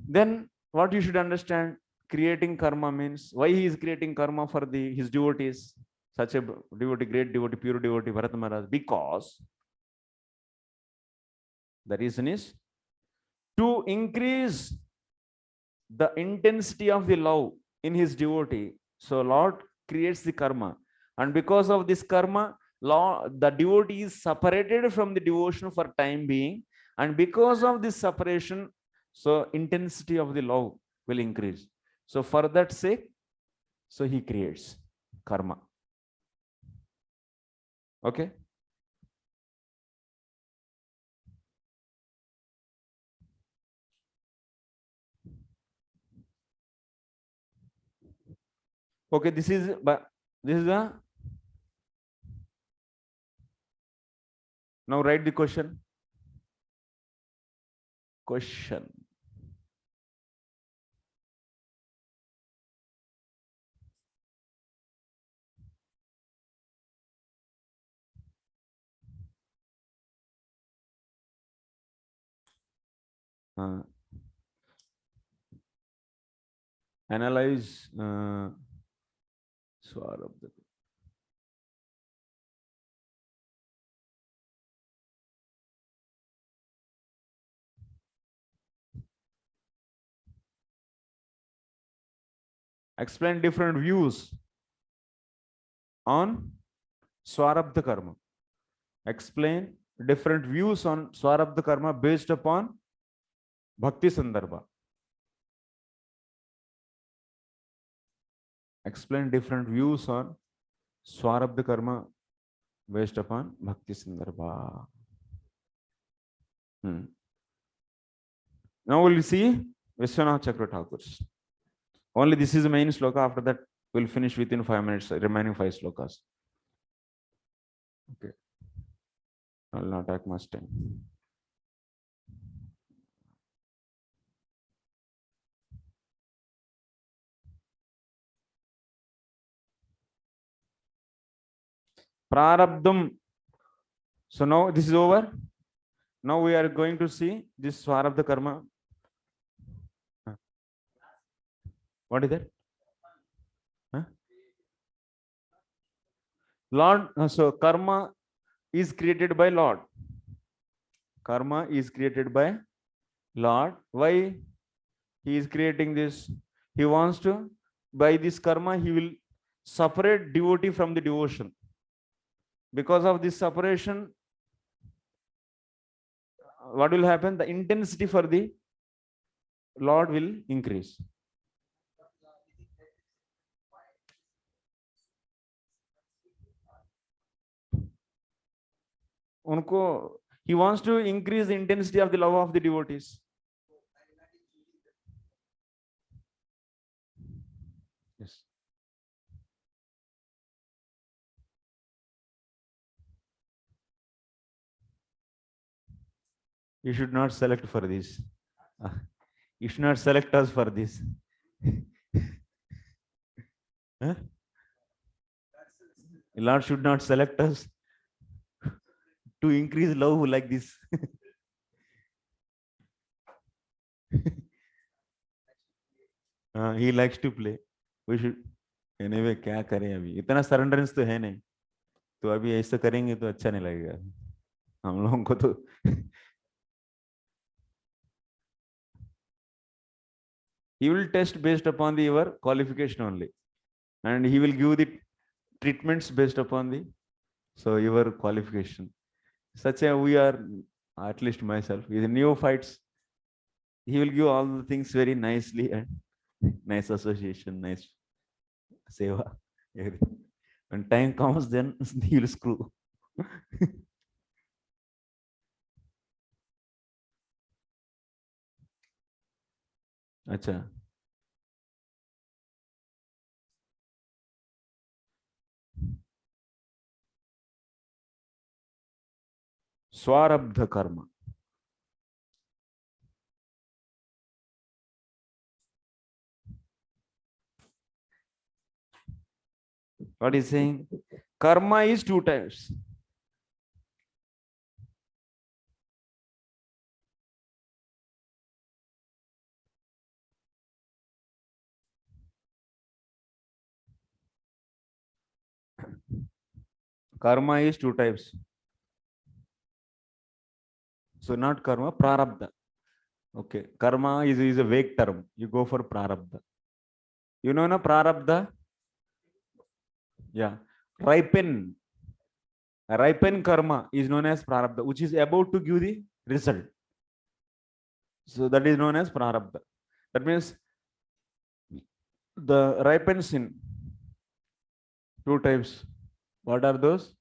Then what you should understand, creating karma means, why he is creating karma for his devotees, such a devotee, great devotee, pure devotee, Bharata Maharaj, because the reason is to increase the intensity of the love in his devotee. So Lord creates the karma, and because of this karma, the devotee is separated from the devotion for time being, and because of this separation, so intensity of the love will increase. So for that sake, so he creates karma. Okay. Okay, this is the, now write the question. Analyze Swarabdha. Explain different views on Swarabdha karma. Explain different views on Swarabdha karma based upon Bhakti Sandarbha. Explain different views on Swarabdha karma based upon Bhakti Sandarbha. Now we'll see Vishwanath Chakra Thakur's. Only this is the main sloka. After that, we'll finish within 5 minutes, remaining 5 slokas. Okay. I'll not take much time. Prarabdham. So now this is over. Now we are going to see this Swarabdha karma. What is that? Huh? Lord, so karma is created by Lord. Karma is created by Lord. Why he is creating this? He wants to, by this karma, he will separate devotee from the devotion. Because of this separation, what will happen? The intensity for the Lord will increase. He wants to increase the intensity of the love of the devotees. Yes. You should not select for this. You should not select us for this. Huh? Lord should not select us to increase love like this. He likes to play. We should anyway, क्या करें अभी, इतना सरेंडरेंस तो है नहीं, तो अभी ऐसा करेंगे तो अच्छा नहीं लगेगा हम लोगों को तो. He will test based upon your qualification only, and he will give the treatments based upon the your qualification. Such a we are, at least myself, with neophytes, he will give all the things very nicely, and nice association, nice seva. When time comes, then he will screw. अच्छा, स्वारब्ध कर्म. What is saying? Karma is two types. Karma is two types. So not karma, prarabdha. Okay, karma is a vague term. You go for prarabdha. You know na prarabdha? Yeah. Ripen. Ripen karma is known as prarabdha, which is about to give the result. So that is known as prarabdha. That means the ripen sin. Two types. What are those?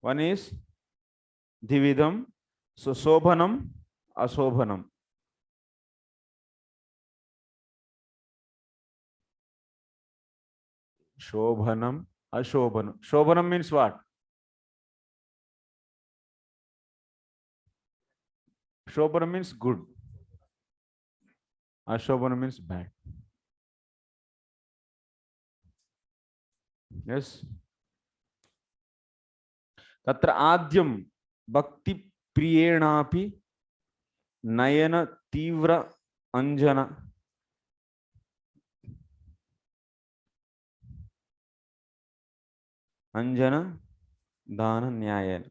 One is dividam, so sobhanam, asobhanam. Shobhanam, ashobhanam. Shobhanam means what? Shobhanam means good. Ashobhanam means bad. Yes. Tatra adyam bhakti priyenapi nayana tivra anjana anjana dana nyayana.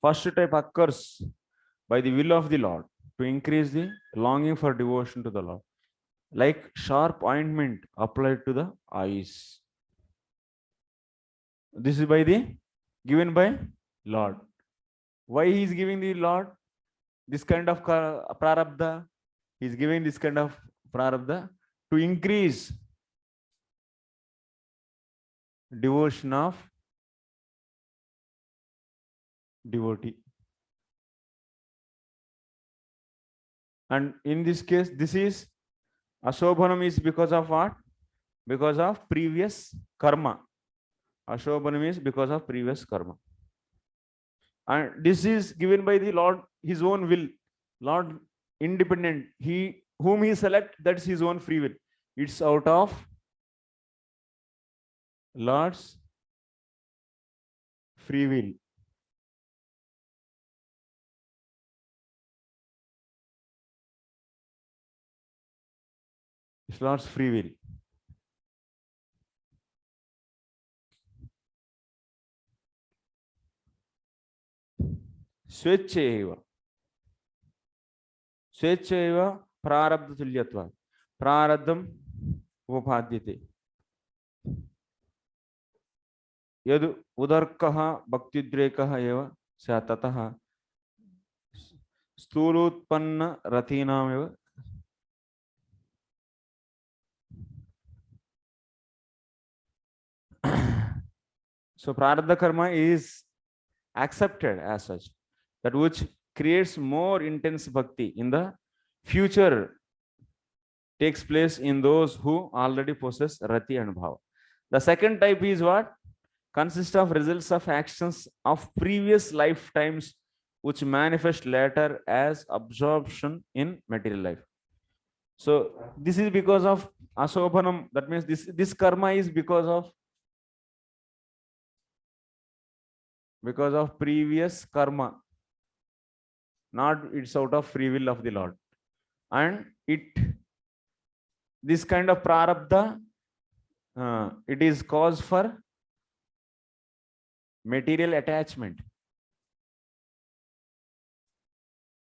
First type occurs by the will of the Lord to increase the longing for devotion to the Lord, like sharp ointment applied to the eyes. This is by the given by Lord. Why he is giving the Lord this kind of prarabdha? He is giving this kind of prarabdha to increase devotion of devotee. And in this case, this is ashobhanam is because of what? Because of previous karma. Ashobhanam is because of previous karma. And this is given by the Lord, his own will. Lord independent. He whom he select, that's his own free will. It's out of Lord's free will. It's Lord's free will. Swecheva. Swecheva prarabdha tulyatva. Prarabdham upadhyate. Yadu उदर्कः भक्तिद्रेकः एव स ततः स्थूलोत्पन्न रतीनामेव. So prarabdha karma is accepted as such, that which creates more intense bhakti in the future takes place in those who already possess rati and bhava. The second type is what? Consists of results of actions of previous lifetimes which manifest later as absorption in material life. So this is because of asobhanam. That means this karma is because of previous karma, not it's out of free will of the Lord. And this kind of prarabdha it is cause for material attachment.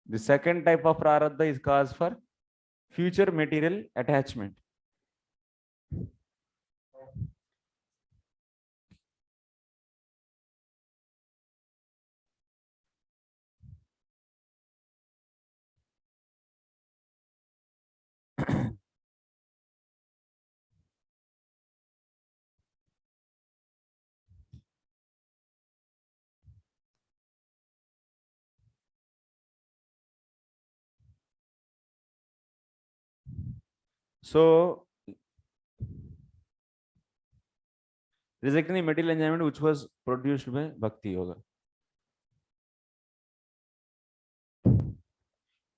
The second type of prarabdha is cause for future material attachment. So rejecting the material enjoyment which was produced by bhakti yoga.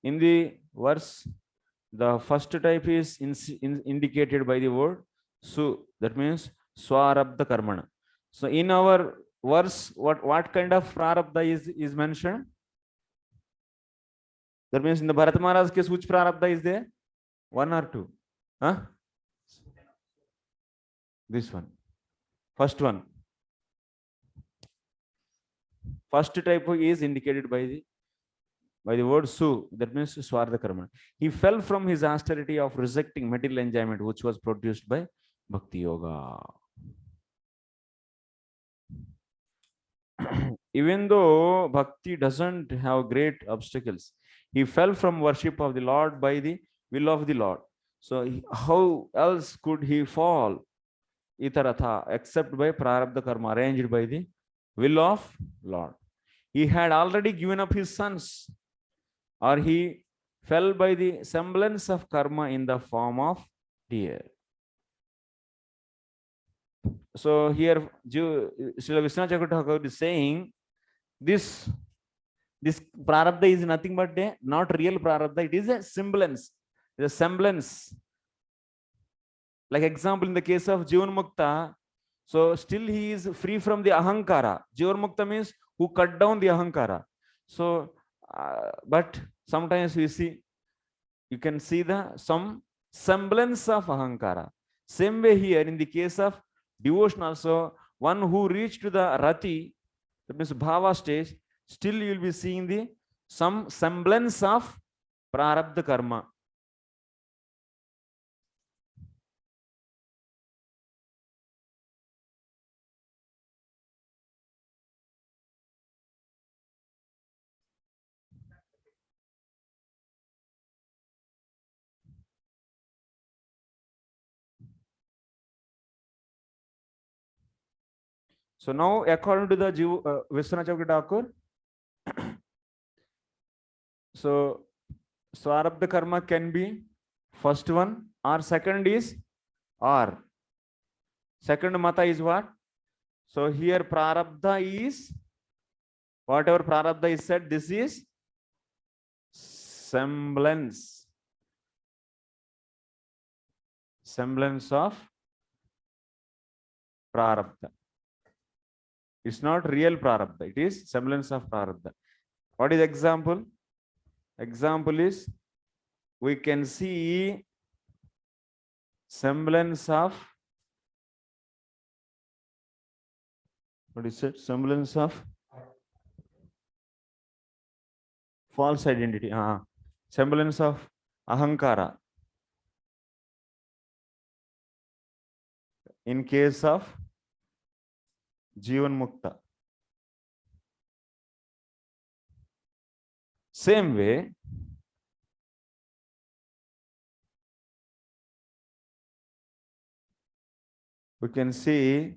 In the verse, the first type is indicated by the word su, that means swarabdha karmana. So in our verse, what kind of prarabdha is mentioned? That means in the Bharat Maharaj case, which prarabdha is there? One or two? Huh? This one. First one. First type is indicated by the word su, that means swarda karma. He fell from his austerity of rejecting material enjoyment which was produced by bhakti yoga. Even though bhakti doesn't have great obstacles, he fell from worship of the Lord by the will of the Lord. So how else could he fall itaratha except by prarabdha karma arranged by the will of Lord? He had already given up his sons, or he fell by the semblance of karma in the form of deer. So here Srila Vishwanath Chakravarti is saying this prarabdha is nothing but not real prarabdha. It is a semblance. The semblance. Like example, in the case of Jivan Mukta, so still he is free from the ahankara. Jivan Mukta means who cut down the ahankara. So, but sometimes you can see some semblance of ahankara. Same way here in the case of devotion also, one who reached to the rati, that means bhava stage, still you will be seeing some semblance of prarabdha karma. So now, according to the Vishwanath Chakravarti Thakur, so swarabdha karma can be first one, or second is or. Second mata is what? So here prarabdha is whatever prarabdha is said. This is semblance of prarabdha. It's not real prarabdha. It is semblance of prarabdha. What is example? Example is we can see semblance of, what is it? Semblance of false identity. Semblance of ahankara in case of Jivan Mukta. Same way, we can see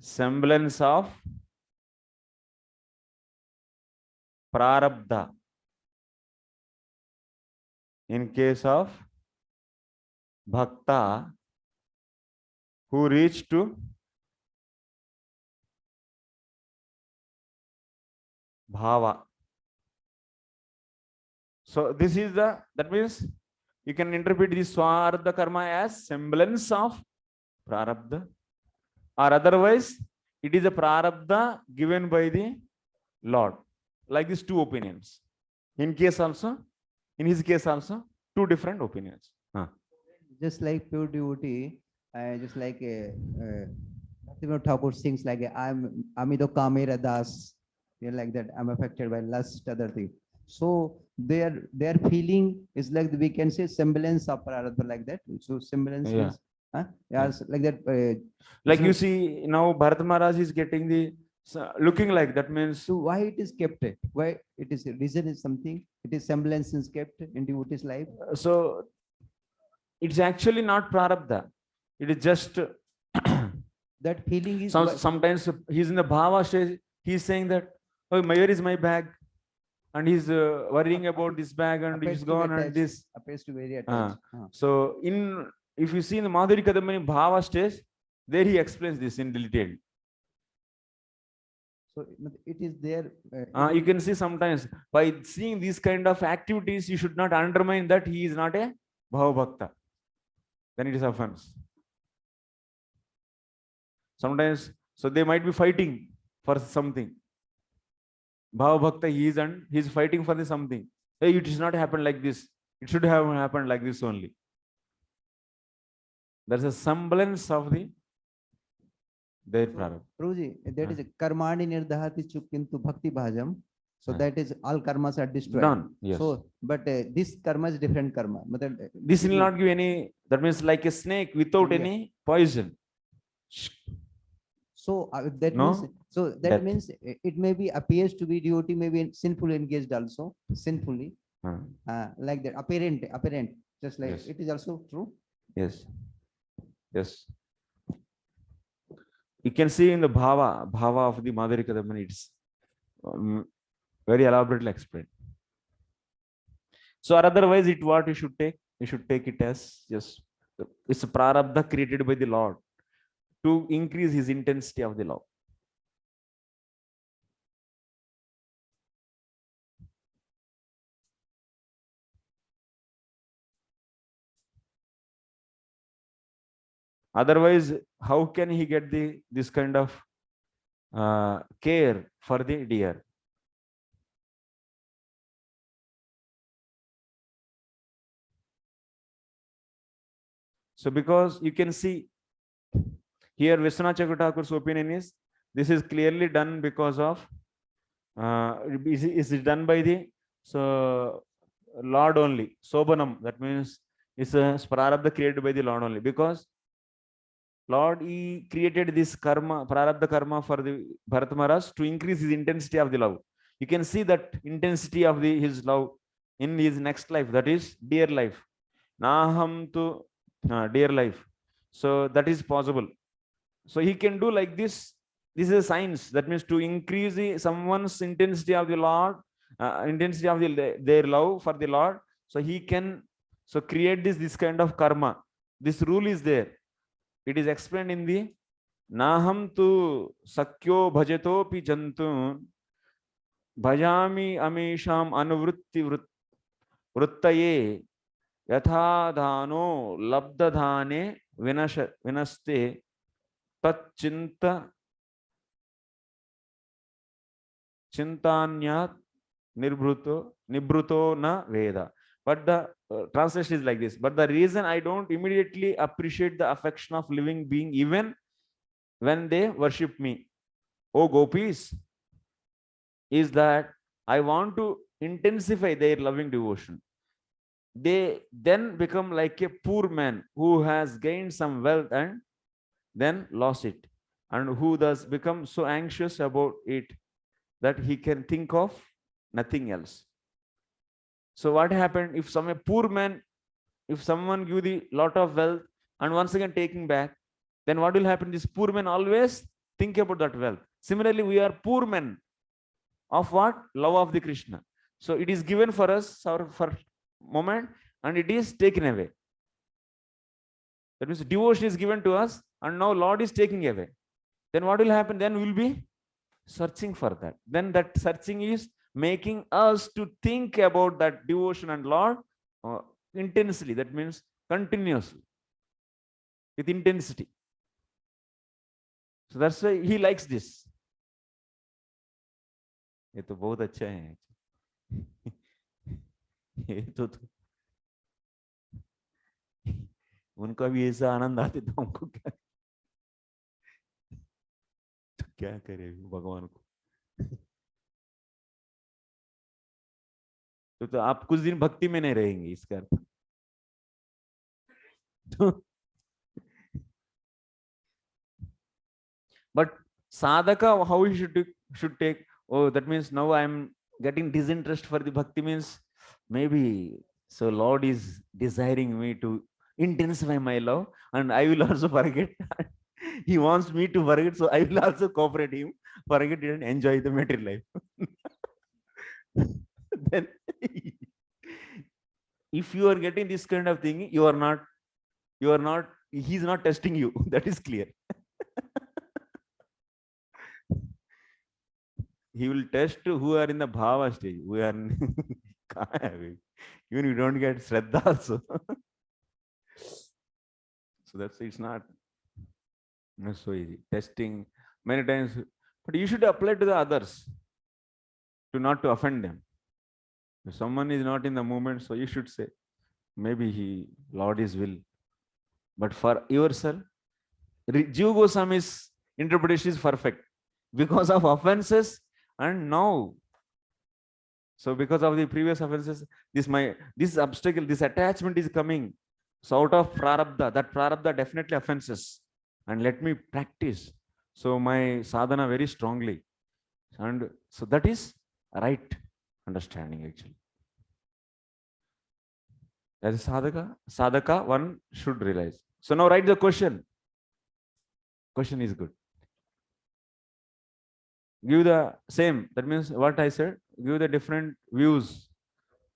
semblance of prarabdha in case of bhakta who reached to bhava. So this is that means you can interpret this swarabdha karma as semblance of prarabdha, or otherwise it is a prarabdha given by the Lord. Like these two opinions. In his case also, two different opinions. Just like pure devotee, just like Bhaktivinoda Thakur sings like I'm Amido Kamera Das, like that. I'm affected by lust, other thing. So their feeling is like we can say semblance of Prarabdha, like that. So semblance Yeah. means, yes, like that. Like so, you see now, Bharat Maharaj is getting the looking like that means so why it is kept? Why it is reason is something? It is semblance is kept in devotee's life. so it's actually not prarabdha. It is just That feeling is sometimes he's in the bhava stage. He's saying that, oh, where is my bag? And he's worrying about this bag and appears he's to be gone and attached, this. appears to be very attached. So if you see in the Madhuri Kadamani bhava stage, there he explains this in detail. So it is there. You can see sometimes by seeing these kind of activities, you should not undermine that he is not a bhava bhakta. Then it is offense. Sometimes, so they might be fighting for something. Bhava bhakta he is and he is fighting for the something. Hey, it is not happened like this. It should have happened like this only. There's a semblance of their prarabdha. Prabhuji, that is karmani nirdhati kintu bhakti bhajam. So that is all karmas are destroyed. Done. Yes. So, but this karma is different karma. This will not give any. That means like a snake without any poison. So that No? means, so that Death. means it may be appears to be devotee, maybe sinfully engaged also, sinfully, like that, apparent, just like Yes. it is also true. Yes. Yes. You can see in the bhava of the Madhuri Kadamani, it's very elaborately explained. So otherwise, what you should take? You should take it as just it's a prarabdha created by the Lord to increase his intensity of the love. Otherwise, how can he get this kind of care for the deer? So because you can see here Vishwanath Chakravarti's opinion is this is clearly done because of is it done by the Lord only, Sobanam, that means it's a prarabdha created by the Lord only, because Lord, he created this karma, prarabdha karma for the Bharat Maharaj to increase his intensity of the love. You can see that intensity of his love in his next life, that is dear life. Naham to dear life. So that is possible. So he can do like this. This is a science. That means to increase someone's intensity of the Lord, intensity of their love for the Lord. So he can create this kind of karma. This rule is there. It is explained in the Naham tu sakyo bhajato pi jantu bhajami amisham anuvrutti vruttaye yatha dhano labda dhane vinaste tachinta chintanyat nibruto na veda. But the translation is like this. But the reason I don't immediately appreciate the affection of living being even when they worship me, oh gopis, is that I want to intensify their loving devotion. They then become like a poor man who has gained some wealth and then lost it, and who thus becomes so anxious about it that he can think of nothing else. So what happened if some a poor man, if someone give the lot of wealth and once again taking back, then what will happen? This poor man always think about that wealth. Similarly, we are poor men of what? Love of the Krishna. So it is given for us for moment and it is taken away. That means devotion is given to us and now Lord is taking away. Then what will happen? Then we will be searching for that. Then that searching is making us to think about that devotion and Lord intensely. That means continuously, with intensity. So that's why he likes this. ये तो बहुत अच्छा है. ये तो उनका भी ऐसा आनंद आते तो हमको क्या, तो क्या करे भगवान को। तो आप कुछ दिन भक्ति में नहीं रहेंगे इसका अर्थ। तो but sadhaka, how he should take, oh, that means now I am getting disinterest for the bhakti, means maybe so Lord is desiring me to intensify my love and I will also forget. He wants me to forget, so I will also cooperate him, forget it and enjoy the material life. Then if you are getting this kind of thing, you are not, he is not testing you. That is clear. He will test who are in the bhava stage. We are even you don't get shraddha also. So that's, it's not so easy. Testing many times, but you should apply to the others to not to offend them. If someone is not in the moment, so you should say, maybe Lord is will. But for yourself, Jiva Goswami's interpretation is perfect because of offenses, and now, so because of the previous offenses, this obstacle, this attachment is coming. So out of prarabdha, that prarabdha definitely offenses, and let me practice. So my sadhana very strongly, and so that is right understanding actually. As a sadhaka, one should realize. So now write the question. Question is good. Give the same, that means what I said, give the different views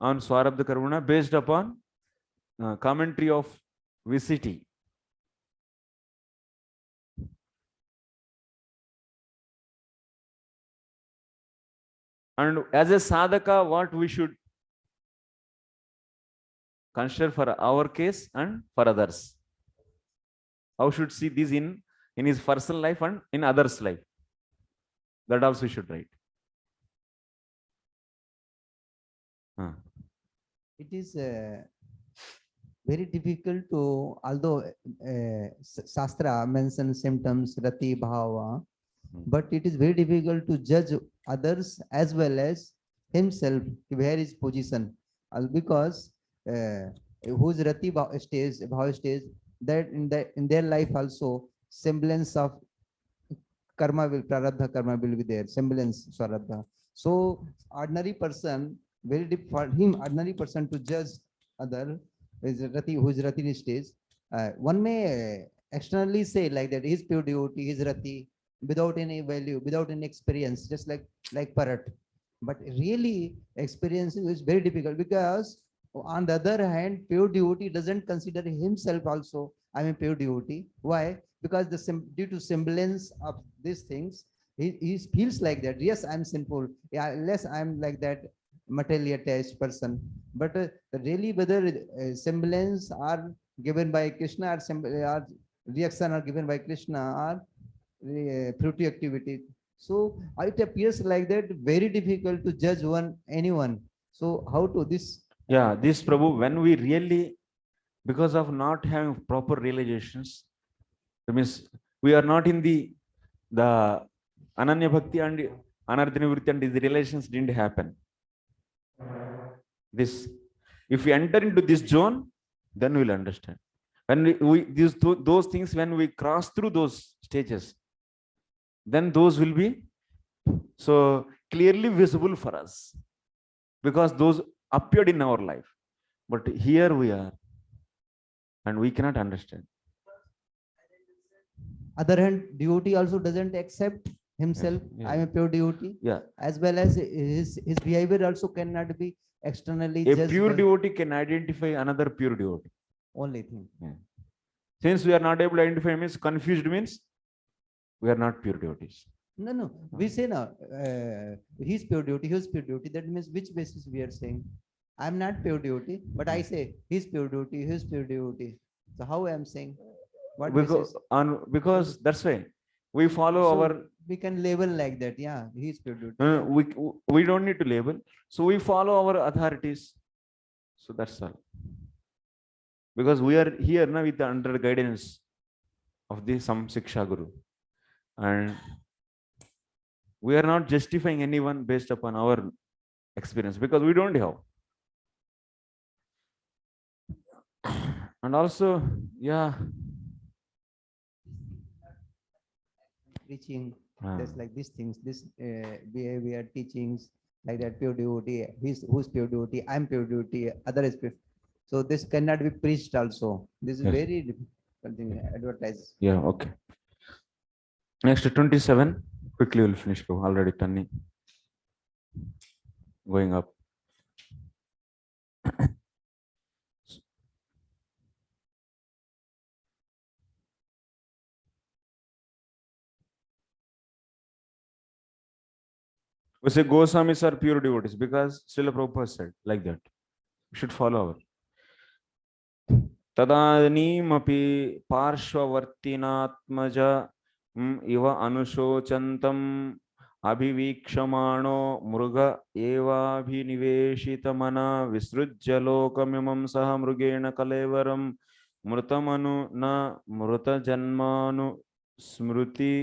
on Swarabdha Karuna based upon commentary of VCT. And as a sadhaka, what we should consider for our case and for others. How should see this in his personal life and in others' life. That also we should write. It is very difficult to, although Shastra mentions symptoms, rati, bhava, but it is very difficult to judge others as well as himself, where his position, because whose rati bhava stage, that in their life also semblance of karma will, prarabdha karma will be there, semblance swarabdha. So ordinary person, very for him, ordinary person to judge other is rati, who is rati stage. One may externally say like that, his pure devotee, his rati, without any value, without any experience, just like parrot. But really, experience is very difficult, because on the other hand, pure devotee doesn't consider himself also, I am a pure devotee. Why? Because due to semblance of these things, he feels like that. Yes, I'm sinful. Yeah, less I'm like that materially attached person. But really, whether semblance are given by Krishna, or reaction are given by Krishna, or fruity activity. So it appears like that very difficult to judge anyone. So how to this? Yeah, this Prabhu, when we really, because of not having proper realizations, that means we are not in the Ananya Bhakti and Anardhana Vritti, and these relations didn't happen. This, if we enter into this zone, then we'll understand. When those things, when we cross through those stages, then those will be so clearly visible for us, because those appeared in our life. But here we are, and we cannot understand. Other hand, devotee also doesn't accept himself. Yeah. I am a pure devotee. Yeah. As well as his behavior also cannot be externally A judged. pure devotee can identify another pure devotee. Only thing. Yeah. Since we are not able to identify, means confused, means we are not pure devotees. No. We say now, he's pure devotee, he's pure devotee. That means which basis we are saying? I'm not pure devotee, but I say he's pure devotee, he's pure devotee. So how I am saying? What basis? Because that's why we follow So our. we can label like that. Yeah, he's pure devotee. We don't need to label. So we follow our authorities. So that's all. because we are here now with the under guidance of the some Siksha Guru, and we are not justifying anyone based upon our experience because we don't have. And also, yeah, Preaching, ah, just like these things, this behavior, teachings, like that pure devotee, who's pure devotee, I'm pure devotee, other is pure. So this cannot be preached also. This is yes, very difficult thing, advertised. yeah, okay. Next 27. Quickly we'll finish. Already turning, going up. We say Goswamis are pure devotees because Srila Prabhupada said like that. We should follow our. तदानीमपि पार्श्ववर्तिनात्मज इव अनुशोचन्तम् अभिवीक्षमाणो मृग एवाभिनिवेशितमना विसृज्य लोकमिमं सह मृगेण कलेवरं मृतमनु न मृतजन्मानु स्मृति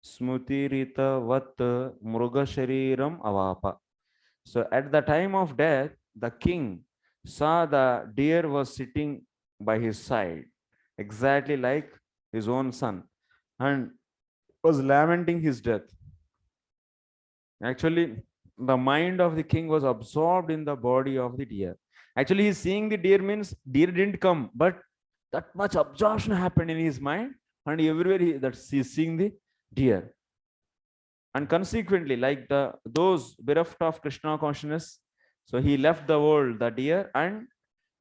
स्मृतिरितवत् मृगशरीरम् अवाप. So at the time of death, the king saw the deer was sitting by his side, exactly like his own son, and was lamenting his death. Actually, the mind of the king was absorbed in the body of the deer. Actually, he's seeing the deer means deer didn't come, but that much absorption happened in his mind, and everywhere he's seeing the deer. And consequently, like those bereft of Krishna consciousness, so he left the world, the deer, and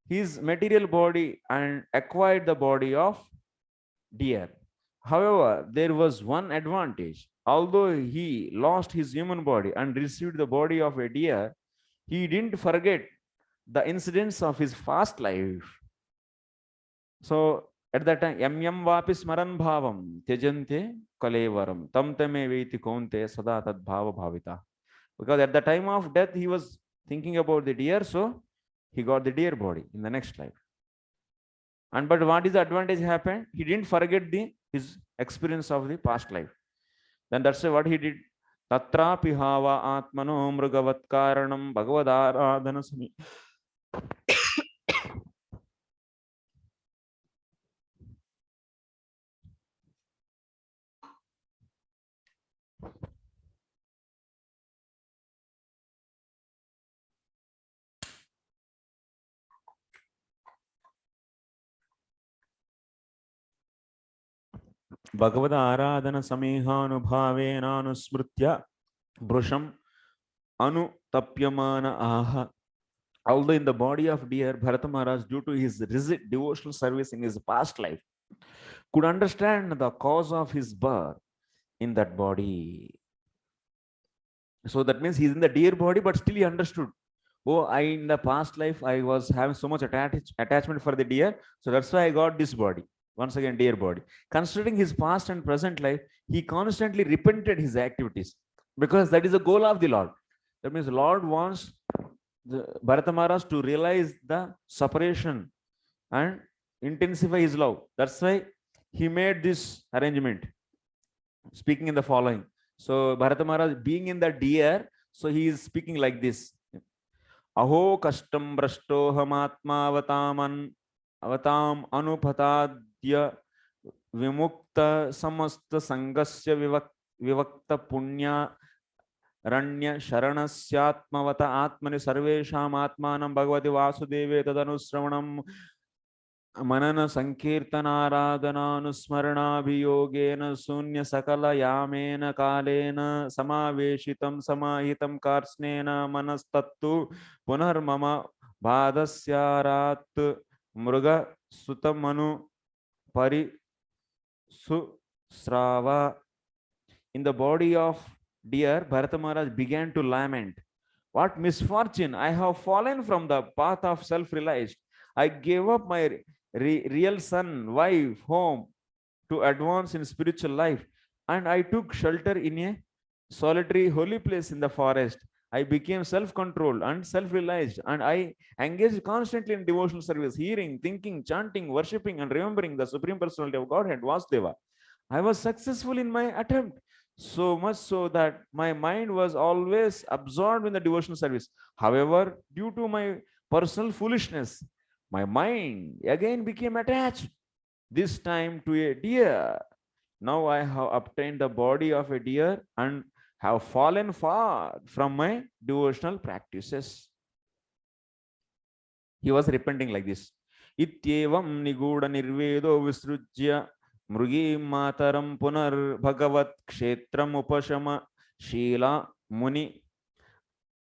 his material body and acquired the body of deer. However, there was one advantage. Although he lost his human body and received the body of a deer, he didn't forget the incidents of his past life. So at that time, yam yam vapi smaran bhavam tyajante kalevaram tam tame veti konte sada tad bhava bhavita. Because at the time of death, he was thinking about the deer, so he got the deer body in the next life. And but what is the advantage happened? He didn't forget his experience of the past life. Then that's what he did. Tatra pihava atmano mrugavat karanam bhagavadaradhana sami. Bhagavad Aradhana Samihanubhavenanusmritya Brusham Anu Tapyamana Aha. Although in the body of deer, Bharata Maharaj, due to his rigid devotional service in his past life, could understand the cause of his birth in that body. So that means he's in the deer body, but still he understood. Oh, in the past life, I was having so much attachment for the deer. So that's why I got this body. Once again, deer body. Considering his past and present life, he constantly repented his activities because that is the goal of the Lord. That means the Lord wants the Bharata Maharaj to realize the separation and intensify his love. That's why he made this arrangement, speaking in the following. So Bharata Maharaj being in the deer, so he is speaking like this. Aho kashtam brashtoham avatam anupatadya vimukta samasta sangasya vivakta punya ranya sharanasyatmavata atmani sarvesham atmanam bhagavati vasudeve tadanusravanam मनन संकीर्तनाराधनानुस्मरणाभियोगेन शून्य सकल यामेन कालेन समावेशितं समाहितं कार्ष्णेन मनस्तत्तु पुनर्मम बाधस्यारात् मृग सुतमनु परिसुस्रावा. In the body of deer, Bharata Maharaj began to lament. What misfortune! I have fallen from the path of self-realized. I gave up my real son, wife, home to advance in spiritual life, and I took shelter in a solitary holy place in the forest. I became self-controlled and self-realized, and I engaged constantly in devotional service, hearing, thinking, chanting, worshipping, and remembering the Supreme Personality of Godhead, Vasudeva. I was successful in my attempt, so much so that my mind was always absorbed in the devotional service. However, due to my personal foolishness, my mind again became attached, this time to a deer. Now I have obtained the body of a deer and have fallen far from my devotional practices. He was repenting like this. Ityevam niguda nirvedo visrujya mrugi mataram punar bhagavat kshetram upashama shila muni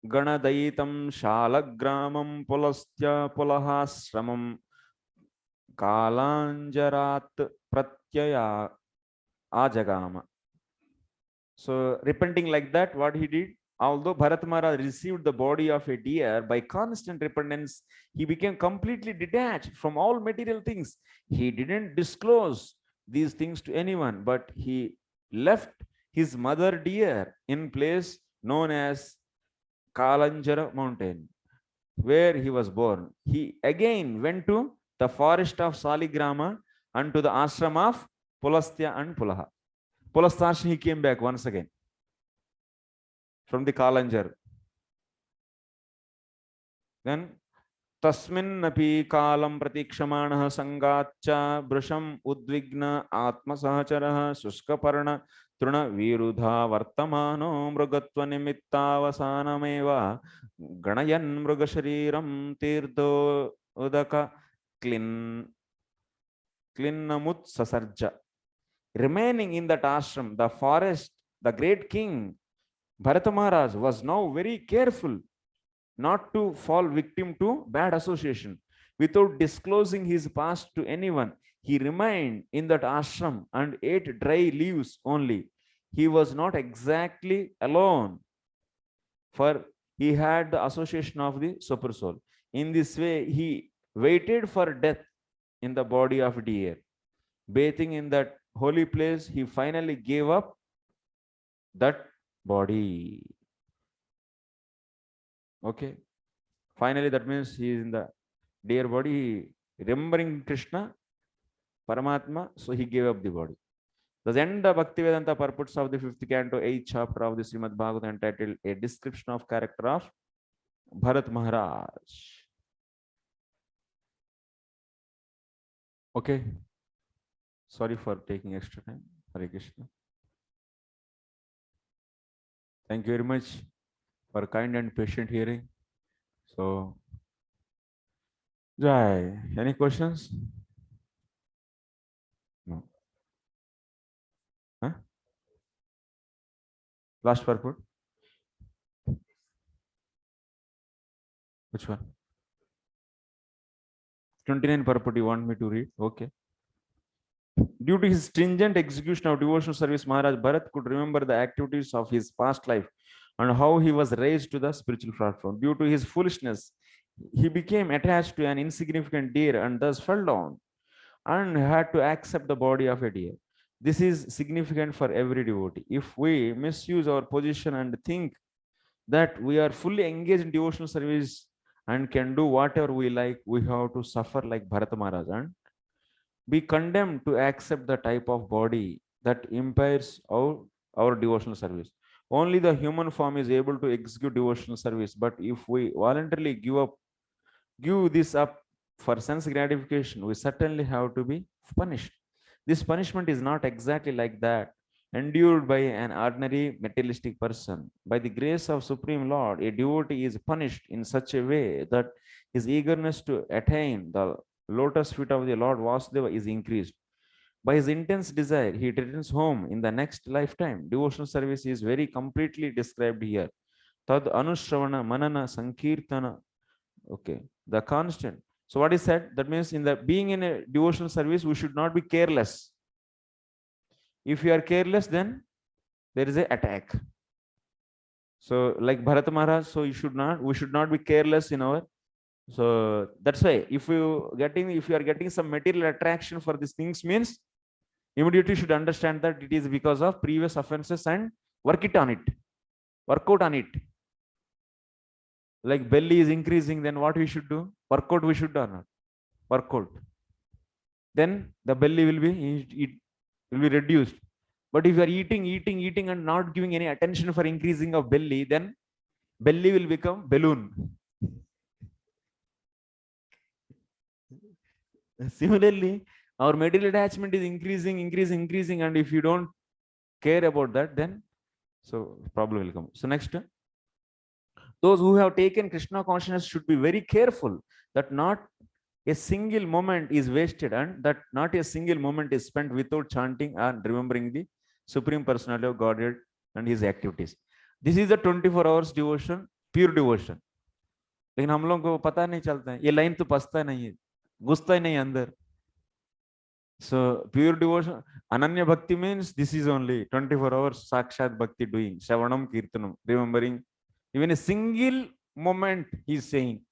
ganadaitam shalagramam pulastya pulahasramam kalanjarat pratyaya ajagama. So repenting like that, what he did, although Bharat Maharaj received the body of a deer, by constant repentance, he became completely detached from all material things. He didn't disclose these things to anyone, but he left his mother deer in place known as Kalanjara mountain, where he was born. He again went to the forest of Saligrama and to the ashram of Pulastya and Pulaha. Pulastashin, he came back once again from the Kalanjar. Then Tasminnapi kalam pratikshamanah sangacha brusham udvigna atma sahacharaha suskaparna truna virudha vartamano mrugatva nimittavasanameva ganayan mrugashariram tirdo udaka klinnamut sasarja. Remaining in that ashram, the forest, the great king Bharata Maharaj was now very careful not to fall victim to bad association. Without disclosing his past to anyone, he remained in that ashram and ate dry leaves only. He was not exactly alone, for he had the association of the super soul. In this way, he waited for death in the body of deer. Bathing in that holy place, he finally gave up that body. Okay. Finally, that means he is in the deer body, remembering Krishna, Paramatma, so he gave up the body. The end of Bhaktivedanta purports of the 5th canto, 8th chapter of the Srimad Bhagavatam, entitled A Description of Character of Bharat Maharaj. Okay. Sorry for taking extra time. Hare Krishna. Thank you very much for kind and patient hearing. So, Jai, any questions? No. Huh? Last purport. Which one? 29 purport you want me to read? Okay. Due to his stringent execution of devotional service, Maharaj Bharat could remember the activities of his past life and how he was raised to the spiritual platform. Due to his foolishness, he became attached to an insignificant deer and thus fell down and had to accept the body of a deer. This is significant for every devotee. If we misuse our position and think that we are fully engaged in devotional service and can do whatever we like, we have to suffer like Bharata Maharaj and be condemned to accept the type of body that impairs our devotional service. Only the human form is able to execute devotional service, but if we voluntarily give this up for sense gratification, we certainly have to be punished. This punishment is not exactly like that endured by an ordinary materialistic person. By the grace of Supreme Lord, a devotee is punished in such a way that his eagerness to attain the lotus feet of the Lord Vasudeva is increased. By his intense desire, he returns home in the next lifetime. Devotional service is very completely described here. Tad Anushravana Manana Sankirtana. Okay, the constant. So what is said? That means in the being in a devotional service, we should not be careless. If you are careless, then there is an attack. So like Bharata Maharaj, so we should not be careless in our. So that's why if you are getting some material attraction for these things, means immediately should understand that it is because of previous offenses and work out on it. Like belly is increasing, then what we should do? Workout we should do or not? Workout. Then the belly will be it will be reduced. But if you are eating and not giving any attention for increasing of belly, then belly will become balloon. Similarly, our material attachment is increasing, and if you don't care about that, then so problem will come. So next, those who have taken Krishna consciousness should be very careful that not a single moment is wasted and that not a single moment is spent without chanting and remembering the Supreme Personality of Godhead and his activities. This is the 24 hours devotion, pure devotion. लेकिन हम लोगों को पता नहीं चलता है, ये line तो पसता नहीं है, घुसता ही नहीं अंदर. So pure devotion, Ananya Bhakti means this is only 24 hours Sakshat Bhakti doing, Shavanam Kirtanam, remembering. Even a single moment he's saying.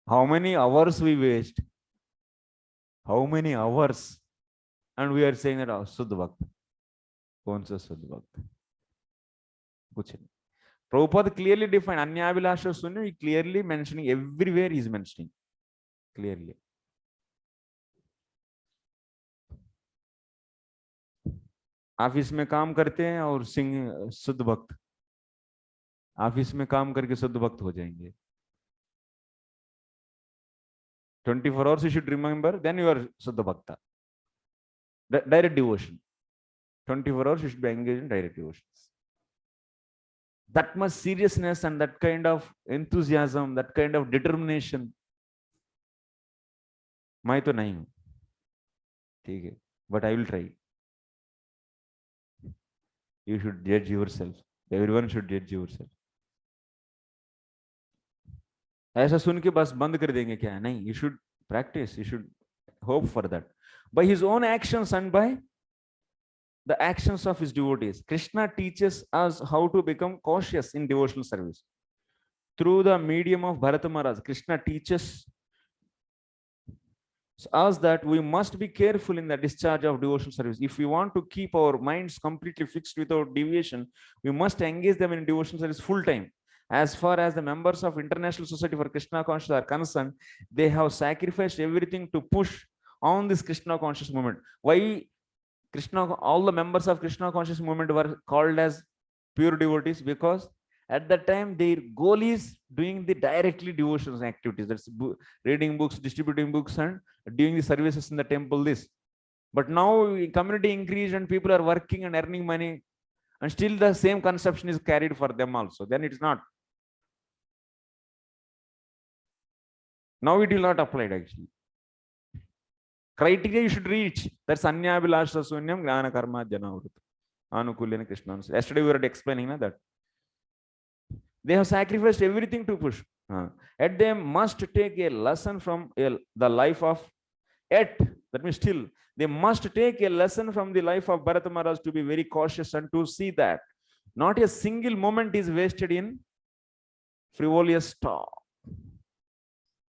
How many hours we waste? How many hours? And we are saying that oh, Suddha Bhakti. कौन सा शुद्ध भक्त? कुछ नहीं. Prabhupada clearly defined Anyabhilasha Sunya, he clearly mentioning everywhere he is mentioning clearly. Office में काम करते हैं और सिंह शुद्ध भक्त, ऑफिस में काम करके शुद्ध भक्त हो जाएंगे. 24 hours you should remember, then you are Suddha Bhakta. Direct devotion. 24 hours you should be engaged in direct devotions. That much seriousness and that kind of enthusiasm, that kind of determination, मैं तो नहीं हूं, ठीक है, but I will try. You should judge yourself. Everyone should judge yourself. ऐसा सुन के बस बंद कर देंगे क्या? नहीं, you should practice, you should hope for that. By his own actions and by the actions of his devotees, Krishna teaches us how to become cautious in devotional service. Through the medium of Bharata Maharaj, Krishna teaches us that we must be careful in the discharge of devotional service. If we want to keep our minds completely fixed without deviation, we must engage them in devotional service full time. As far as the members of International Society for Krishna Consciousness are concerned, they have sacrificed everything to push on this Krishna conscious movement. Why Krishna, all the members of Krishna conscious movement were called as pure devotees? Because at that time their goal is doing the directly devotional activities. That's reading books, distributing books, and doing the services in the temple. This, but now community increased and people are working and earning money, and still the same conception is carried for them also. Then it's not. Now it will not apply actually. Criteria you should reach. That's Anyabhilasha Sunyam Gnana Karma Janavrit. Anukulyana Krishna. Yesterday we were explaining that. They have sacrificed everything to push. Yet they must take a lesson from the life of, yet, that means still, they must take a lesson from the life of Bharata Maharaj to be very cautious and to see that not a single moment is wasted in frivolous talk,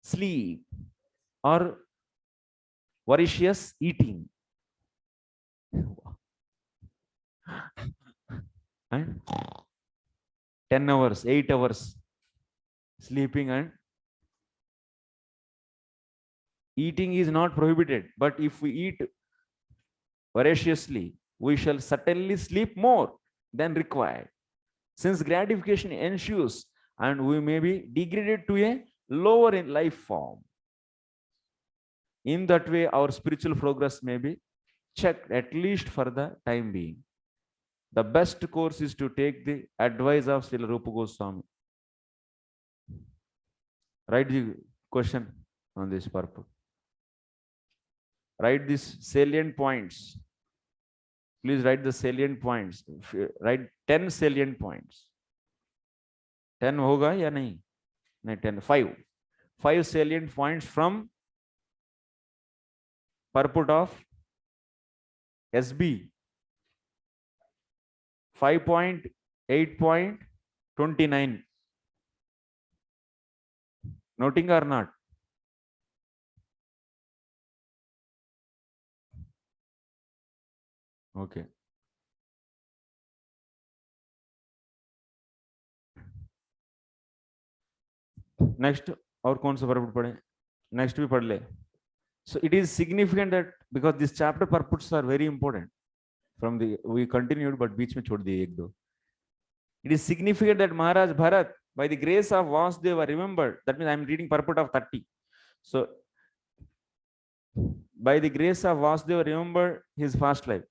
sleep, or voracious eating. And 10 hours, 8 hours sleeping and eating is not prohibited, but if we eat voraciously, we shall certainly sleep more than required, since gratification ensues and we may be degraded to a lower in life form. In that way, our spiritual progress may be checked, at least for the time being. The best course is to take the advice of Srila Rupa Goswami. Write the question on this purpose. Write these salient points. Please write the salient points. Write 10 salient points. 10 होगा या नहीं? नहीं, 10, 5. 5 salient points from purport of SB. 5.8.29. Noting or not? Okay. Next, और कौन सा purport पढ़े? Next भी पढ़ ले. So it is significant that because this chapter purports are very important. From the we continued, but बीच में छोड़ दिए एक दो. It is significant that Maharaj Bharat, by the grace of Vasudeva, remembered. That means I am reading purport of 30. So, by the grace of Vasudeva, remembered his past life.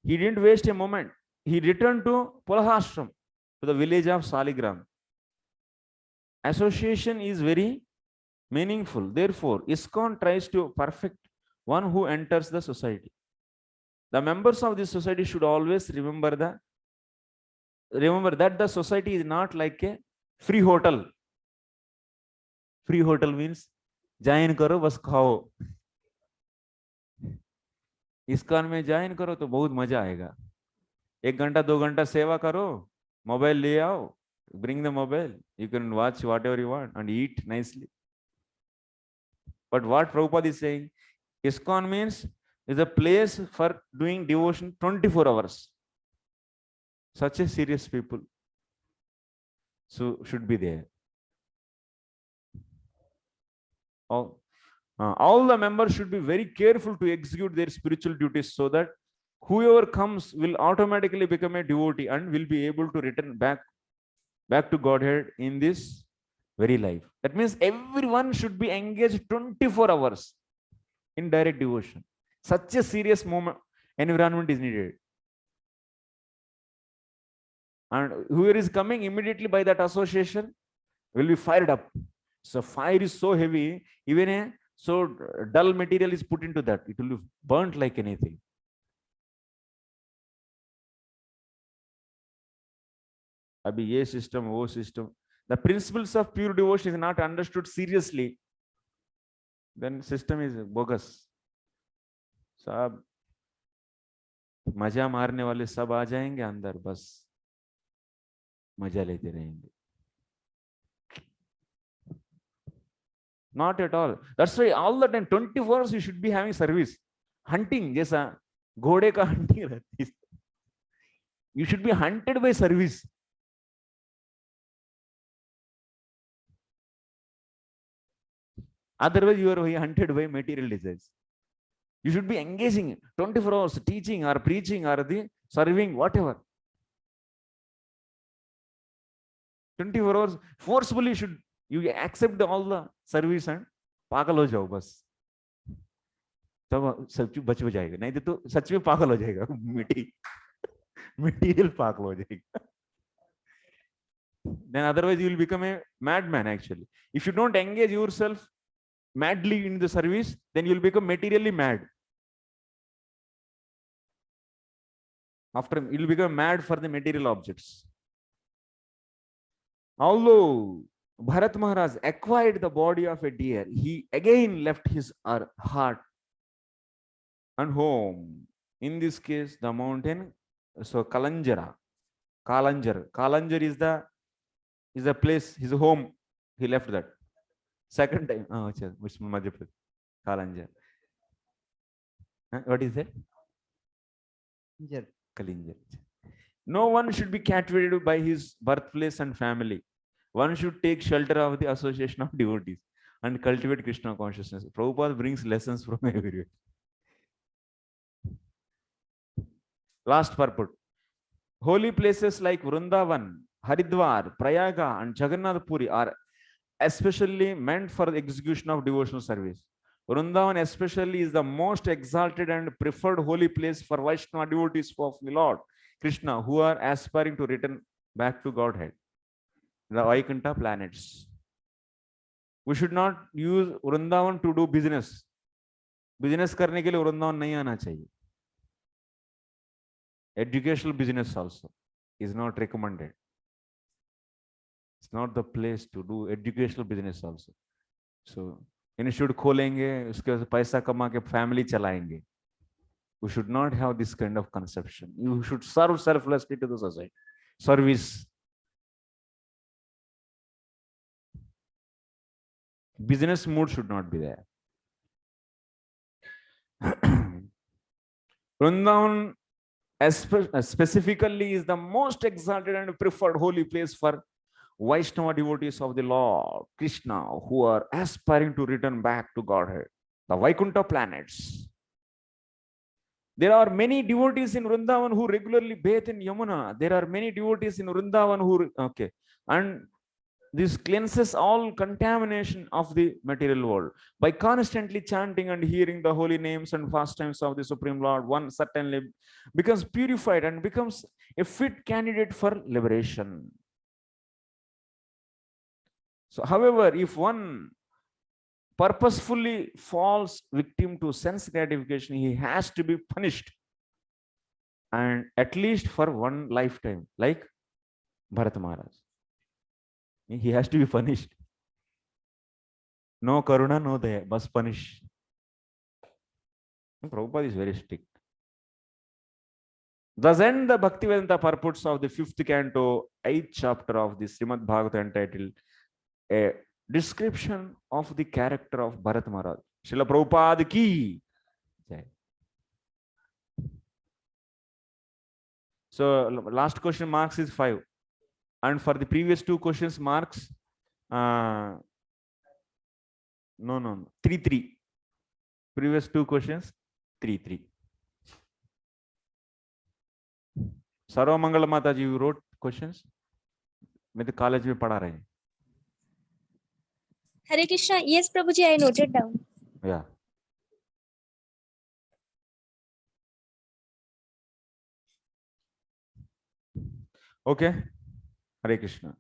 He didn't waste a moment. He returned to Pulahashram, to the village of Saligram. Association is very meaningful. Therefore, ISKCON tries to perfect one who enters the society. The members of this society should always remember that the society is not like a free hotel. Free hotel means join करो बस खाओ. ISKCON में join करो तो बहुत मजा आएगा. 1 घंटा 2 घंटा सेवा करो, मोबाइल ले आओ, bring the mobile, you can watch whatever you want and eat nicely. But what Prabhupada is saying, ISKCON means is a place for doing devotion 24 hours. Such a serious people so should be there. All the members should be very careful to execute their spiritual duties so that whoever comes will automatically become a devotee and will be able to return back to Godhead in this very life. That means everyone should be engaged 24 hours in direct devotion. Such a serious environment is needed. And whoever is coming immediately by that association will be fired up. So fire is so heavy, even a so dull material is put into that, it will be burnt like anything. Abhi ye system, wo system. The principles of pure devotion is not understood seriously, then system is bogus. सब मजा मारने वाले सब आ जाएंगे अंदर, बस मजा लेते रहेंगे. Not at all. That's why all the time 24 hours you should be having service. Hunting, जैसा घोड़े का hunting रहती है. You should be hunted by service. Otherwise you are hunted by material desires. You should be engaging 24 hours, teaching or preaching or the serving, whatever. 24 hours forcefully should you accept all the service and पागल हो जाओ बस, तब सच बच जाएगा. नहीं तो सच में पागल हो जाएगा, material पागल हो जाएगा. Then otherwise you will become a madman actually. If you don't engage yourself madly in the service, then you will become materially mad. After you will become mad for the material objects. Although Bharat Maharaj acquired the body of a deer, he again left his heart and home. In this case, the mountain, so Kalanjar is the place, his home. He left that. Second time, Kalanjar. What is that? Kalinjar. No one should be captivated by his birthplace and family. One should take shelter of the association of devotees and cultivate Krishna consciousness. Prabhupada brings lessons from everywhere. Last purport. Holy places like Vrindavan, Haridwar, Prayaga, and Jagannath Puri are especially meant for the execution of devotional service. Vrindavan especially is the most exalted and preferred holy place for Vaishnava devotees of the Lord Krishna who are aspiring to return back to Godhead, the Vaikuntha planets. We should not use Vrindavan to do business. Business करने के लिए वृंदावन नहीं आना चाहिए. Educational business also is not recommended. It's not the place to do educational business also. So institute खोलेंगे, उसके बाद पैसा कमा के family चलाएंगे. We should not have this kind of conception. You should serve selflessly to the society. Service. Business mood should not be there. Vrindavan specifically is the most exalted and preferred holy place for Vaishnava devotees of the Lord Krishna who are aspiring to return back to Godhead, the Vaikuntha planets. There are many devotees in Vrindavan who regularly bathe in Yamuna. There are many devotees in Vrindavan who, okay, and this cleanses all contamination of the material world. By constantly chanting and hearing the holy names and pastimes of the Supreme Lord, one certainly becomes purified and becomes a fit candidate for liberation. So, however, if one purposefully falls victim to sense gratification, he has to be punished, and at least for one lifetime, like Bharat Maharaj. He has to be punished. No karuna, no daya, must punish. Prabhupada is very strict. Thus end the Bhaktivedanta purports of the 5th canto, 8th chapter of the Srimad Bhagavata, entitled A Description of the Character of Bharat Maharaj. Srila Prabhupada ki jai. So last question marks is 5. And for the previous 2 questions marks, no, 3. Previous 2 questions, 3. Sarva Mangala Mataji, you wrote questions? मैं तो college में पढ़ा रहे हैं. Hare Krishna. Yes, Prabhuji, I noted down. Yeah. Okay. Hare Krishna.